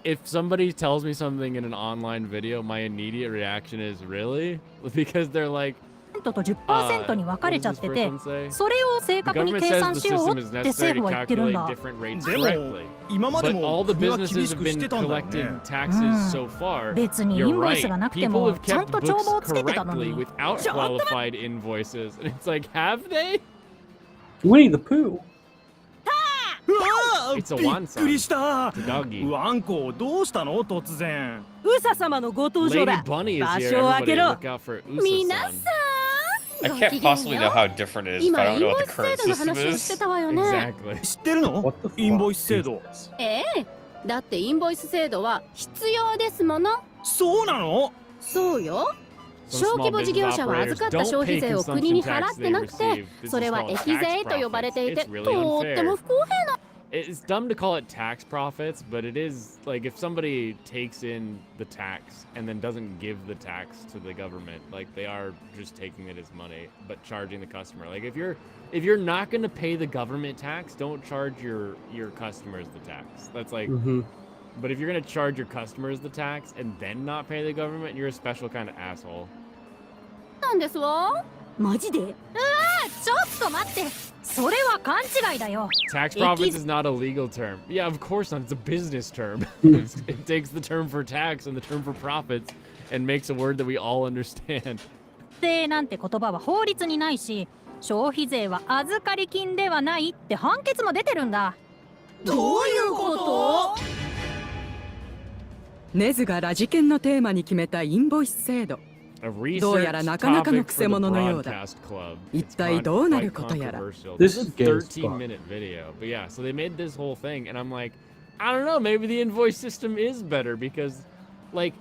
if somebody tells me something in an online video, my immediate reaction is really because they're like と 10% に分かれちゃっててそれを正 the 確に government 計 says 算 the しよう system is って necessary 政 to 府は言ってるん calculate だ different rates でも correctly. 今まで But も all the 国は厳 businesses し have くし been てたんだよね。 collecting taxes so far. 別にイン You're ボイスが right. なくて People も have ちゃん kept と帳簿を books つけてたの correctly に without qualified invoices. And it's like, have they? Winnie the Pooh. うわー It's a びっ wonsan. くりした。 It's a doggy. ワンコどうしたの突然。ウサ様のご登場 Lady だ Bunny is 場 here. 所を開け Everybody ろ look out for 皆 Usa-san. さん I can't possibly know how different it is, 今 but I don't イン know ボ what イ the ス制 current 度の system 話をして is. たわよね Exactly. 知ってるの What the インボイ fuck ス制 is 度。 this? ええだってインボイス制度は必要ですものそうなのそうよ Some 小 small 規模事業 business 者は operators 預かった don't 消費 pay 税を国に consumption 払 tax って they なくて receive. This それ is は called 益税 tax と呼ばれていて profits. It's really とっても unfair. 不公平な It's dumb to call it tax profits, but it is like if somebody takes in the tax and then doesn't give the tax to the government, like they are just taking it as money, but charging the customer. Like if you're not going to pay the government tax, don't charge your customers the tax. That's like, but if you're going to charge your customers the tax and then not pay the government, you're a special kind of asshole. なんですわ。マジで？ちょっと待って。それは勘違いだよ。 Tax profits is not a legal term. Yeah, of course not. It's a business term. It takes the term for tax and the term for profits and makes a word that we all understand. 税なんて言葉は法律にないし、消費税は預かり金ではないって判決も出てるんだ。どういうこと？ネズがラジケンのテーマに決めたインボイス制度。どうやらなかなかのくせ者のようだ。一体どうなることやら。This is a 13-minute video, but yeah, so they made this whole thing, and I'm like, I don't know, maybe the invoice system is better because, like,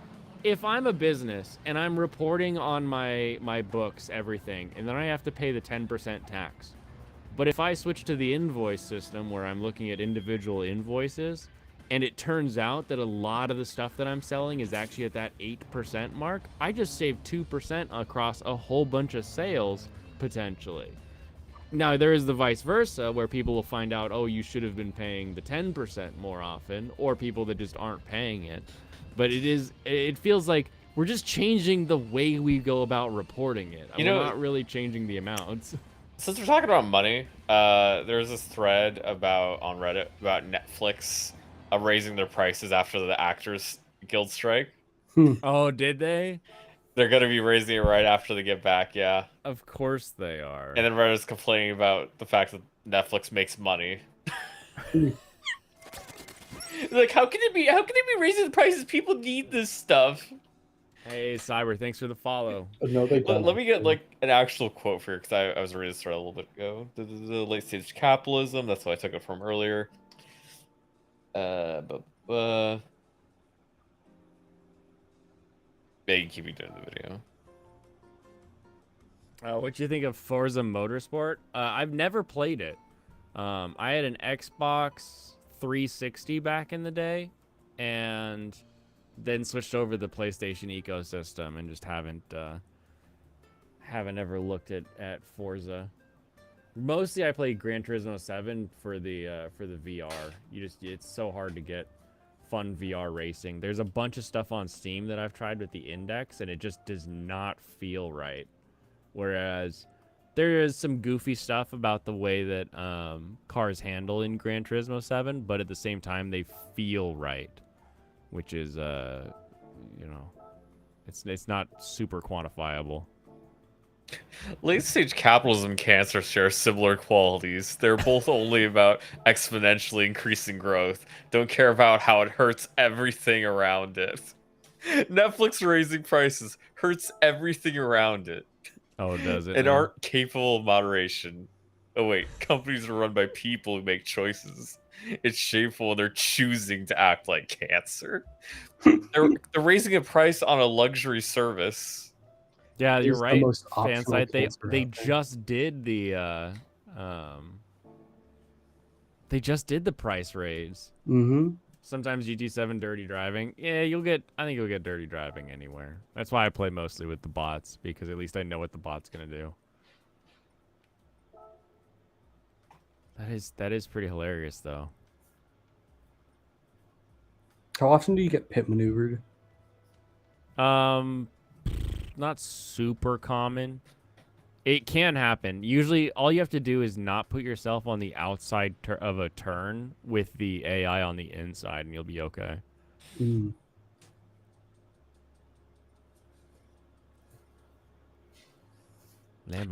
if I'm a business and I'm reporting on my books everything, and then I have to pay the 10% tax, but if I switch to the invoice system where I'm looking at individual invoices, and it turns out that a lot of the stuff that I'm selling is actually at that 8% mark, I just saved 2% across a whole bunch of sales, potentially. Now, there is the vice versa, where people will find out, oh, you should have been paying the 10% more often, or people that just aren't paying it. But it feels like we're just changing the way we go about reporting it. We're not really changing the amounts. Since we're talking about money, there's this thread on Reddit about Netflix raising their prices after the Actors Guild strike. Oh, did they? They're going to be raising it right after they get back, yeah. Of course they are. And then Reddit's complaining about the fact that Netflix makes money. Like, how can it be raising the prices? People need this stuff. Hey, Cyber, thanks for the follow. No, they don't. Let me get like an actual quote for you, because I was reading this thread a little bit ago. The late stage capitalism, that's what I took it from earlier. Yeah, you can keep me doing the video. What do you think of Forza Motorsport? I've never played it. I had an Xbox 360 back in the day, and then switched over to the PlayStation ecosystem, and just haven't ever looked at Forza. Mostly, I play Gran Turismo 7 for the VR. It's so hard to get fun VR racing. There's a bunch of stuff on Steam that I've tried with the Index, and it just does not feel right. Whereas there is some goofy stuff about the way that cars handle in Gran Turismo 7, but at the same time they feel right, which is it's not super quantifiable. Late stage capitalism and cancer share similar qualities. They're both only about exponentially increasing growth. Don't care about how it hurts everything around it. Netflix raising prices hurts everything around it. Oh, does it? And aren't capable of moderation. Oh wait, companies are run by people who make choices. It's shameful when they're choosing to act like cancer. They're raising a price on a luxury service. Yeah, you're right. Fan site. They just did the price raise. Mm-hmm. Sometimes GT7 dirty driving. Yeah, I think you'll get dirty driving anywhere. That's why I play mostly with the bots, because at least I know what the bot's gonna do. That is pretty hilarious though. How often do you get pit maneuvered? Not super common. It can happen. Usually, all you have to do is not put yourself on the outside of a turn with the AI on the inside, and you'll be okay. Mm.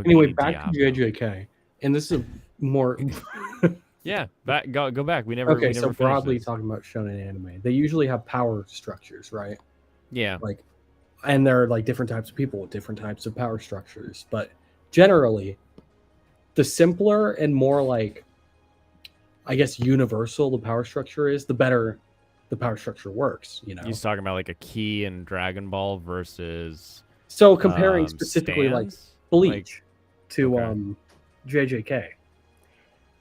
Anyway, back to JJK, and this is more. Yeah, go back. We never. Okay, we never so broadly this. talking about shonen anime, they usually have power structures, right? Yeah. Like, and there are like different types of people with different types of power structures, but generally, the simpler and more like, I guess, universal the power structure is, the better the power structure works. You know, he's talking about like a key in Dragon Ball versus. So comparing specifically stands? like Bleach to JJK.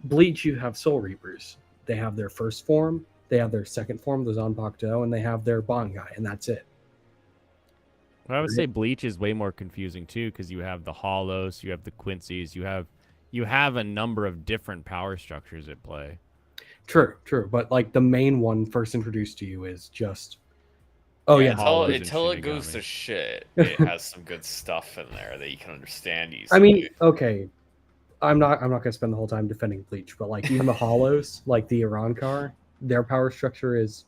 Bleach, you have Soul Reapers. They have their first form, they have their second form, the Zanpakuto, and they have their Bangai, and that's it. But I would say Bleach is way more confusing too, because you have the Hollows, you have the Quincy's, you have a number of different power structures at play. True, but like the main one first introduced to you is just until it goes to shit, it has some good stuff in there that you can understand easily. I mean, okay, I'm not gonna spend the whole time defending Bleach, but like even the Hollows, like the Irankar, their power structure is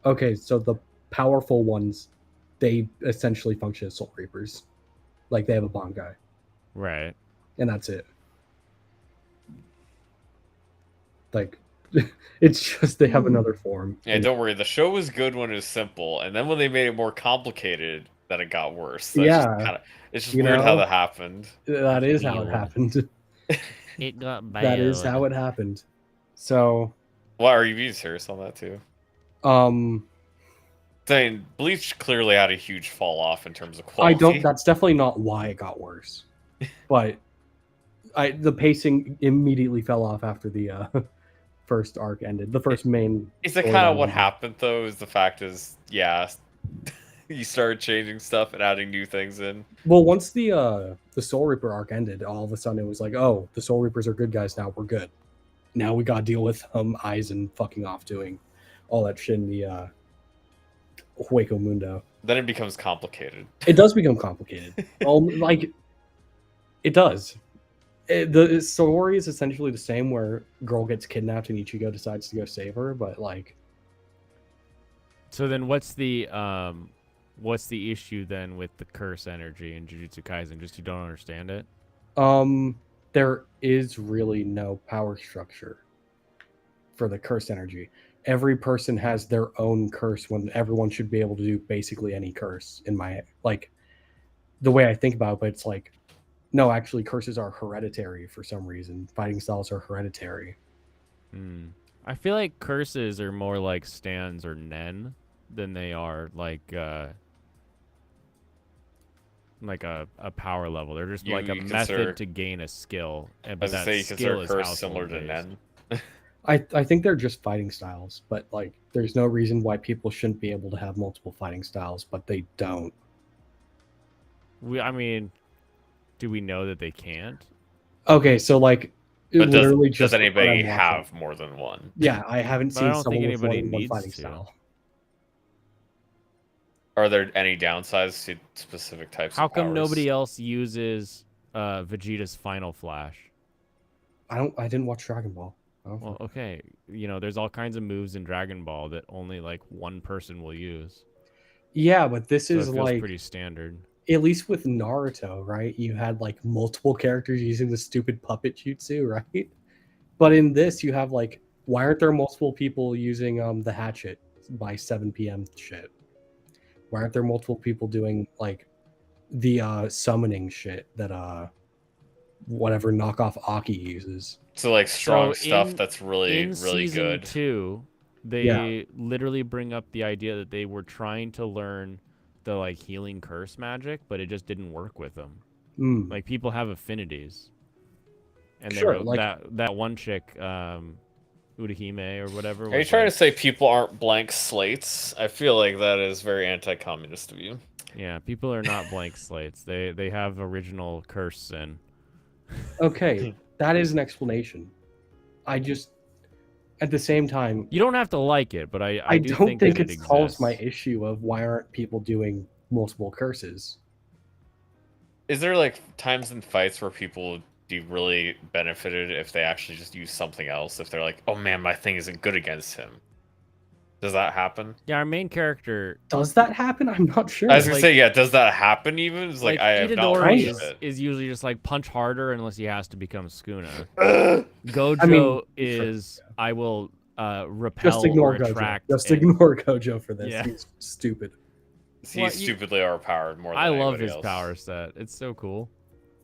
okay. So the powerful ones, they essentially function as Soul Reapers, like they have a Bangai, right, and that's it. Like, it's just they have another form. Yeah, don't worry. The show was good when it was simple, and then when they made it more complicated, that it got worse. That's it's just weird how that happened. That is how it happened. It got bad. That is how it happened. So, why are you being serious on that too? Saying Bleach clearly had a huge fall off in terms of quality. That's definitely not why it got worse, but the pacing immediately fell off after the first arc ended. The first main. Is that kind of what happened though? Is the fact is, yeah, you started changing stuff and adding new things in. Well, once the Soul Reaper arc ended, all of a sudden it was like, oh, the Soul Reapers are good guys now. We're good. Now we gotta deal with Aizen fucking off doing all that shit in the Hueco Mundo. Then it becomes complicated. It does become complicated. Like it does. The story is essentially the same, where girl gets kidnapped and Ichigo decides to go save her, but like. So then, what's the issue then with the curse energy in Jujutsu Kaisen? Just you don't understand it? There is really no power structure for the curse energy. Every person has their own curse when everyone should be able to do basically any curse in my like the way I think about it, but it's like no, actually curses are hereditary for some reason. Fighting styles are hereditary. I feel like curses are more like stands or nen than they are like a power level. They're just like a method to gain a skill. But that skill is curse similar to nen. I think they're just fighting styles, but like there's no reason why people shouldn't be able to have multiple fighting styles, but they don't. I mean, do we know that they can't? Okay, so like but does anybody have more than one? Yeah, I haven't seen someone with anybody one fighting style. Are there any downsides to specific types How of powers? come nobody else uses Vegeta's Final Flash? I didn't watch Dragon Ball. Well, okay. You know, there's all kinds of moves in Dragon Ball that only like one person will use. Yeah, but this is like pretty standard. At least with Naruto, right? You had like multiple characters using the stupid puppet jutsu, right? But in this, you have like, why aren't there multiple people using the hatchet by 7 p.m. shit? Why aren't there multiple people doing like the summoning shit that whatever knockoff Aki uses? So like strong stuff that's really really good. Season 2, they literally bring up the idea that they were trying to learn the like healing curse magic, but it just didn't work with them. Like people have affinities, and sure, that one chick, Urahime or whatever. Are you trying to say people aren't blank slates? I feel like that is very anti-communist of you. Yeah, people are not blank slates. They have original curse sin. Okay, that is an explanation. I just, at the same time, you don't have to like it, but I don't think it solves my issue of why aren't people doing multiple curses. Is there like times in fights where people would be really benefited if they actually just use something else? If they're like, oh man, my thing isn't good against him. Does that happen? Yeah, our main character. Does that happen? I'm not sure. I was gonna say, yeah. Does that happen? Even it's like I have not heard of it. Is usually just like punch harder unless he has to become Sukuna. Gojo is I will repel just ignore or attract. Gojo. Just ignore Gojo for this. Yeah. He's stupid. He's stupidly overpowered more than I love his else. power set. It's so cool.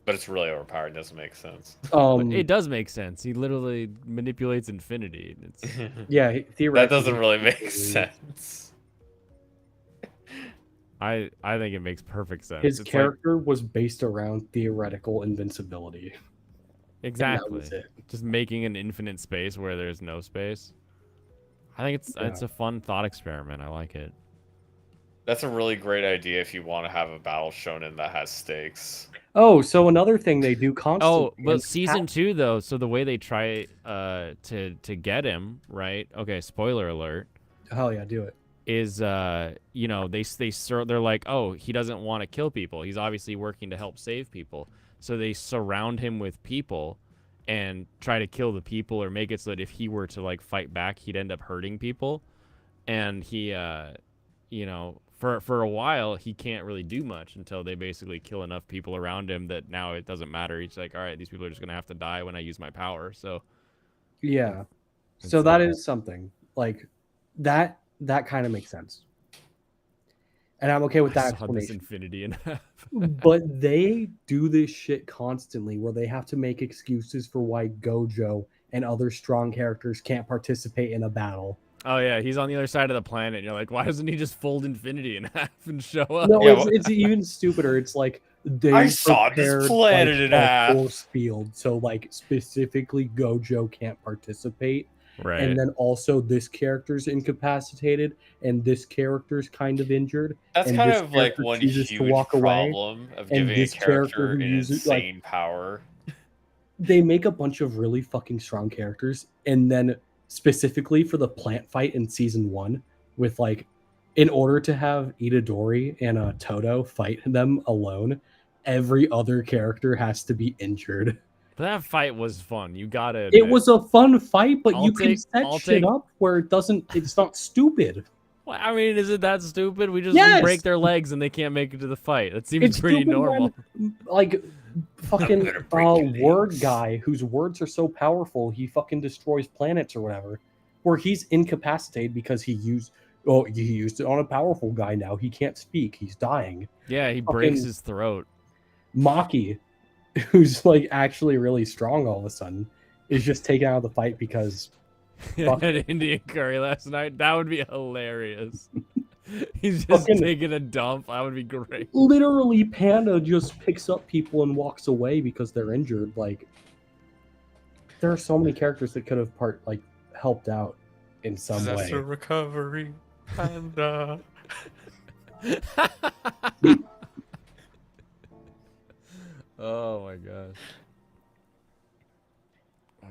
But it's really overpowered. It doesn't make sense. It does make sense. He literally manipulates infinity. It's... yeah, theoretically. That doesn't really make sense. I think it makes perfect sense. His character was based around theoretical invincibility. Exactly. was it. Just making an infinite space where there's no space. I think it's a fun thought experiment. I like it. That's a really great idea if you want to have a battle shonen that has stakes. Oh, so another thing they do constantly. Oh, but season 2 though, so the way they try to get him, right? Okay, spoiler alert. Hell yeah, do it. Is you know, they're like, "Oh, he doesn't want to kill people. He's obviously working to help save people." So they surround him with people and try to kill the people or make it so that if he were to like fight back, he'd end up hurting people. And he you know, for a while he can't really do much until they basically kill enough people around him that now it doesn't matter. He's like, all right, these people are just gonna have to die when I use my power. So yeah, so that is something like that kind of makes sense, and I'm okay with that explanation. Infinity in half. But they do this shit constantly where they have to make excuses for why Gojo and other strong characters can't participate in a battle. Oh yeah, he's on the other side of the planet. And you're like, why doesn't he just fold Infinity in half and show up? No, it's even stupider. It's like I saw this planet in half. Force field, so like specifically Gojo can't participate. Right. And then also this character's incapacitated and this character's kind of injured. That's and kind this of like character one chooses huge to walk away, problem of and giving a this character character who an uses, insane power. They make a bunch of really fucking strong characters, and then specifically for the plant fight in season 1, with like, in order to have Itadori and Toto fight them alone, every other character has to be injured. That fight was fun. You gotta admit. It was a fun fight, but you can set I'll shit take- up where it's not stupid. Well, I mean, is it that stupid? We Yes! break their legs and they can't make it to the fight. That seems It's pretty stupid normal. when, like, fucking word guy whose words are so powerful he fucking destroys planets or whatever, where he's incapacitated because he used it on a powerful guy. Now he can't speak, he's dying. Yeah, he Fucking breaks his throat. Maki, who's like actually really strong all of a sudden, is just taken out of the fight because Had Indian curry last night. That would be hilarious. He's just taking a dump. That would be great. literally Panda just picks up people and walks away because they're injured. Like, there are so many characters that could have helped out in some way. Disaster recovery Panda. Oh my gosh.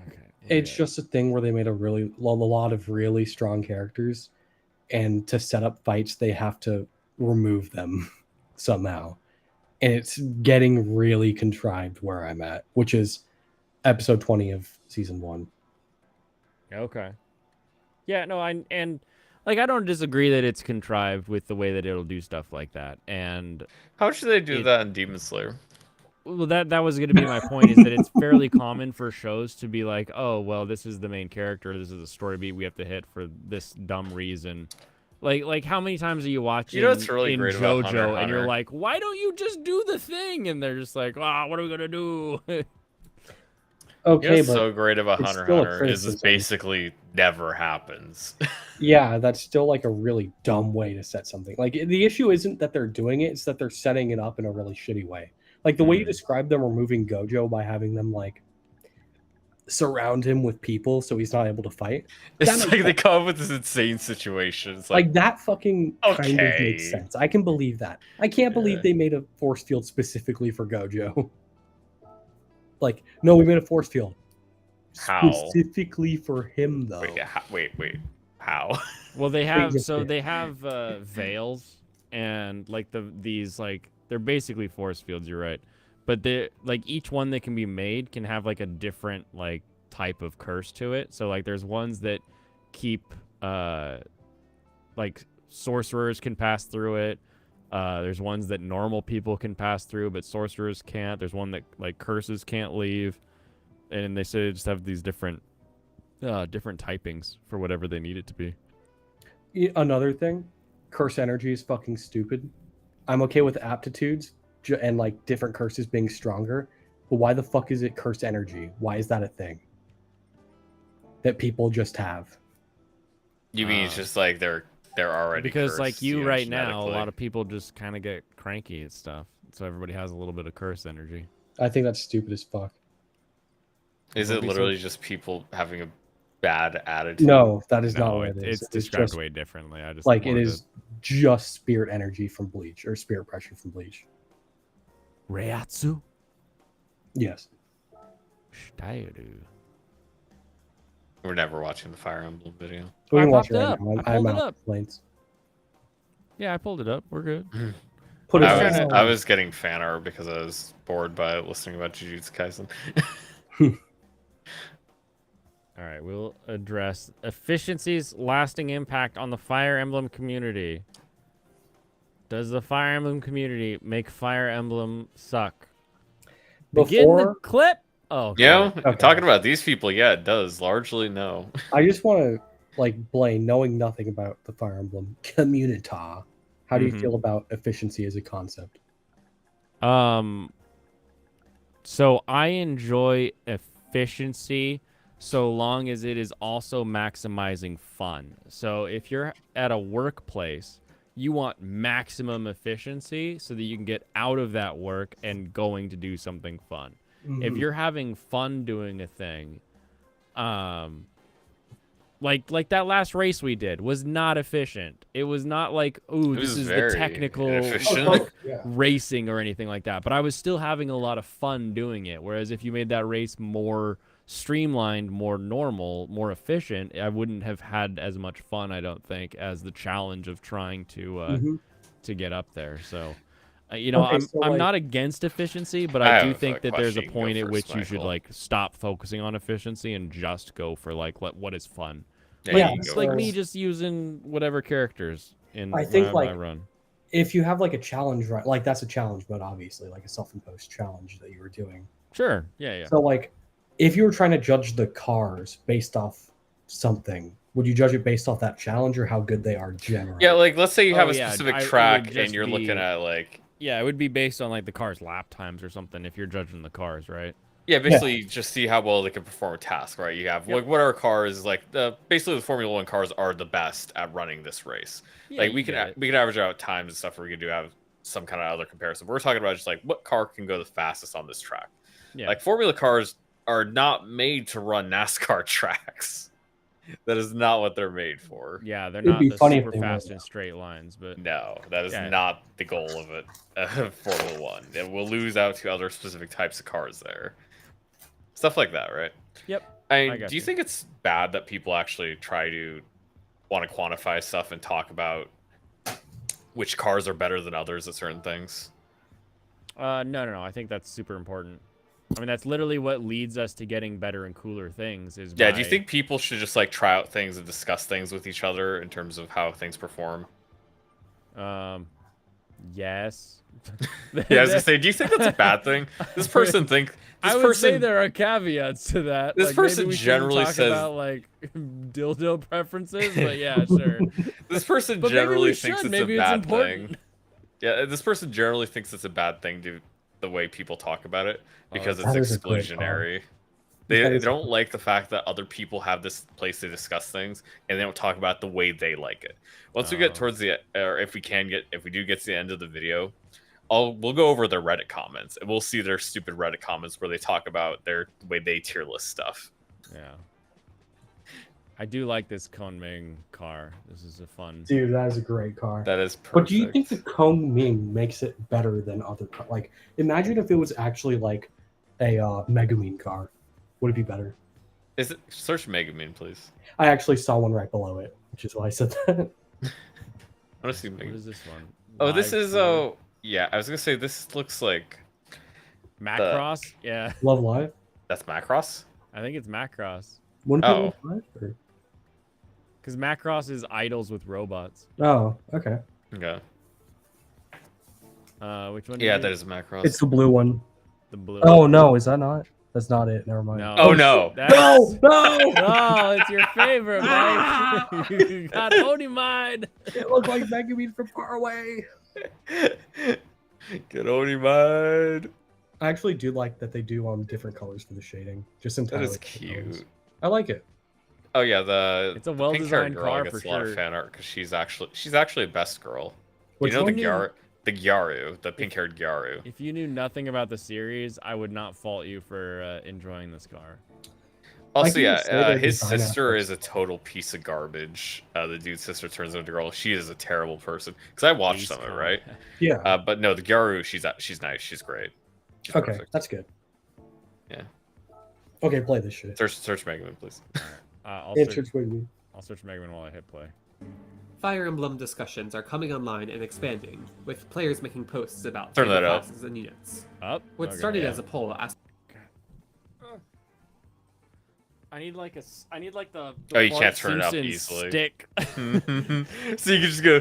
Okay. It's just a thing where they made a lot of really strong characters, and to set up fights they have to remove them somehow, and it's getting really contrived where I'm at, which is episode 20 of season 1. Okay. Yeah, no, I don't disagree that it's contrived with the way that it'll do stuff like that. And how should they do that in Demon Slayer? Well, that was going to be my point, is that it's fairly common for shows to be like, oh, well, this is the main character, this is a story beat we have to hit for this dumb reason. Like how many times are you watching You know what's really in great about Hunter x JoJo and you're Hunter? like, why don't you just do the thing? And they're just like, what are we going to do? Okay, You know what's but so great about it's Hunter x still a Hunter is this criticism. basically never happens. Yeah, that's still like a really dumb way to set something. Like, the issue isn't that they're doing it, it's that they're setting it up in a really shitty way. Like, the way you describe them removing Gojo by having them like surround him with people so he's not able to fight. It's like they come up with this insane situation. It's like, That fucking kind of okay. makes sense. I can believe that. I can't believe they made a force field specifically for Gojo. Like, no, we made a force field How? specifically for him, though. Wait, how? Well, they Wait, have veils, and like these they're basically force fields. You're right, but they like each one that can be made can have like a different like type of curse to it. So like there's ones that keep like sorcerers can pass through it. There's ones that normal people can pass through, but sorcerers can't. There's one that like curses can't leave, and they say they just have these different typings for whatever they need it to be. Another thing, curse energy is fucking stupid. I'm okay with aptitudes and like different curses being stronger, but why the fuck is it curse energy? Why is that a thing that people just have? You mean it's just like they're already because cursed, like you right now, a genetically? lot of people just kind of get cranky and stuff, so everybody has a little bit of curse energy. I think that's stupid as fuck. Is it literally just people having a bad attitude? No, that is not No, what it is. it's described just, way differently. I just like it wanted is just spirit energy from Bleach or spirit pressure from Bleach. Reiatsu? Yes. Steiru. We're never watching the Fire Emblem video. We I can watch popped it it right up. now. I I'm pulled it out up. of complaints. Yeah, I pulled it up. We're good. Put it I was getting fan art because I was bored by listening about Jujutsu Kaisen. All right, we'll address efficiency's lasting impact on the Fire Emblem community. Does the Fire Emblem community make Fire Emblem suck? Begin the clip. Oh, yeah. Okay. Talking about these people, yeah, it does. Largely, no. I just want to, like, Blaine, knowing nothing about the Fire Emblem community, how do you feel about efficiency as a concept? So I enjoy efficiency so long as it is also maximizing fun. So if you're at a workplace, you want maximum efficiency so that you can get out of that work and going to do something fun. If you're having fun doing a thing, like that last race we did was not efficient. It was not like, ooh, this is the technical racing or anything like that. But I was still having a lot of fun doing it. Whereas if you made that race more streamlined, more normal, more efficient, I wouldn't have had as much fun, I don't think, as the challenge of trying to get up there. So, I'm not against efficiency, but I do think that there's a point at which you should like stop focusing on efficiency and just go for like what is fun. Yeah, It's like me just using whatever characters in I think my run. If you have like a challenge, right? Like that's a challenge mode, obviously, like a self-imposed challenge that you were doing. Sure. Yeah. So like, if you were trying to judge the cars based off something, would you judge it based off that challenge or how good they are generally? Yeah, like let's say you have a specific track and you're looking at like. Yeah, it would be based on like the car's lap times or something if you're judging the cars, right? Yeah, basically just see how well they can perform a task, right? You have like what are cars like? Basically, the Formula 1 cars are the best at running this race. Yeah, like we can average out times and stuff. Where we can have some kind of other comparison. We're talking about just like what car can go the fastest on this track. Yeah. Like Formula cars are not made to run NASCAR tracks. That is not what they're made for. Yeah, they're not the super fast in straight lines, but no, that is not the goal of it. Formula 1, it will lose out to other specific types of cars there. Stuff like that, right? Yep. Do you think it's bad that people actually try to want to quantify stuff and talk about which cars are better than others at certain things? No. I think that's super important. I mean, that's literally what leads us to getting better and cooler things. Do you think people should just like try out things and discuss things with each other in terms of how things perform? Yes. Yeah, I was gonna say, do you think that's a bad thing? This person I would say there are caveats to that. This like, person maybe we generally talk says about like dildo preferences, but yeah, sure. This person generally thinks it's a bad thing. Yeah, this person generally thinks it's a bad thing to the way people talk about it because it's exclusionary. They don't like the fact that other people have this place to discuss things and they don't talk about the way they like it. Once we get towards the, or if we do get to the end of the video, we'll go over their Reddit comments and we'll see their stupid Reddit comments where they talk about the way they tier list stuff. Yeah. I do like this Konming car. This is a fun. Dude, that is a great car. That is perfect. But do you think the Konming makes it better than other cars? Like, imagine if it was actually like a Megumin car. Would it be better? Is it? Search Megumin, please. I actually saw one right below it, which is why I said that. I want to see Megumin. What is this one? Oh, this is yeah. I was gonna say this looks like Macross. Yeah. Love Live. That's Macross. I think it's Macross. Because Macross is idols with robots. Oh, okay. Okay. Which one? Yeah, that is Macross. It's the blue one. The blue. Oh no, is that not? That's not it. Never mind. No. Oh no. No! Oh, it's your favorite, Mike. You got Onimide. It looked like Megumin from far away. Get Onimide. I actually do like that they do different colors for the shading. Just entirely. That is cute. I like it. Oh yeah, it's a well-designed girl car gets for a lot sure. of fan art because she's actually a best girl. Which you know one? the The Gyaru, the pink-haired Gyaru. If you knew nothing about the series, I would not fault you for enjoying this car. Also, can just say yeah, their his design sister aspects. is a total piece of garbage. The dude's sister turns into a girl. She is a terrible person. Because I watched some of it, right? Yeah. But no, the Gyaru, she's nice. She's great. She's Okay, perfect. that's good. Yeah. Okay, play this shit. Search Mega Man, please. I'll Yeah, search search Mega Man. I'll search Mega Man while I hit play. Fire Emblem discussions are coming online and expanding, with players making posts about Turn favorite that up. classes and units. Up? What Okay, started yeah. as a poll asked I need like the Oh, you Bart can't turn it up Simpson easily. stick. So you can just go,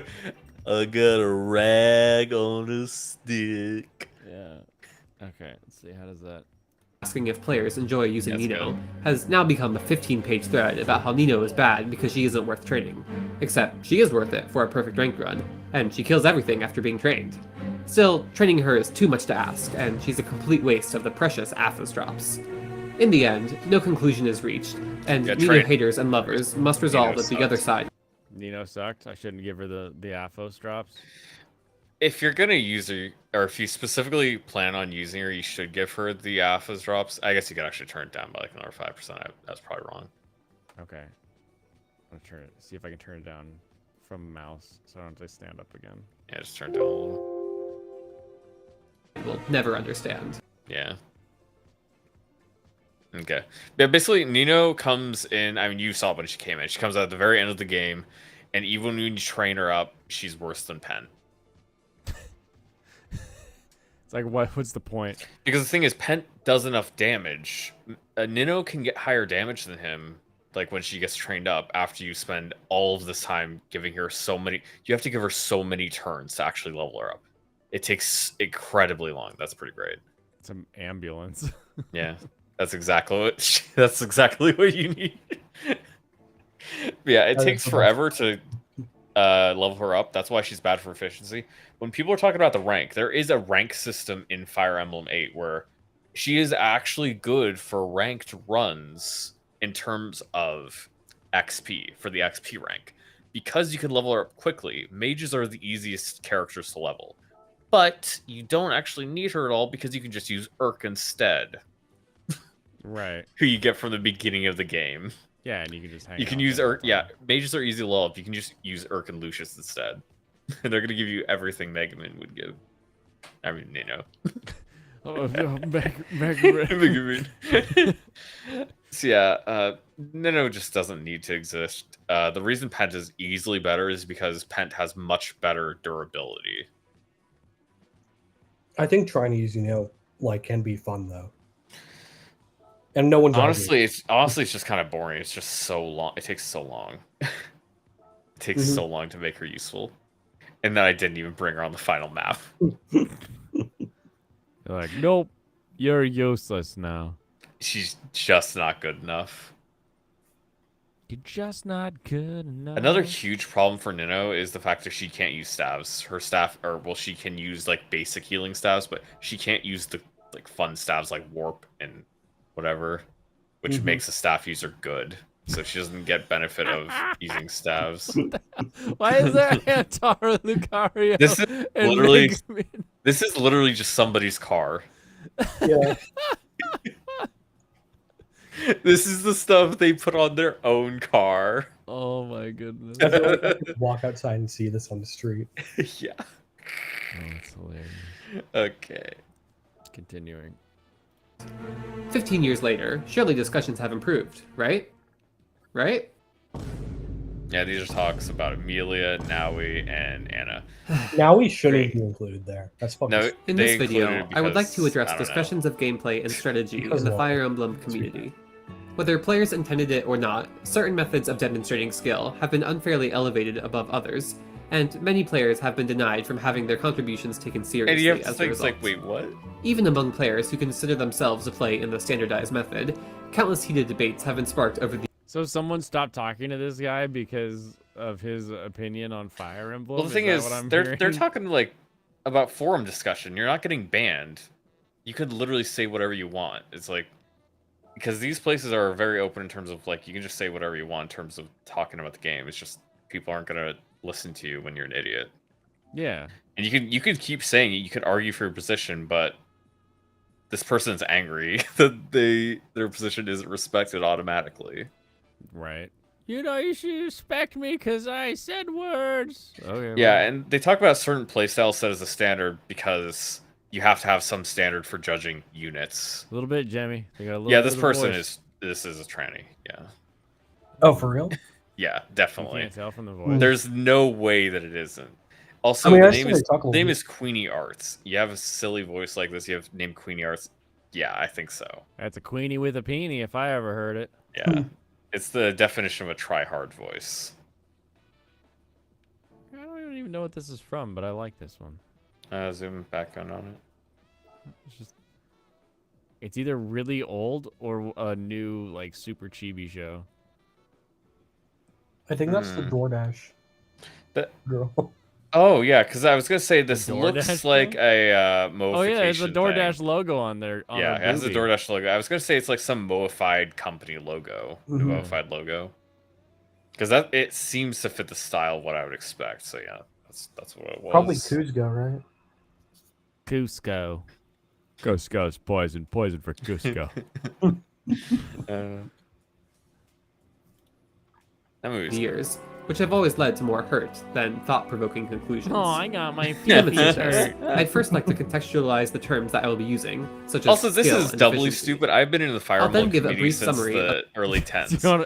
I got a rag on a stick. Yeah. Okay, let's see, how does that... asking if players enjoy using That's Nino good. has now become a 15-page thread about how Nino is bad because she isn't worth training. Except she is worth it for a perfect rank run, and she kills everything after being trained. Still, training her is too much to ask, and she's a complete waste of the precious Athos drops. In the end, no conclusion is reached, and Yeah, Nino train. haters and lovers must resolve Nino that the other sucks. side Nino sucked. I shouldn't give her the Aphos drops. If you're gonna use her, or if you specifically plan on using her, you should give her the Alphas drops. I guess you could actually turn it down by like another 5%. That's probably wrong. Okay. I'm gonna see if I can turn it down from mouse so I don't have to stand up again. Yeah, just turn it down a little. will never understand. Yeah. Okay. Yeah, basically, Nino comes in. I mean, you saw when she came in. She comes out at the very end of the game, and even when you train her up, she's worse than Pen. It's like, what's the point? Because the thing is, Pen does enough damage. Nino can get higher damage than him, like when she gets trained up, after you spend all of this time giving her so many... You have to give her so many turns to actually level her up. It takes incredibly long. That's pretty great. It's an ambulance. Yeah. That's exactly what you need. Yeah, it takes forever to level her up. That's why she's bad for efficiency. When people are talking about the rank, there is a rank system in Fire Emblem 8 where she is actually good for ranked runs in terms of XP, for the XP rank. Because you can level her up quickly, mages are the easiest characters to level. But you don't actually need her at all because you can just use Urk instead. Right. Who you get from the beginning of the game. Yeah, and you can just hang You can out use there all Urk. the Yeah, time. mages are easy to level up. You can just use Urk and Lucius instead. And they're going to give you everything Mega Man would give. I mean, Nino. Oh, no, Mega Man. So yeah, Nino just doesn't need to exist. The reason Pent is easily better is because Pent has much better durability. I think trying to use like can be fun though. And no one's honestly it's just kind of boring. It's just so long. It takes so long. It takes so long to make her useful. And then I didn't even bring her on the final map. They're like, nope, you're useless now. She's just not good enough. You're just not good enough. Another huge problem for Nino is the fact that she can't use staves. Her staff, she can use like basic healing staves, but she can't use the like fun staves like warp and whatever, which makes a staff user good. So she doesn't get benefit of using staves. Why is there Antara Lucario? This is literally just somebody's car. Yeah. This is the stuff they put on their own car. Oh my goodness. I feel like I could walk outside and see this on the street. Yeah. Oh, that's hilarious. Okay. Continuing. 15 years later, surely discussions have improved, right? Right? Yeah, these are talks about Amelia, Naui, and Anna. Now we shouldn't be included there. That's fucking. No, In they this video, included I would like to because- address I don't know. discussions of gameplay and strategy Because in the what? Fire Emblem community. Whether players intended it or not, certain methods of demonstrating skill have been unfairly elevated above others, and many players have been denied from having their contributions taken And seriously you have to as a think, result. like, wait, what? Even among players who consider themselves to play in the standardized method, countless heated debates have been sparked over the So someone stopped talking to this guy because of his opinion on Fire Emblem? Well, the thing that is, what I'm they're hearing? talking like about forum discussion. You're not getting banned. You could literally say whatever you want. It's like because these places are very open in terms of like you can just say whatever you want in terms of talking about the game. It's just people aren't gonna listen to you when you're an idiot. Yeah. And you could keep saying it, you could argue for your position, but this person's angry that their position isn't respected automatically. Right. You should respect me because I said words. Okay. Yeah, and they talk about certain playstyle set as a standard because you have to have some standard for judging units. A little bit, Jemmy. They got a little Yeah, bit this of the person voice. this is a tranny. Yeah. Oh, for real? Yeah, You definitely. can't tell from the voice. There's no way that it isn't. Also, I mean, the I see they talk a name little is Queenie Arts. You have a silly voice like this. You have named Queenie Arts. Yeah, I think so. That's a queenie with a peenie if I ever heard it. Yeah, it's the definition of a try-hard voice. I don't even know what this is from, but I like this one. Zoom back on it. It's either really old or a new, like, super chibi show. I think that's the DoorDash girl. Oh yeah, because I was gonna say this The looks DoorDash like a moification. Oh yeah, there's a DoorDash thing. logo on there. Yeah, it has the DoorDash logo. I was gonna say it's like some moified company logo, moified logo, because it seems to fit the style of what I would expect. So yeah, that's what it was. Probably Kuzco, right? Cusco. Cusco's poison. Poison for Cusco. That movie's years, which have always led to more hurt than thought-provoking conclusions. Oh, I got my Given feet this, hurt. I'd first like to contextualize the terms that I will be using, such as Also, this skill is and doubly efficiency. stupid. I've been in the Fire I'll then Emblem give a community brief since summary the early 10s. You wanna-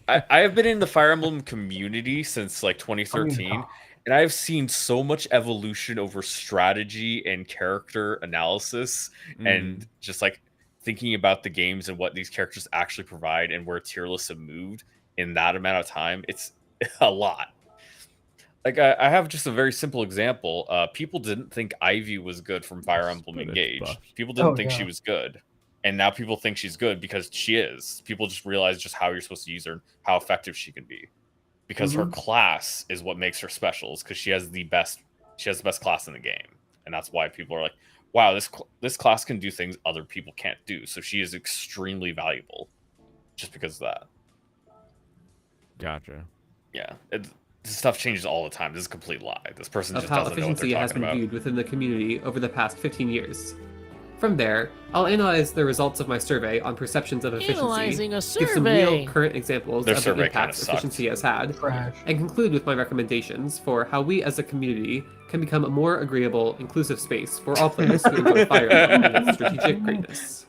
I have been in the Fire Emblem community since like 2013, and I've seen so much evolution over strategy and character analysis, and just like thinking about the games and what these characters actually provide and where tier lists have moved in that amount of time. It's a lot. Like I have just a very simple example. People didn't think Ivy was good from Fire Emblem Engage. People didn't think she was good. And now people think she's good because she is. People just realize just how you're supposed to use her and how effective she can be. Because her class is what makes her special, because she has the best class in the game. And that's why people are like, wow, this class can do things other people can't do. So she is extremely valuable just because of that. Gotcha. Yeah. This stuff changes all the time. This is a complete lie. This person Of just how doesn't know what they're efficiency has talking been about. viewed within the community over the past 15 years. From there, I'll analyze the results of my survey on perceptions of efficiency, Analyzing a give some survey. real current examples Their of the survey impacts kinda efficiency has had, Trash. and conclude with my recommendations for how we as a community can become a more agreeable, inclusive space for all players who enjoy Fire Emblem and its strategic greatness.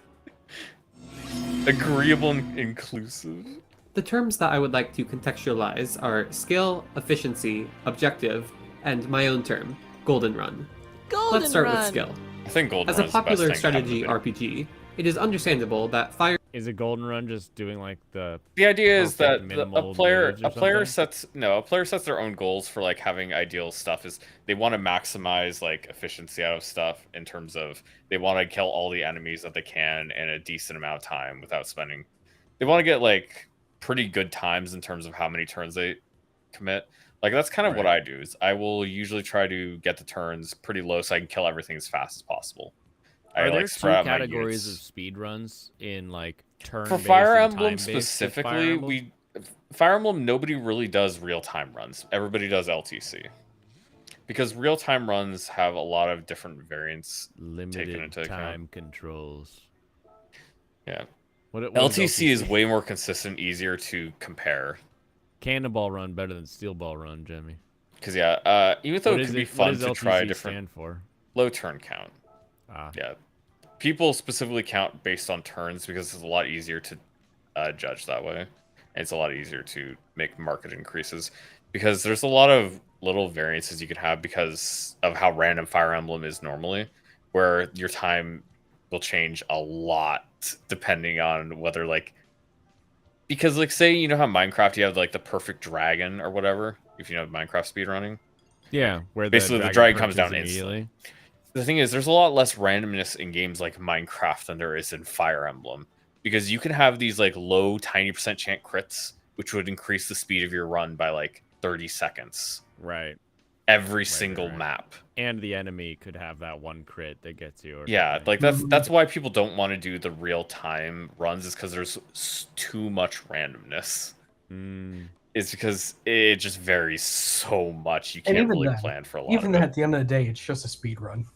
Agreeable and inclusive. The terms that I would like to contextualize are skill, efficiency, objective, and my own term, Golden Run. Let's start with skill. I think Golden As a Run's the best popular thing to happen strategy to me. RPG, it is understandable that Fire Is a golden run just doing like the idea is that perfect a minimal player damage or a player something? sets their own goals for like having ideal stuff. Is they want to maximize like efficiency out of stuff in terms of they want to kill all the enemies that they can in a decent amount of time without spending. They want to get like pretty good times in terms of how many turns they commit. Like that's kind of what I do. Is I will usually try to get the turns pretty low so I can kill everything as fast as possible. Are I there like two spread out my categories units. of speed runs in like turn For Fire Emblem specifically, Fire Emblem nobody really does real time runs. Everybody does LTC. Because real time runs have a lot of different variants taken limited into time account. controls. Yeah. What is LTC is way more consistent, easier to compare. Cannonball run better than Steel Ball run, Jimmy. Because even though it can be fun to try different stand for? low turn count. Ah. Yeah. People specifically count based on turns because it's a lot easier to judge that way. And it's a lot easier to make market increases because there's a lot of little variances you can have because of how random Fire Emblem is normally, where your time will change a lot depending on whether because say you know how Minecraft you have like the perfect dragon or whatever, if you know Minecraft speedrunning. Yeah, where basically the dragon comes down immediately. instantly. The thing is, there's a lot less randomness in games like Minecraft than there is in Fire Emblem, because you can have these like low, tiny % chance crits, which would increase the speed of your run by like 30 seconds. Right. Every single map. And the enemy could have that one crit that gets you. Or Yeah, something. like that's why people don't want to do the real time runs, is because there's too much randomness. is because it just varies so much. You And can't even really then, plan for a lot even of then, it. at the end of the day, it's just a speed run.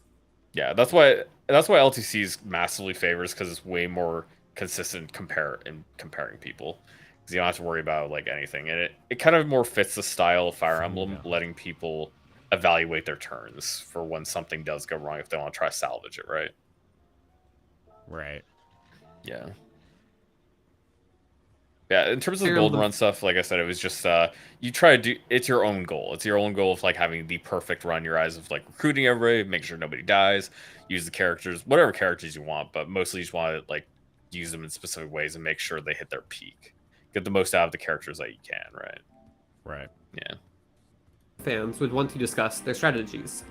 Yeah, that's why LTC is massively favors, because it's way more consistent comparing people. Because you don't have to worry about like anything, and it kind of more fits the style of Fire Emblem, letting people evaluate their turns for when something does go wrong if they want to try to salvage it, right? Right. Yeah. Yeah, in terms of the Fire golden Emblem- run stuff, like I said, it was just you try to do it's your own goal. It's your own goal of like having the perfect run. Your eyes of like recruiting everybody, making sure nobody dies, use the characters, whatever characters you want, but mostly you just want to like use them in specific ways and make sure they hit their peak. Get the most out of the characters that you can, right? Right. Yeah. Fans would want to discuss their strategies.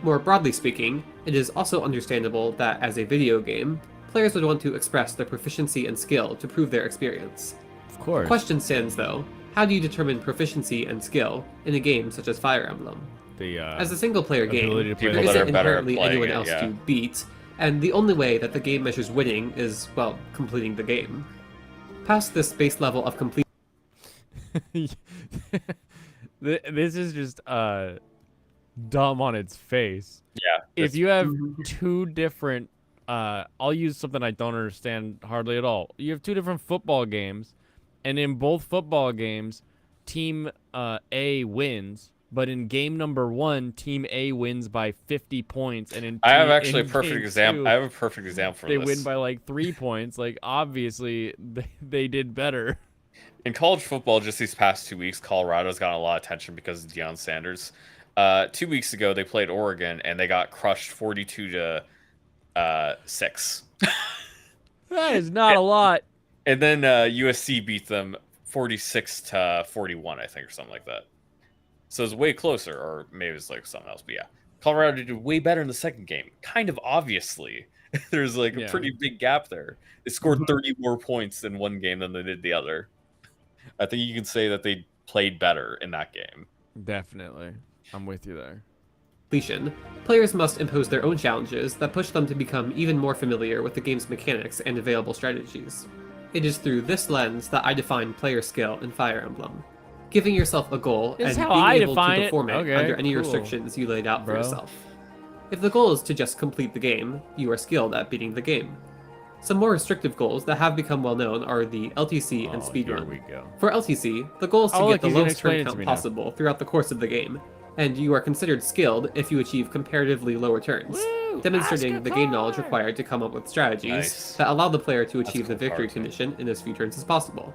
More broadly speaking, it is also understandable that as a video game, players would want to express their proficiency and skill to prove their experience. Of course. The question stands though, how do you determine proficiency and skill in a game such as Fire Emblem? As a single-player game, there isn't inherently anyone else to beat, and the only way that the game measures winning is, well, completing the game. Past this base level of complete... This is just dumb on its face. Yeah. If you have two different, I'll use something I don't understand hardly at all. You have two different football games, and in both football games, Team A wins. But in game number 1, Team A wins by 50 points, and in I have actually a perfect example. I have a perfect example for they this. They win by like 3 points. Like obviously, they did better. In college football, just these past 2 weeks, Colorado's gotten a lot of attention because of Deion Sanders. 2 weeks ago, they played Oregon, and they got crushed 42-6. That is not a lot. And then USC beat them 46-41, I think, or something like that. So it's way closer, or maybe it's like something else. But yeah, Colorado did way better in the second game. Kind of obviously. There's like a pretty big gap there. They scored 30 more points in one game than they did the other. I think you can say that they played better in that game. Definitely. I'm with you there. Players must impose their own challenges that push them to become even more familiar with the game's mechanics and available strategies. It is through this lens that I define player skill in Fire Emblem. Giving yourself a goal and being able to perform it under any restrictions you laid out for yourself. If the goal is to just complete the game, you are skilled at beating the game. Some more restrictive goals that have become well known are the LTC and speedrun. For LTC, the goal is to get the lowest turn count possible throughout the course of the game, and you are considered skilled if you achieve comparatively lower turns, demonstrating the game knowledge required to come up with strategies that allow the player to achieve the victory condition in as few turns as possible.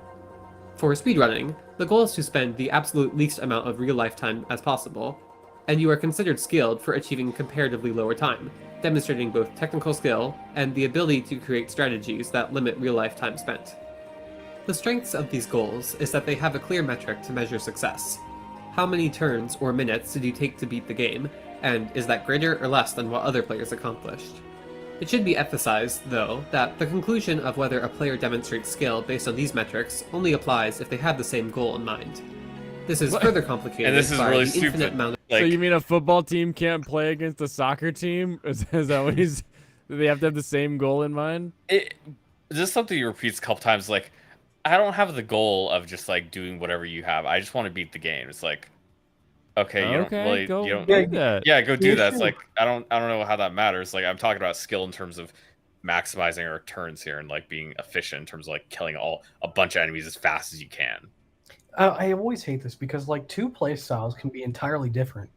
For speedrunning, the goal is to spend the absolute least amount of real-life time as possible, and you are considered skilled for achieving comparatively lower time, demonstrating both technical skill and the ability to create strategies that limit real-life time spent. The strengths of these goals is that they have a clear metric to measure success. How many turns or minutes did you take to beat the game, and is that greater or less than what other players accomplished? It should be emphasized, though, that the conclusion of whether a player demonstrates skill based on these metrics only applies if they have the same goal in mind. This is further complicated and this is by really the stupid. infinite amount of... So you mean a football team can't play against a soccer team? Is that what he's... Do they have to have the same goal in mind? Just something he repeats a couple times, like, I don't have the goal of just, like, doing whatever you have. I just want to beat the game. It's like, okay, you don't really... Go you don't, do that. Yeah, go do that. It's like, I don't know how that matters. Like, I'm talking about skill in terms of maximizing our turns here and, like, being efficient in terms of, like, killing a bunch of enemies as fast as you can. I always hate this because like two play styles can be entirely different,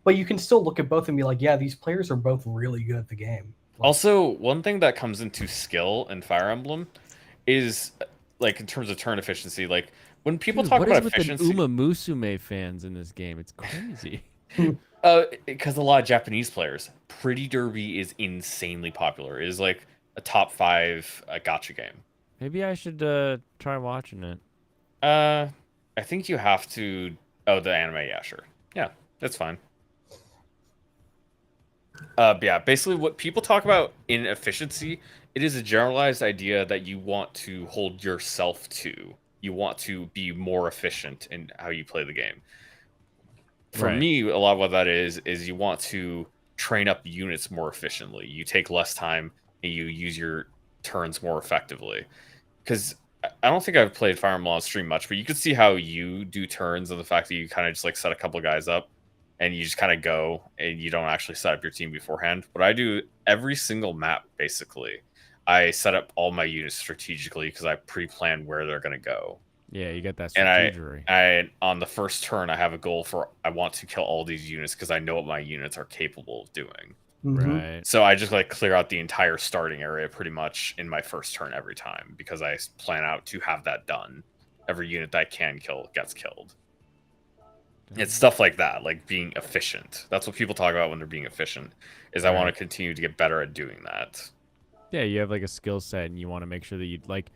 but you can still look at both and be like, yeah, these players are both really good at the game. Like, also, one thing that comes into skill in Fire Emblem is like in terms of turn efficiency. Like when people talk about efficiency, what is with the Uma Musume fans in this game? It's crazy. Because a lot of Japanese players, Pretty Derby is insanely popular. It is like a top 5 gacha game. Maybe I should try watching it. I think you have to... Oh, the anime, yeah, sure. Yeah, that's fine. Yeah, basically what people talk about in efficiency, it is a generalized idea that you want to hold yourself to. You want to be more efficient in how you play the game. For me, a lot of what that is you want to train up units more efficiently. You take less time and you use your turns more effectively. Because I don't think I've played Fire Emblem on stream much, but you could see how you do turns and the fact that you kind of just like set a couple guys up and you just kind of go and you don't actually set up your team beforehand. What I do every single map, basically, I set up all my units strategically because I pre-plan where they're going to go. Yeah, you get that And strategy. I on the first turn, I have a goal for I want to kill all these units because I know what my units are capable of doing. Right. So I just like clear out the entire starting area pretty much in my first turn every time because I plan out to have that done. Every unit that I can kill gets killed. It's stuff like that, like being efficient. That's what people talk about when they're being efficient. Is I want to continue to get better at doing that. Yeah, you have like a skill set, and you want to make sure that you like.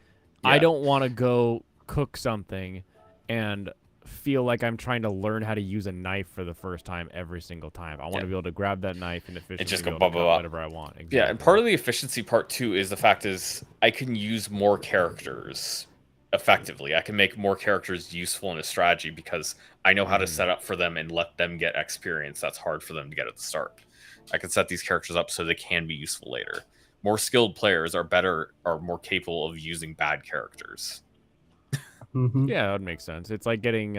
Yeah. I don't want to go cook something and feel like I'm trying to learn how to use a knife for the first time every single time. I want to be able to grab that knife and efficiently just be go able to blah, cut blah, whatever I want. Exactly. Yeah, and part of the efficiency part too is the fact is I can use more characters effectively. I can make more characters useful in a strategy because I know how to set up for them and let them get experience that's hard for them to get at the start. I can set these characters up so they can be useful later. More skilled players are more capable of using bad characters. Yeah, that would make sense. It's like getting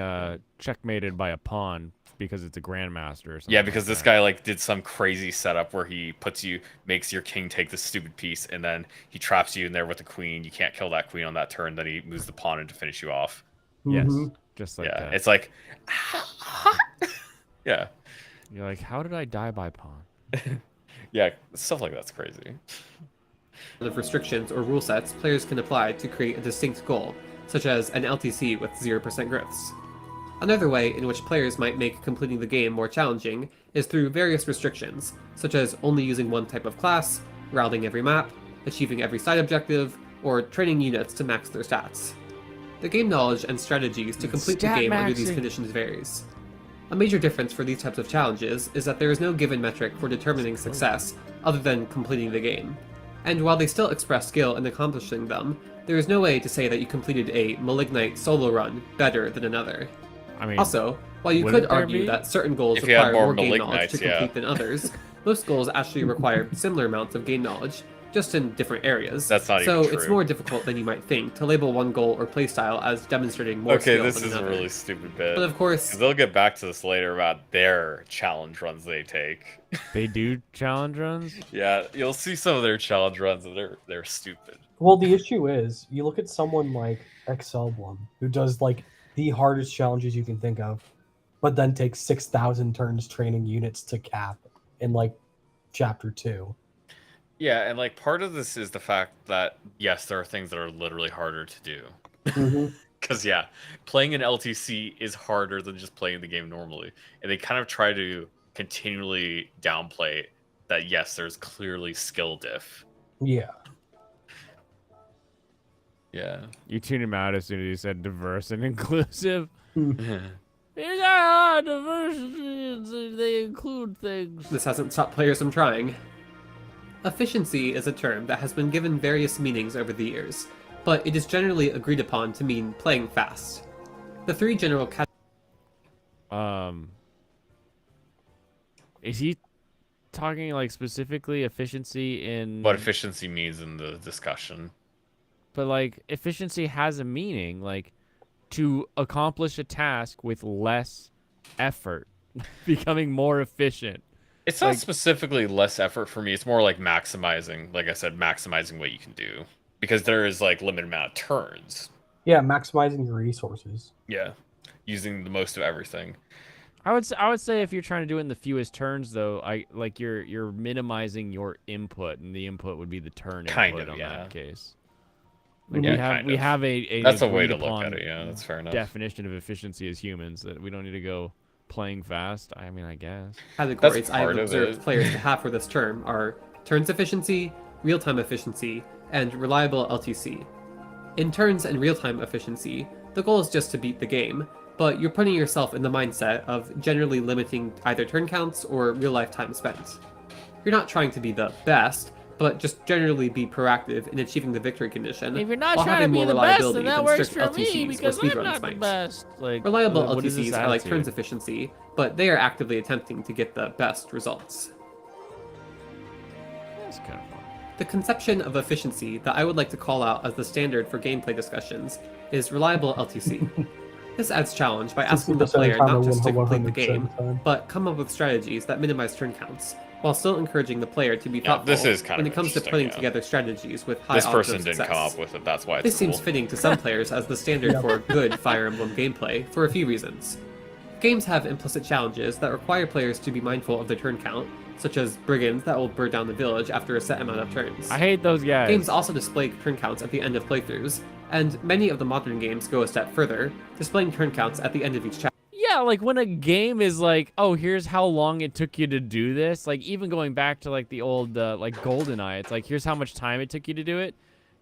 checkmated by a pawn because it's a grandmaster or something. Yeah, because like this that. guy like did some crazy setup where he makes your king take this stupid piece, and then he traps you in there with the queen. You can't kill that queen on that turn. Then he moves the pawn in to finish you off. Yes, just like that. It's like, yeah. You're like, how did I die by pawn? Yeah, stuff like that's crazy. Of restrictions or rule sets players can apply to create a distinct goal, such as an LTC with 0% growths. Another way in which players might make completing the game more challenging is through various restrictions, such as only using one type of class, routing every map, achieving every side objective, or training units to max their stats. The game knowledge and strategies to complete the game under these conditions varies. A major difference for these types of challenges is that there is no given metric for determining success other than completing the game. And while they still express skill in accomplishing them, there is no way to say that you completed a Malignite solo run better than another. I mean, also, while you wouldn't could there argue be? that certain goals If you had require more more game knowledge to Malignites, yeah. complete than others, most goals actually require similar amounts of game knowledge, just in different areas. That's not so even it's true. more difficult than you might think to label one goal or playstyle as demonstrating more Okay, skill this than is a another. really stupid bit. But of course, 'Cause they'll get back to this later about their challenge runs they take. They do challenge runs? Yeah, you'll see some of their challenge runs and they're stupid. Well, the issue is, you look at someone like Emblem, who does like the hardest challenges you can think of, but then takes 6,000 turns training units to cap in like chapter 2. Yeah, and like part of this is the fact that yes, there are things that are literally harder to do. Because yeah, playing an LTC is harder than just playing the game normally, and they kind of try to continually downplay that. Yes, there's clearly skill diff. Yeah. Yeah. You tuned him out as soon as you said diverse and inclusive. Yeah. Yeah, diversity, they include things. this hasn't stopped players from trying. Efficiency is a term that has been given various meanings over the years, but it is generally agreed upon to mean playing fast. The three general Is he talking like specifically efficiency in What efficiency means in the discussion. But like efficiency has a meaning, like to accomplish a task with less effort, becoming more efficient. It's not specifically less effort for me. It's more like maximizing, like I said, maximizing what you can do. Because there is like limited amount of turns. Yeah, maximizing your resources. Yeah. Using the most of everything. I would say if you're trying to do it in the fewest turns though, you're minimizing your input, and the input would be the turn Kind input of, in yeah. that case. Like Yeah, we have a That's a way to agreed look at upon it, yeah, that's fair enough. definition of efficiency as humans, that we don't need to go playing fast. I mean, I guess. categories I have part of observed it. players to have for this term are turns efficiency, real-time efficiency, and reliable LTC. In turns and real-time efficiency, the goal is just to beat the game, but you're putting yourself in the mindset of generally limiting either turn counts or real-life time spent. You're not trying to be the best, but just generally be proactive in achieving the victory condition. If you're not while trying to having be more the best, reliability then that than works strict for me LTCs or because I'm speedruns not the might. best. Like, Reliable what is this LTCs are like attitude? turns efficiency, but they are actively attempting to get the best results. That's kind of fun. The conception of efficiency that I would like to call out as the standard for gameplay discussions is reliable LTC. This adds challenge by asking the player not just to complete the game, but come up with strategies that minimize turn counts, while still encouraging the player to be thoughtful this is kind when of it comes to putting together strategies with high This odds person of didn't success. come up with it, that's why it's This cool. seems fitting to some players as the standard for good Fire Emblem gameplay for a few reasons. Games have implicit challenges that require players to be mindful of their turn count, such as brigands that will burn down the village after a set amount of turns. I hate those guys. Games also display turn counts at the end of playthroughs, and many of the modern games go a step further, displaying turn counts at the end of each chapter. Yeah, like when a game is like, oh, here's how long it took you to do this. Like even going back to like the old like GoldenEye, it's like here's how much time it took you to do it.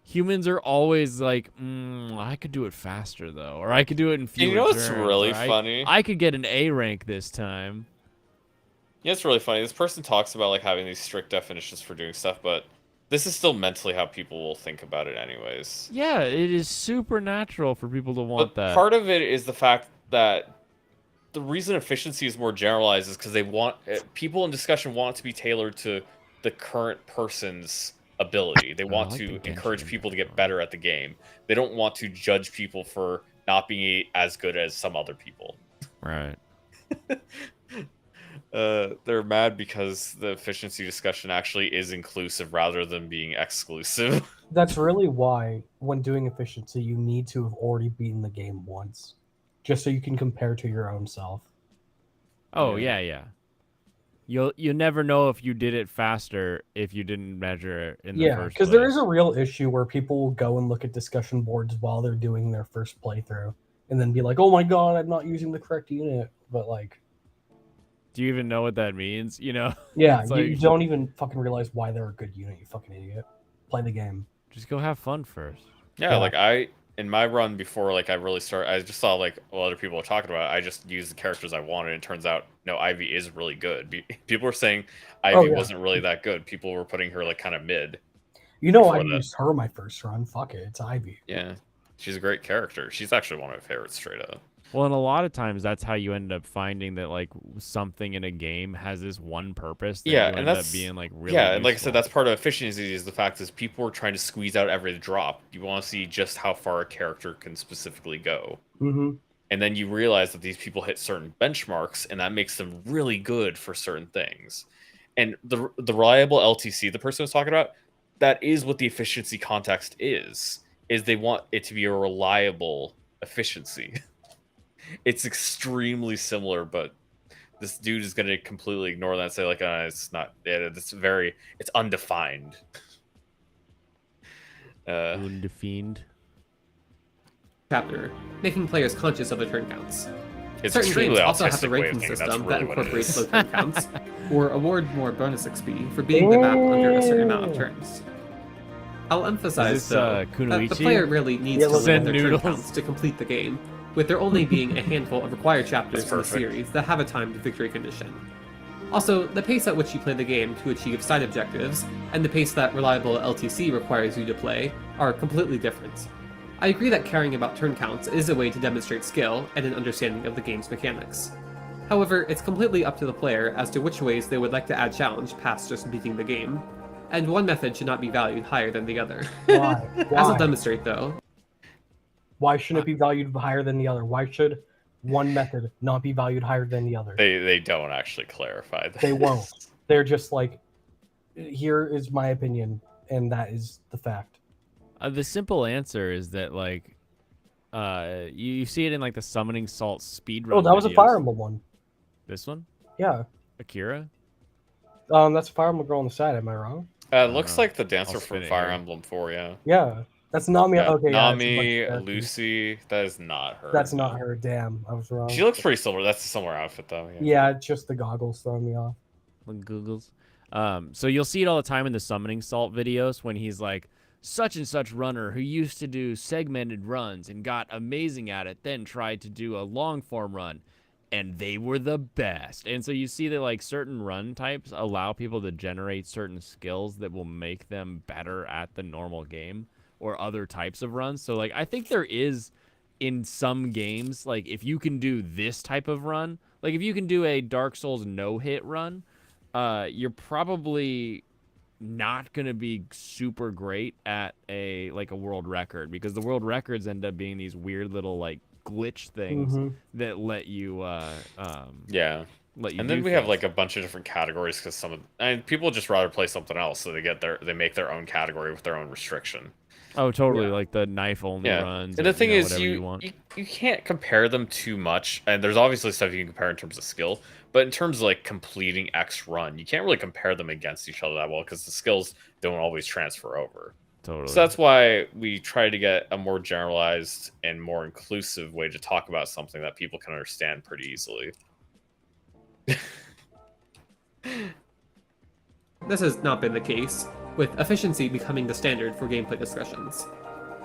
Humans are always like, I could do it faster though, or I could do it in fewer You know what's turns, really or funny? I could get an A rank this time. Yeah, it's really funny. This person talks about like having these strict definitions for doing stuff, but this is still mentally how people will think about it anyways. Yeah, it is supernatural for people to want But that. part of it is the fact that the reason efficiency is more generalized is because they want people in discussion want it to be tailored to the current person's ability. They want to encourage people to get better at the game. They don't want to judge people for not being as good as some other people. Right. They're mad because the efficiency discussion actually is inclusive rather than being exclusive. That's really why, when doing efficiency, you need to have already beaten the game once, just so you can compare to your own self. Oh yeah. You'll never know if you did it faster if you didn't measure it in the first place. Yeah, because there is a real issue where people will go and look at discussion boards while they're doing their first playthrough, and then be like, "Oh my god, I'm not using the correct unit." But like, do you even know what that means? You know? yeah, It's you like, don't even fucking realize why they're a good unit. You fucking idiot. Play the game. Just go have fun first. Yeah, like in my run before, like I really started, I just saw like what other people were talking about. I just used the characters I wanted, and it turns out no, Ivy is really good. People were saying Ivy wasn't really that good. People were putting her like kind of mid. You know, I used her my first run. Fuck it, it's Ivy. Yeah, she's a great character. She's actually one of my favorites, straight up. Well, and a lot of times that's how you end up finding that like something in a game has this one purpose. That Yeah, you and end that's up being like really. and like I useful. said, that's part of efficiency. Is the fact is people are trying to squeeze out every drop. You want to see just how far a character can specifically go, and then you realize that these people hit certain benchmarks, and that makes them really good for certain things. And the reliable LTC the person was talking about, that is what the efficiency context is they want it to be a reliable efficiency. It's extremely similar, but this dude is going to completely ignore that and say like, it's not. Yeah, it's undefined. Undefined. Chapter, making players conscious of their turn counts. It's Certain extremely games also have a autistic way of ranking thinking. That's system really that what it incorporates is. those turn counts, or award more bonus XP for beating the map under a certain amount of turns. I'll emphasize, Is this, though, that the Kunoichi? player really needs to limit Send their noodles. turn counts to complete the game, with there only being a handful of required chapters That's in the perfect. series that have a timed victory condition. Also, the pace at which you play the game to achieve side objectives, and the pace that reliable LTC requires you to play, are completely different. I agree that caring about turn counts is a way to demonstrate skill and an understanding of the game's mechanics. However, it's completely up to the player as to which ways they would like to add challenge past just beating the game, and one method should not be valued higher than the other. Why? As I'll Why? demonstrate, though. Why shouldn't it be valued higher than the other? Why should one method not be valued higher than the other? They don't actually clarify that. They won't. They're just like, here is my opinion, and that is the fact. The simple answer is that like, you see it in like the summoning salt speedrun. Oh, that was a videos. Fire Emblem one. This one? Yeah. Akira? That's a Fire Emblem girl on the side. Am I wrong? It looks like the dancer I'll from spin it Fire here. Emblem 4, yeah. Yeah. That's Nami. Yeah, Okay, yeah, it's a bunch of Nami, characters. Lucy, that is not her. That's not her. Damn, I was wrong. She looks pretty similar. That's a similar outfit, though. Yeah, it's just the goggles throwing me off. Googles. So you'll see it all the time in the summoning salt videos when he's like, such and such runner who used to do segmented runs and got amazing at it, then tried to do a long form run, and they were the best. And so you see that like certain run types allow people to generate certain skills that will make them better at the normal game or other types of runs. So like I think there is in some games, like if you can do this type of run, like if you can do a Dark Souls no hit run, you're probably not gonna be super great at a world record, because the world records end up being these weird little like glitch things that let you Yeah. let you And do then we have things. like a bunch of different categories because people just rather play something else, so they make their own category with their own restriction. Oh, totally, like the knife only runs. And the thing is, whatever you want. you can't compare them too much, and there's obviously stuff you can compare in terms of skill, but in terms of like completing X run, you can't really compare them against each other that well because the skills don't always transfer over. Totally. So that's why we try to get a more generalized and more inclusive way to talk about something that people can understand pretty easily. This has not been the case, with efficiency becoming the standard for gameplay discussions.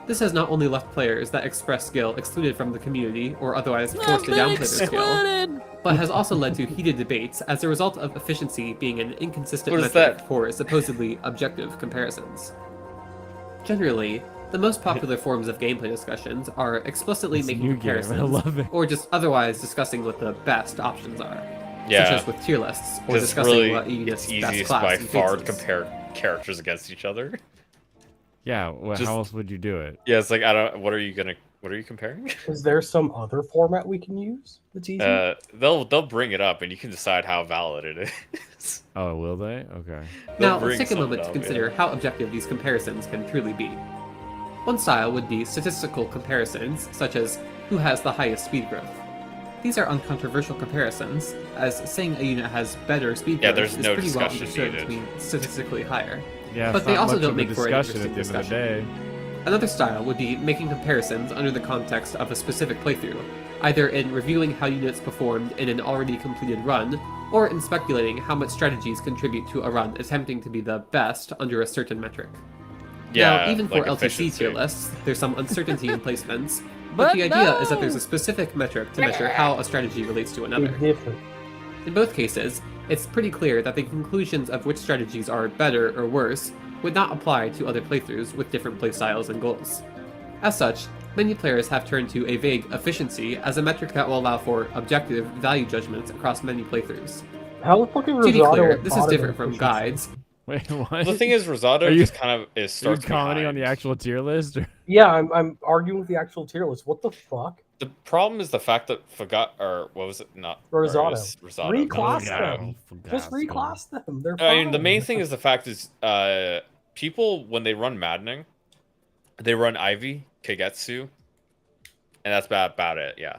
This has not only left players that express skill excluded from the community or otherwise forced to downplay their skill, but has also led to heated debates as a result of efficiency being an inconsistent metric for supposedly objective comparisons. Generally, the most popular forms of gameplay discussions are explicitly making comparisons, or just otherwise discussing what the best options are, such as with tier lists, or discussing really, what a unit's it's best easiest class by and far fates to is. compare characters against each other. Yeah, well, how else would you do it? Yeah, it's like what are you comparing? Is there some other format we can use that's easy? They'll bring it up and you can decide how valid it is. Oh, will they? Okay. Now, let's take a moment to consider how objective these comparisons can truly be. One style would be statistical comparisons, such as who has the highest speed growth. These are uncontroversial comparisons, as saying a unit has better speed growth there's is no pretty well discussion understood needed. to be statistically higher. Yeah, but it's they not also much don't of a make for an discussion interesting at the end of the discussion. Another style would be making comparisons under the context of a specific playthrough, either in reviewing how units performed in an already completed run, or in speculating how much strategies contribute to a run attempting to be the best under a certain metric. Now, even for LTC tier lists, there's some uncertainty in placements, but the idea is that there's a specific metric to measure how a strategy relates to another. In both cases, it's pretty clear that the conclusions of which strategies are better or worse would not apply to other playthroughs with different playstyles and goals. As such, many players have turned to a vague efficiency as a metric that will allow for objective value judgments across many playthroughs. How the fuck is To be Rosado clear, a this is bot different of from efficiency? guides. Wait, what? The thing is, Rosado just kind of starts commenting on behind. the actual tier list? Or? Yeah, I'm arguing with the actual tier list. What the fuck? The problem is the fact that what was it? Not Rosado. Rosado. Reclass them. Just reclass them. They're fine. I mean, the main thing is the fact is, people when they run Maddening, they run Ivy, Kagetsu, and that's about it. Yeah.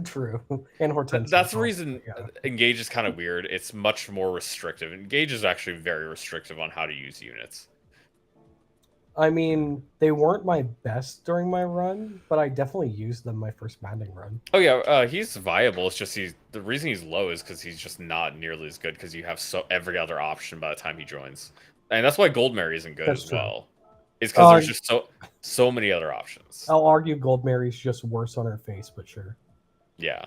True. And Hortensia. That's the reason Engage is kind of weird. It's much more restrictive. Engage is actually very restrictive on how to use units. I mean, they weren't my best during my run, but I definitely used them my first Maddening run. Oh yeah, he's viable. It's just the reason he's low is because he's just not nearly as good because you have every other option by the time he joins, and that's why Gold Mary isn't good as well. It's because there's just so many other options. I'll argue Gold Mary's just worse on her face, but sure. Yeah,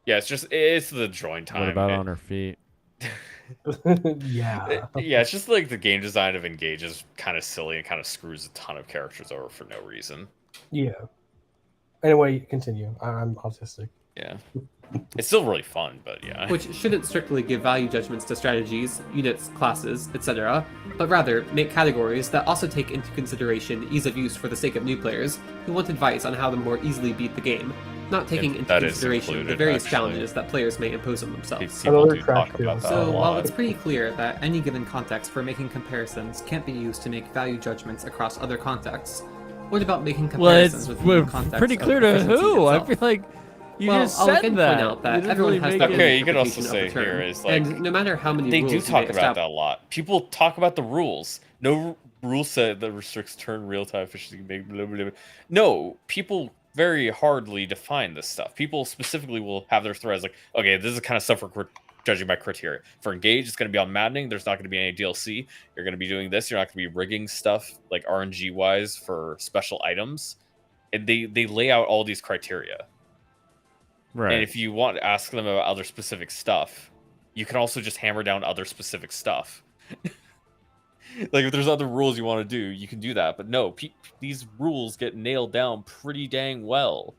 it's the join time. What about on her feet? Yeah. It's just like the game design of Engage is kind of silly and kind of screws a ton of characters over for no reason. Yeah. Anyway, continue. I'm autistic. Yeah. It's still really fun, but yeah. Which shouldn't strictly give value judgments to strategies, units, classes, etc., but rather make categories that also take into consideration ease of use for the sake of new players who want advice on how to more easily beat the game, not taking into consideration the various challenges that players may impose on themselves. People do talk about that So a while lot. it's pretty clear that any given context for making comparisons can't be used to make value judgments across other contexts, what about making comparisons with the context pretty of clear to efficiency who? I itself? feel like you Well, just I'll said again that. point out that You didn't everyone really has make their it- Okay, you could also interpretation of say the term, here is like and no matter how many they rules do you talk may about that a lot. People talk about the rules. No rule set that restricts turn real-time efficiency. Blah, blah, blah. No, people very hardly define this stuff. People specifically will have their threads like, okay, this is the kind of stuff we're judging by criteria. For Engage, it's going to be on Maddening. There's not going to be any DLC. You're going to be doing this. You're not going to be rigging stuff like RNG-wise for special items. And they lay out all these criteria. Right. And if you want to ask them about other specific stuff, you can also just hammer down other specific stuff. Like if there's other rules you want to do, you can do that. But no, these rules get nailed down pretty dang well.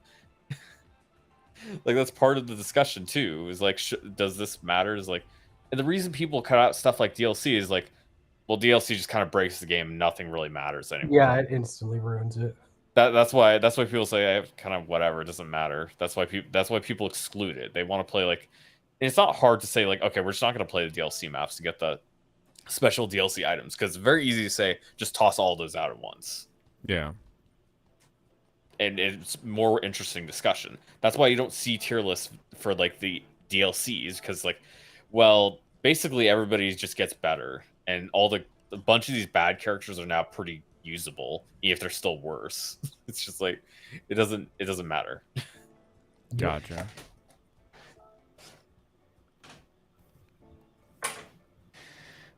Like that's part of the discussion too. Is like, does this matter? Is like, and the reason people cut out stuff like DLC is like, well, DLC just kind of breaks the game. Nothing really matters anymore. Yeah, it instantly ruins it. That's why people say kind of whatever, it doesn't matter. That's why people exclude it. They want to play like, it's not hard to say like, okay, we're just not going to play the DLC maps to get the special DLC items, because it's very easy to say just toss all those out at once. Yeah. And it's more interesting discussion. That's why you don't see tier lists for like the DLCs, because like, well, basically everybody just gets better, and a bunch of these bad characters are now pretty usable, even if they're still worse. It's just like it doesn't matter. Gotcha.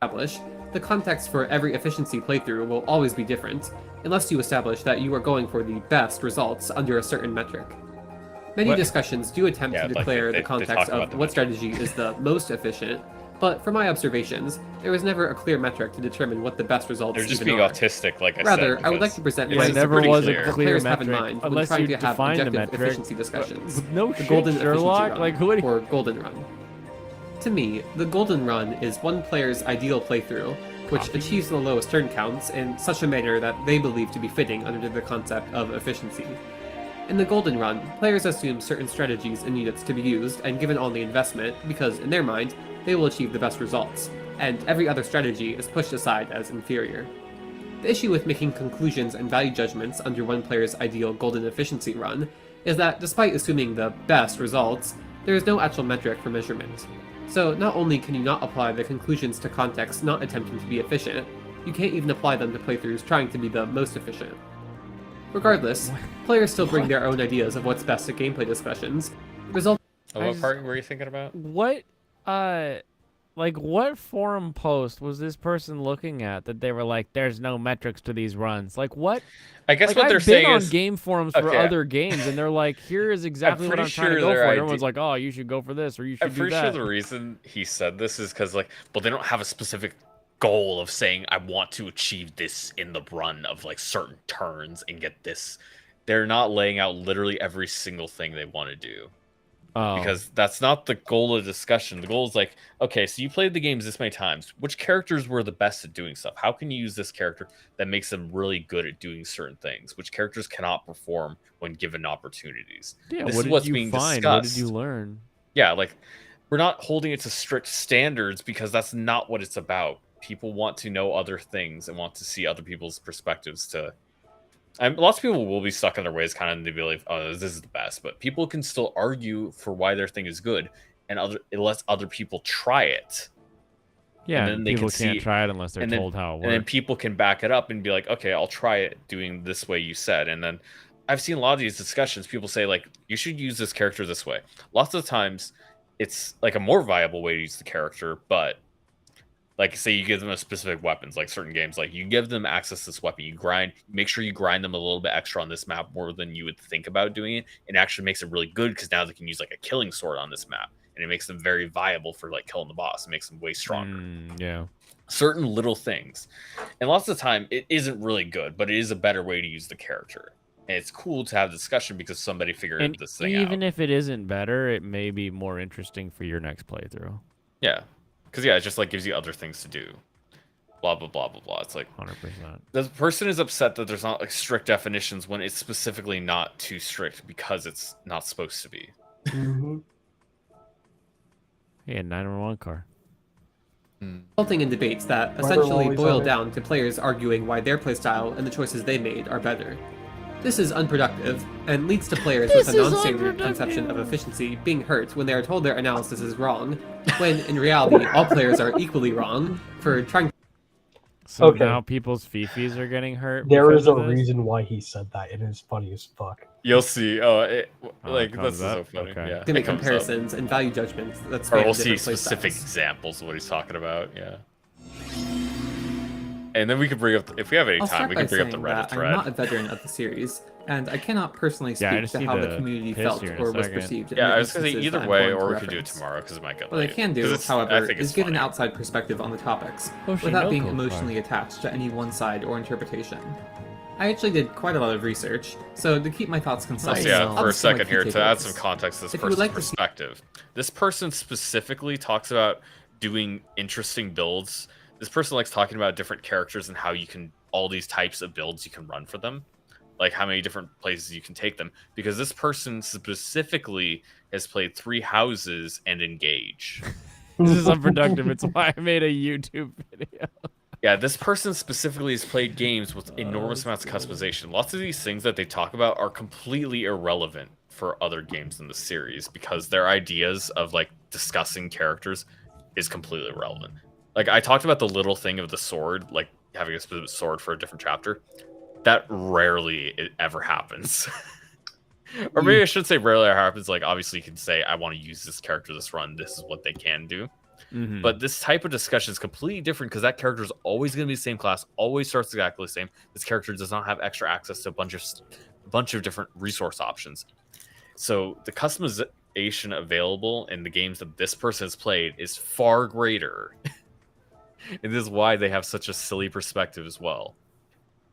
The context for every efficiency playthrough will always be different, unless you establish that you are going for the best results under a certain metric. Many discussions do attempt to declare the context of what strategy is the most efficient, but from my observations, there was never a clear metric to determine what the best results They're just even being are. autistic, like I said. Rather, I would like to present There never was a clear players have in metric mind when unless trying you to have define the objective metric. efficiency discussions. No the shit, golden Sherlock. efficiency Like, run, what? or golden run. To me, the golden run is one player's ideal playthrough, which achieves the lowest turn counts in such a manner that they believe to be fitting under the concept of efficiency. In the golden run, players assume certain strategies and units to be used and given all the investment because, in their mind, they will achieve the best results, and every other strategy is pushed aside as inferior. The issue with making conclusions and value judgments under one player's ideal golden efficiency run is that despite assuming the best results, there is no actual metric for measurement. So not only can you not apply the conclusions to contexts not attempting to be efficient, you can't even apply them to playthroughs trying to be the most efficient. Regardless, players still bring their own ideas of what's best at gameplay discussions. What part were you thinking about? What, what forum post was this person looking at that they were like, "There's no metrics to these runs"? Like what? I guess like, what they're I've saying been on is game forums for other games, and they're like, "Here is exactly what I'm trying to go for." And everyone's like, "Oh, you should go for this, or you should I'm do pretty that." sure the reason he said this is because, like, well, they don't have a specific goal of saying, I want to achieve this in the run of, like, certain turns and get this. They're not laying out literally every single thing they want to do. Because that's not the goal of the discussion. The goal is like, okay, so you played the games this many times. Which characters were the best at doing stuff? How can you use this character that makes them really good at doing certain things? Which characters cannot perform when given opportunities? Yeah, this what is did what's you being find? discussed. What did you learn? Yeah, like, we're not holding it to strict standards because that's not what it's about. People want to know other things and want to see other people's perspectives to... lots of people will be stuck in their ways, kind of, and they be like, "Oh, this is the best." But people can still argue for why their thing is good, and it lets other people try it. Yeah, and then they people can't try it unless they're told how it works. And then people can back it up and be like, "Okay, I'll try it doing this way you said." And then I've seen a lot of these discussions. People say like, "You should use this character this way." Lots of times, it's like a more viable way to use the character, but. Like, say you give them a specific weapons, like certain games, like you give them access to this weapon, make sure you grind them a little bit extra on this map more than you would think about doing it. It actually makes it really good because now they can use like a killing sword on this map, and it makes them very viable for like killing the boss. It makes them way stronger. Yeah. Certain little things. And lots of the time, it isn't really good, but it is a better way to use the character. And it's cool to have discussion because somebody figured this thing out. Even if it isn't better, it may be more interesting for your next playthrough. Yeah. Because, yeah, it just, like, gives you other things to do. Blah, blah, blah, blah, blah. It's like... 100%. The person is upset that there's not, like, strict definitions when it's specifically not too strict because it's not supposed to be. Mm-hmm. Yeah, 911 car. Resulting in debates that essentially boil down to players arguing why their playstyle and the choices they made are better. This is unproductive, and leads to players with a non-standard conception of efficiency being hurt when they are told their analysis is wrong, when in reality all players are equally wrong for trying. So now people's fifis are getting hurt. There is a reason why he said that. It is funny as fuck. You'll see. That's so funny. Okay. Yeah, to make comparisons and value judgments that or span we'll see different specific playstyles. examples of what he's talking about. Yeah. And then we could bring up, if we have any time, we can bring up the Reddit thread. I'm not a veteran of the series, and I cannot personally speak to how the community felt or was perceived. Yeah, in the I was going to say instances either that I'm way, going to or we could do it reference. tomorrow because it might get What late. I can do, 'Cause however, think is it's give an funny. outside perspective on the topics, Hoshinoku without being Park. emotionally attached to any one side or interpretation. I actually did quite a lot of research, so to keep my thoughts concise, So yeah, I'll for a just give my second key here, to add takeaways. some context to this If you would person's like to see- perspective. This person specifically talks about doing interesting builds this person likes talking about different characters and how you can all these types of builds you can run for them, like how many different places you can take them. Because this person specifically has played 3 houses and Engage. This is unproductive. It's why I made a YouTube video. Yeah, this person specifically has played games with enormous amounts of customization. Lots of these things that they talk about are completely irrelevant for other games in the series because their ideas of like discussing characters is completely irrelevant. Like I talked about the little thing of the sword, like having a specific sword for a different chapter. That rarely it ever happens. Or maybe I should say rarely happens. Like obviously you can say I want to use this character this run. This is what they can do. Mm-hmm. But this type of discussion is completely different because that character is always going to be the same class, always starts exactly the same. This character does not have extra access to a bunch of different resource options. So the customization available in the games that this person has played is far greater. And this is why they have such a silly perspective as well.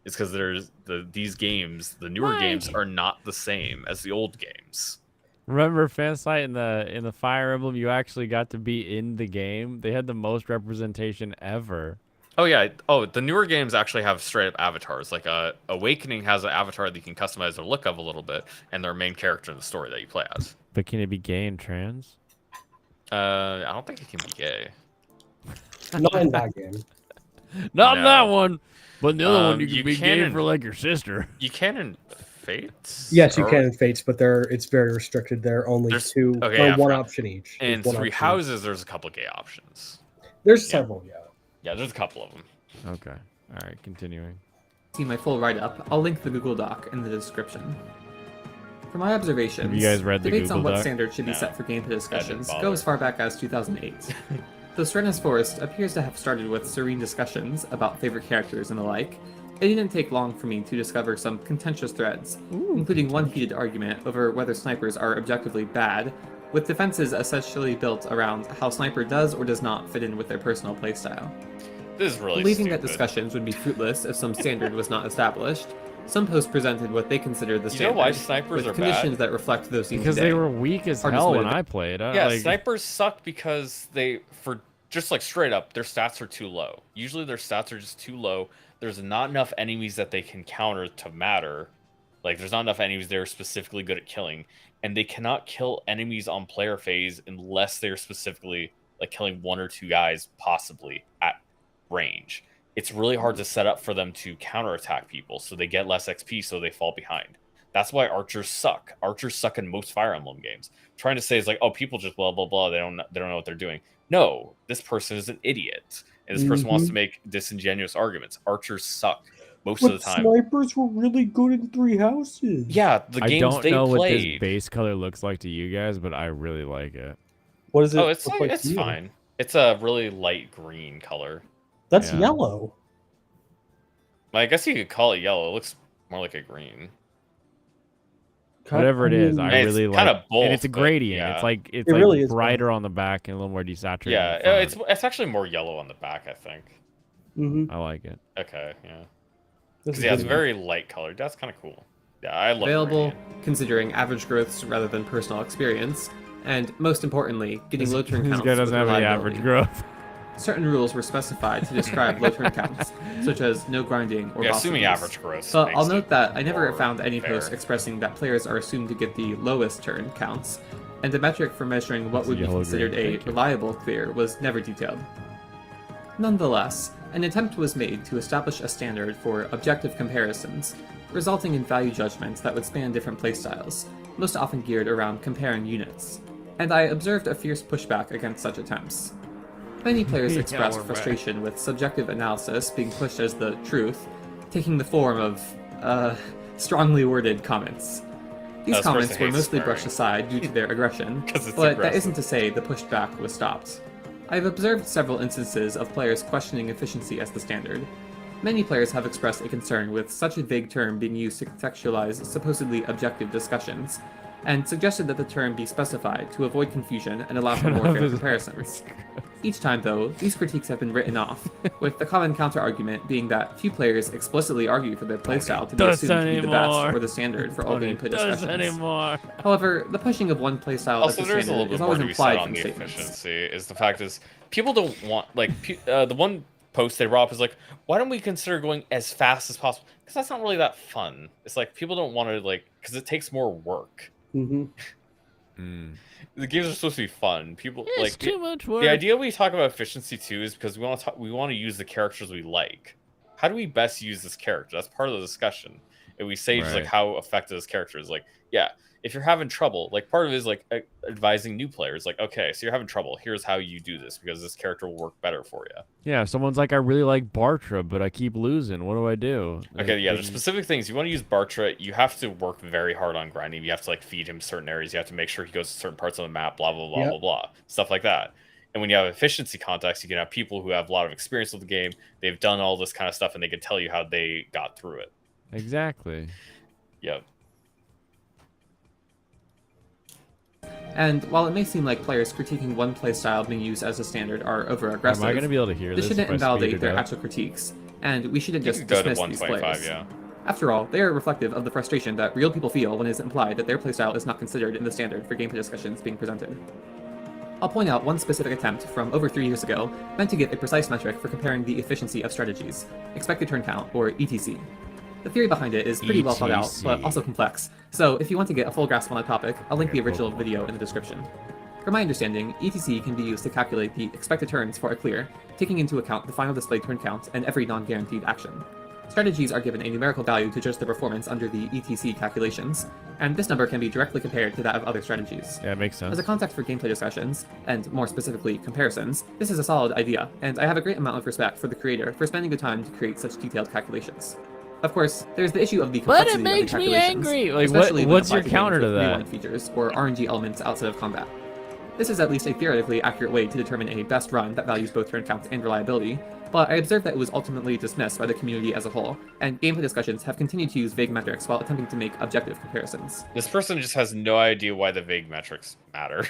It's because there's these games, the newer games, are not the same as the old games. Remember Fansite in the Fire Emblem, you actually got to be in the game. They had the most representation ever. Oh yeah. Oh, the newer games actually have straight up avatars. Like Awakening has an avatar that you can customize the look of a little bit, and their main character in the story that you play as. But can it be gay and trans? I don't think it can be gay. Not in that game. Not in that one. But in the other one, you can be gay in, for like your sister. You can in Fates? Yes, you can in Fates, but it's very restricted. They're only one option each. In 3 houses, there's a couple gay options. There's several, yeah. Yeah, there's a couple of them. Okay. All right, continuing. See my full write-up. I'll link the Google Doc in the description. From my observations, have you guys read the debates Google on what Doc? standard should be set for gameplay discussions go as far back as 2008. Though Serena's Forest appears to have started with serene discussions about favorite characters and the like, it didn't take long for me to discover some contentious threads, including one heated argument over whether snipers are objectively bad, with defenses essentially built around how Sniper does or does not fit in with their personal playstyle. This is really Believing stupid. that discussions would be fruitless if some standard was not established, some posts presented what they considered the standard, why snipers with are conditions bad? that reflect those seen Because today. they were weak as Hard to hell sway when the- I played. Yeah, snipers suck because just like straight up, their stats are too low. Usually their stats are just too low. There's not enough enemies that they can counter to matter. Like, there's not enough enemies they're specifically good at killing. And they cannot kill enemies on player phase unless they're specifically, like, killing 1 or 2 guys, possibly, at range. It's really hard to set up for them to counterattack people, so they get less XP, so they fall behind. That's why archers suck. Archers suck in most Fire Emblem games. Trying to say is like, oh, people just blah, blah, blah, they don't know what they're doing. No, this person is an idiot. And this person wants to make disingenuous arguments. Archers suck most of the time. Snipers were really good in 3 houses. Yeah, the games I don't they know played. what this base color looks like to you guys, but I really like it. What is it? Oh, it's look like to it's you? fine. It's a really light green color. That's Yeah. yellow. I guess you could call it yellow. It looks more like a green. Whatever it is, I It's really like. kinda both, and it's a but gradient. yeah. It's like It really is brighter on the back and a little more desaturated. Yeah, in the front. it's actually more yellow on the back, I think. I like it. Okay, yeah. This Because is yeah, it's good. very light colored. That's kind of cool. Yeah, I love Available, gradient. considering average growths rather than personal experience, and most importantly, getting low turn This counts guy with doesn't have any reliability. average growth. Certain rules were specified to describe low turn counts, such as no grinding or Yeah, boss assuming abuse. average growth. But makes I'll note it that I never more found any fair. posts expressing that players are assumed to get the lowest turn counts, and the metric for measuring what That's would be yellow considered green, a thank you. reliable clear was never detailed. Nonetheless, an attempt was made to establish a standard for objective comparisons, resulting in value judgments that would span different playstyles, most often geared around comparing units, and I observed a fierce pushback against such attempts. Many players Yeah, expressed we're back. frustration with subjective analysis being pushed as the truth, taking the form of, strongly worded comments. These This comments person were hates mostly swearing. brushed aside due to their aggression, 'Cause it's but that aggressive. isn't to say the pushback was stopped. I've observed several instances of players questioning efficiency as the standard. Many players have expressed a concern with such a vague term being used to contextualize supposedly objective discussions, and suggested that the term be specified to avoid confusion and allow for more fair comparisons. Each time, though, these critiques have been written off, with the common counter-argument being that few players explicitly argue for their playstyle to be does assumed to be the best anymore. or the standard for all gameplay Does discussions. anymore. However, the pushing of one playstyle Also, as the there's a little standard bit is more always to be said implied on from the statements. efficiency. Is the fact is people don't want the one post they brought up is like, why don't we consider going as fast as possible? Because that's not really that fun. It's like people don't want to like because it takes more work. Mm-hmm. The games are supposed to be fun. People It's like too much work. The idea we talk about efficiency too is because we want to use the characters we like. How do we best use this character? That's part of the discussion. And we say just like how effective this character is. Like, yeah, if you're having trouble, like part of it is like advising new players. Like, okay, so you're having trouble. Here's how you do this because this character will work better for you. Yeah, if someone's like, I really like Bartra, but I keep losing. What do I do? Okay, yeah, there's specific things. You want to use Bartra, you have to work very hard on grinding. You have to like feed him certain areas. You have to make sure he goes to certain parts of the map, blah, blah, blah, blah, blah. Stuff like that. And when you have efficiency context, you can have people who have a lot of experience with the game. They've done all this kind of stuff, and they can tell you how they got through it. Exactly. Yep. And while it may seem like players critiquing one playstyle being used as a standard are over-aggressive, Am I going to be able to hear this? This shouldn't if I invalidate speed it their up? actual critiques, and we shouldn't You just can go to dismiss these 1.5, players. yeah. After all, they are reflective of the frustration that real people feel when it is implied that their playstyle is not considered in the standard for gameplay discussions being presented. I'll point out one specific attempt from over 3 years ago meant to give a precise metric for comparing the efficiency of strategies, expected turn count, or ETC. The theory behind it is pretty well thought out, but also complex, so if you want to get a full grasp on the topic, I'll link the original video in the description. From my understanding, ETC can be used to calculate the expected turns for a clear, taking into account the final displayed turn count and every non-guaranteed action. Strategies are given a numerical value to judge their performance under the ETC calculations, and this number can be directly compared to that of other strategies. Yeah, it makes sense. As a context for gameplay discussions, and more specifically comparisons, this is a solid idea, and I have a great amount of respect for the creator for spending the time to create such detailed calculations. Of course, there's the issue of the But complexity it makes of the me calculations, angry! Like, especially when what's your applied to counter games to with that? rewind features or RNG elements outside of combat. This is at least a theoretically accurate way to determine a best run that values both turn count and reliability, but I observed that it was ultimately dismissed by the community as a whole, and gameplay discussions have continued to use vague metrics while attempting to make objective comparisons. This person just has no idea why the vague metrics matter.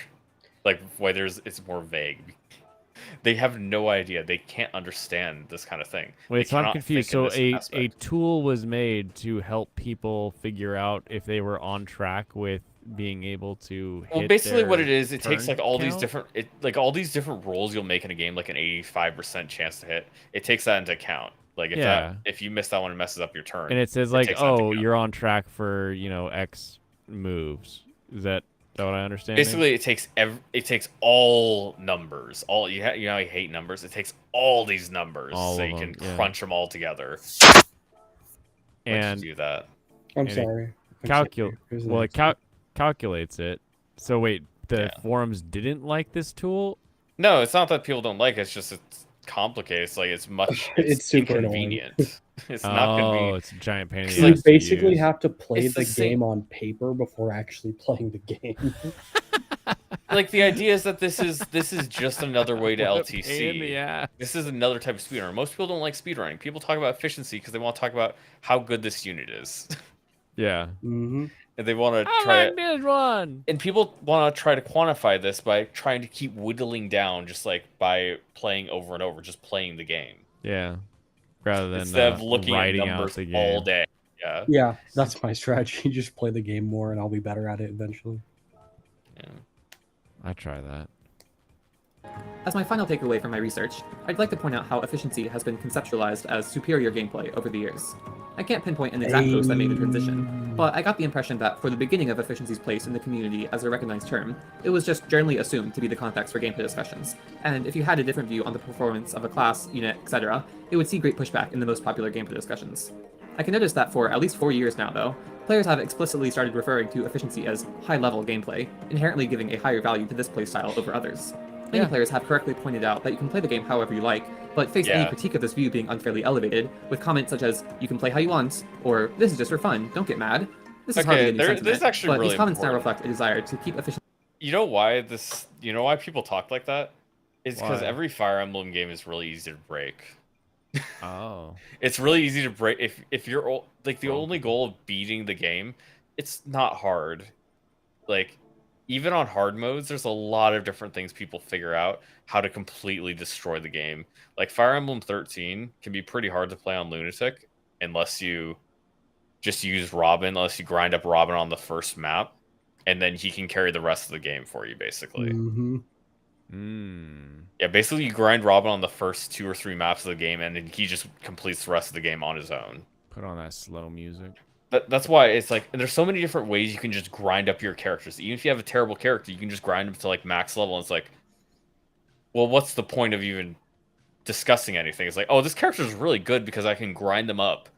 Like, why it's more vague. They have no idea. They can't understand this kind of thing. Wait, so I'm confused. So a aspect. tool was made to help people figure out if they were on track with being able to hit Basically their what it is, it takes like turn all count? these different rolls you'll make in a game, like an 85% chance to hit. It takes that into account. Like if you miss that one, it messes up your turn. And it says It like, takes that into oh, account. you're on track for, X moves. Is that what I understand? Basically, it takes all numbers. All you know, I hate numbers. It takes all these numbers All so of you them, can yeah. crunch them all together. And do that. I'm and sorry. it calculates it. So wait, the forums didn't like this tool? No, it's not that people don't like it. It's just it's complicated. It's like It's super inconvenient. It's not convenient. It's a giant pain in the You ass to basically use. have to play It's the the same- game on paper before actually playing the game. Like the idea is that this is just another way to What a pain LTC. in the ass. This is another type of speedrunner. Most people don't like speedrunning. People talk about efficiency because they want to talk about how good this unit is. Yeah. Mm-hmm. And they want to I try like this one. and people want to try to quantify this by trying to keep whittling down, just like by playing over and over, just playing the game. Yeah. Rather than Instead of looking at writing out numbers the game. all day. Yeah. Yeah, that's my strategy. Just play the game more, and I'll be better at it eventually. Yeah. I try that. As my final takeaway from my research, I'd like to point out how efficiency has been conceptualized as superior gameplay over the years. I can't pinpoint an exact post that made the transition, but I got the impression that for the beginning of efficiency's place in the community as a recognized term, it was just generally assumed to be the context for gameplay discussions, and if you had a different view on the performance of a class, unit, etc., it would see great pushback in the most popular gameplay discussions. I can notice that for at least 4 years now, though, players have explicitly started referring to efficiency as high-level gameplay, inherently giving a higher value to this playstyle over others. Many players have correctly pointed out that you can play the game however you like, but face any critique of this view being unfairly elevated, with comments such as, you can play how you want, or this is just for fun, don't get mad. This is hardly a new sentiment, this is actually but really these comments now important. reflect a desire to keep efficiency. You know why people talk like that? It's because Why? every Fire Emblem game is really easy to break. Oh. It's really easy to break if you're like the only goal of beating the game, it's not hard. Like even on hard modes, there's a lot of different things people figure out how to completely destroy the game. Like Fire Emblem 13 can be pretty hard to play on Lunatic unless you just use Robin, unless you grind up Robin on the first map, and then he can carry the rest of the game for you, basically. Mm-hmm. Yeah, basically you grind Robin on the first 2 or 3 maps of the game, and then he just completes the rest of the game on his own. Put on that slow music. That's why it's like there's so many different ways you can just grind up your characters. Even if you have a terrible character, you can just grind them to like max level. And it's like, well, what's the point of even discussing anything? It's like, oh, this character is really good because I can grind them up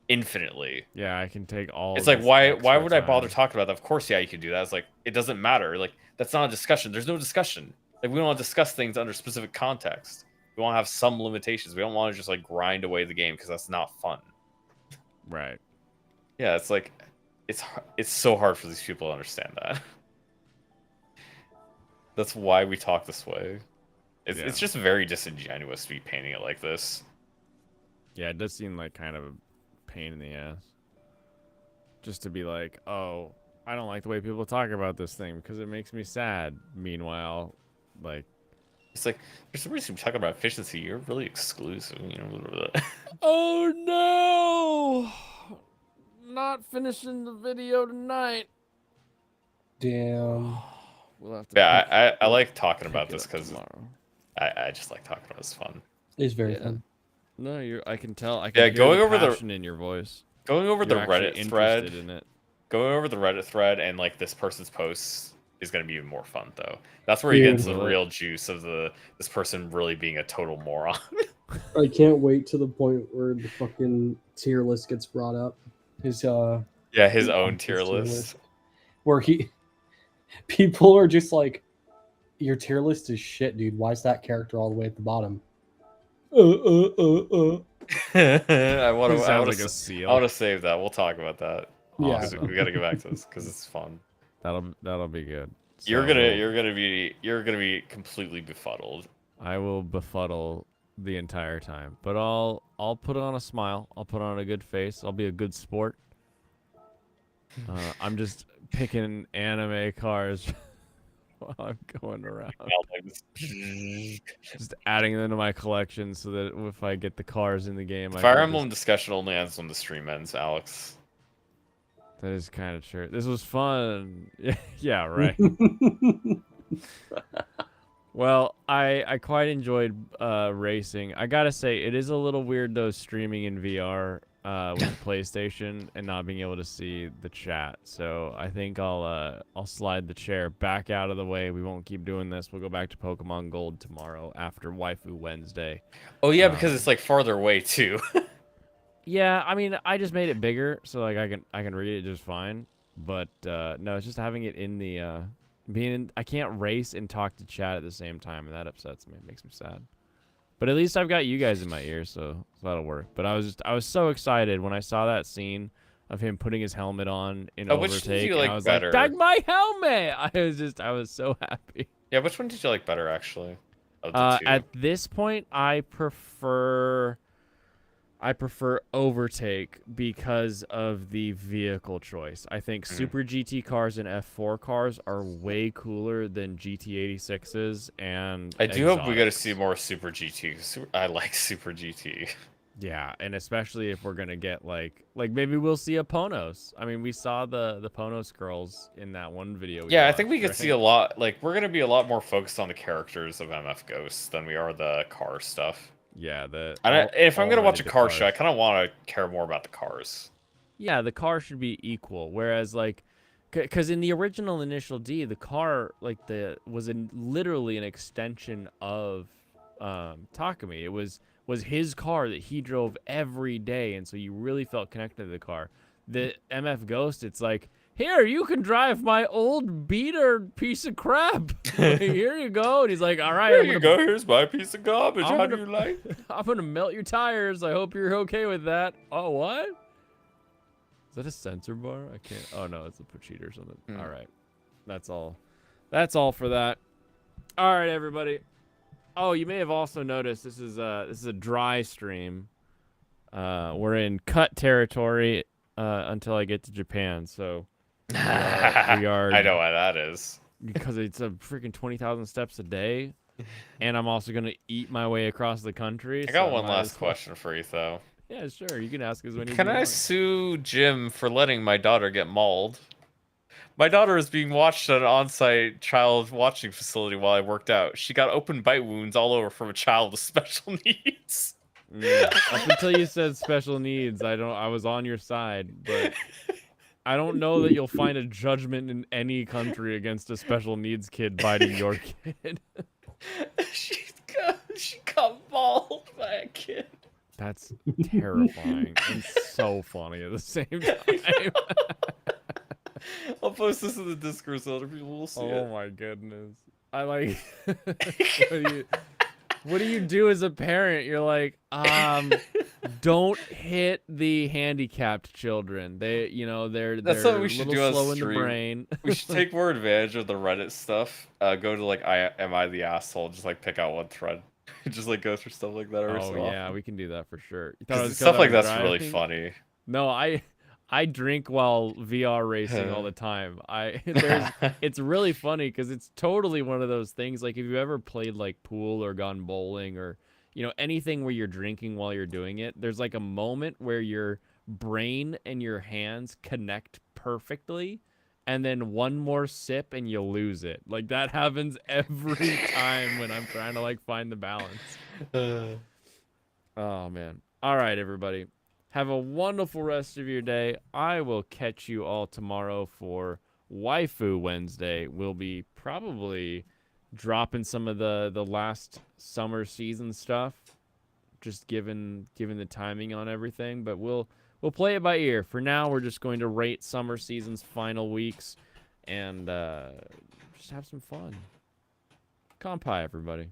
infinitely. Yeah, I can take all. It's like, why would I bother talking about that? Of course, yeah, you can do that. It's like, it doesn't matter. Like, that's not a discussion. There's no discussion. Like, we don't want to discuss things under specific context. We want to have some limitations. We don't want to just like grind away the game because that's not fun. Right. Yeah, it's like, it's so hard for these people to understand that. That's why we talk this way. It's just very disingenuous to be painting it like this. Yeah, it does seem like kind of a pain in the ass. Just to be like, oh, I don't like the way people talk about this thing because it makes me sad. Meanwhile, like, it's like, there's some reason to talk about efficiency. You're really exclusive, you know. Oh no! Not finishing the video tonight. Damn. We'll have to. Yeah, I like talking about this because I just like talking about it. It's fun. It's very fun. No, I can tell. I can hear going the over passion in your voice. Going over the You're Reddit thread. in it. Going over the Reddit thread and like this person's posts is going to be even more fun though. That's where you get into the real juice of this person really being a total moron. I can't wait to the point where the fucking tier list gets brought up. His own tier list. Where people are just like, your tier list is shit, dude. Why is that character all the way at the bottom? I want like a seal. I want to save that. We'll talk about that. Yeah, we got to go back to this because it's fun. That'll be good. So, You're gonna be completely befuddled. I will befuddle the entire time, but I'll put on a smile. I'll put on a good face. I'll be a good sport. I'm just picking anime cars while I'm going around. Just adding them to my collection so that if I get the cars in the game, Fire Emblem discussion only ends when the stream ends, Alex. That is kind of true. This was fun. Yeah, right. Well, I quite enjoyed racing. I gotta say, it is a little weird though streaming in VR with PlayStation and not being able to see the chat. So I think I'll slide the chair back out of the way. We won't keep doing this. We'll go back to Pokemon Gold tomorrow after Waifu Wednesday. Oh yeah, because it's like farther away too. Yeah, I mean, I just made it bigger so like I can read it just fine. But no, it's just having it in the I can't race and talk to chat at the same time, and that upsets me. It makes me sad. But at least I've got you guys in my ear, so that'll work. But I was so excited when I saw that scene of him putting his helmet on in Overtake. Which did you like I was better? like, "That's my helmet!" I was so happy. Yeah, which one did you like better actually? Of the two? At this point, I prefer Overtake because of the vehicle choice. I think Super GT cars and F4 cars are way cooler than GT86s and I do hope we get to exotics. see more Super GT. I like Super GT. Yeah, and especially if we're gonna get like maybe we'll see a Ponos. I mean, we saw the Ponos girls in that one video. Yeah, I think we could see a lot. Like, we're gonna be a lot more focused on the characters of MF Ghosts than we are the car stuff. Yeah, if I'm gonna watch a car cars. show, I kind of want to care more about the cars. Yeah, the car should be equal. Whereas like, because in the original Initial D, the car literally an extension of Takumi. It was his car that he drove every day, and so you really felt connected to the car. The MF Ghost, it's like, here, you can drive my old beater piece of crap. Here you go. And he's like, all right. Here's my piece of garbage. How do you like? I'm going to melt your tires. I hope you're okay with that. Oh, what? Is that a sensor bar? I can't. Oh, no, it's a Pochita or something. All right. That's all. That's all for that. All right, everybody. Oh, you may have also noticed this is a dry stream. We're in cut territory until I get to Japan, so we are. I know why that is. Because it's a freaking 20,000 steps a day, and I'm also gonna eat my way across the country. I got one last question for you, though. Yeah, sure. You can ask us when you Can I want. sue Jim for letting my daughter get mauled? My daughter was being watched at an on-site child watching facility while I worked out. She got open bite wounds all over from a child with special needs. Up until you said special needs, I was on your side, but I don't know that you'll find a judgment in any country against a special needs kid biting your kid. she got mauled by a kid. That's terrifying and so funny at the same time. I'll post this in the Discord so other people will see it. Oh my goodness. I like what do you do as a parent? You're like, don't hit the handicapped children. They're That's something we should do on slow in the stream. brain. We should take more advantage of the Reddit stuff. Go to like am I the asshole? Just like pick out one thread. Just like go through stuff like that. Oh yeah, we can do that for sure. Stuff like that's really funny. No, I drink while VR racing all the time. It's really funny because it's totally one of those things. Like if you've ever played like pool or gone bowling or anything where you're drinking while you're doing it, there's like a moment where your brain and your hands connect perfectly, and then one more sip and you lose it. Like that happens every time when I'm trying to like find the balance. Oh man. All right, everybody. Have a wonderful rest of your day. I will catch you all tomorrow for Waifu Wednesday. We'll be probably dropping some of the last summer season stuff, just given the timing on everything. But we'll play it by ear. For now, we're just going to rate summer season's final weeks and just have some fun. Kampai, everybody.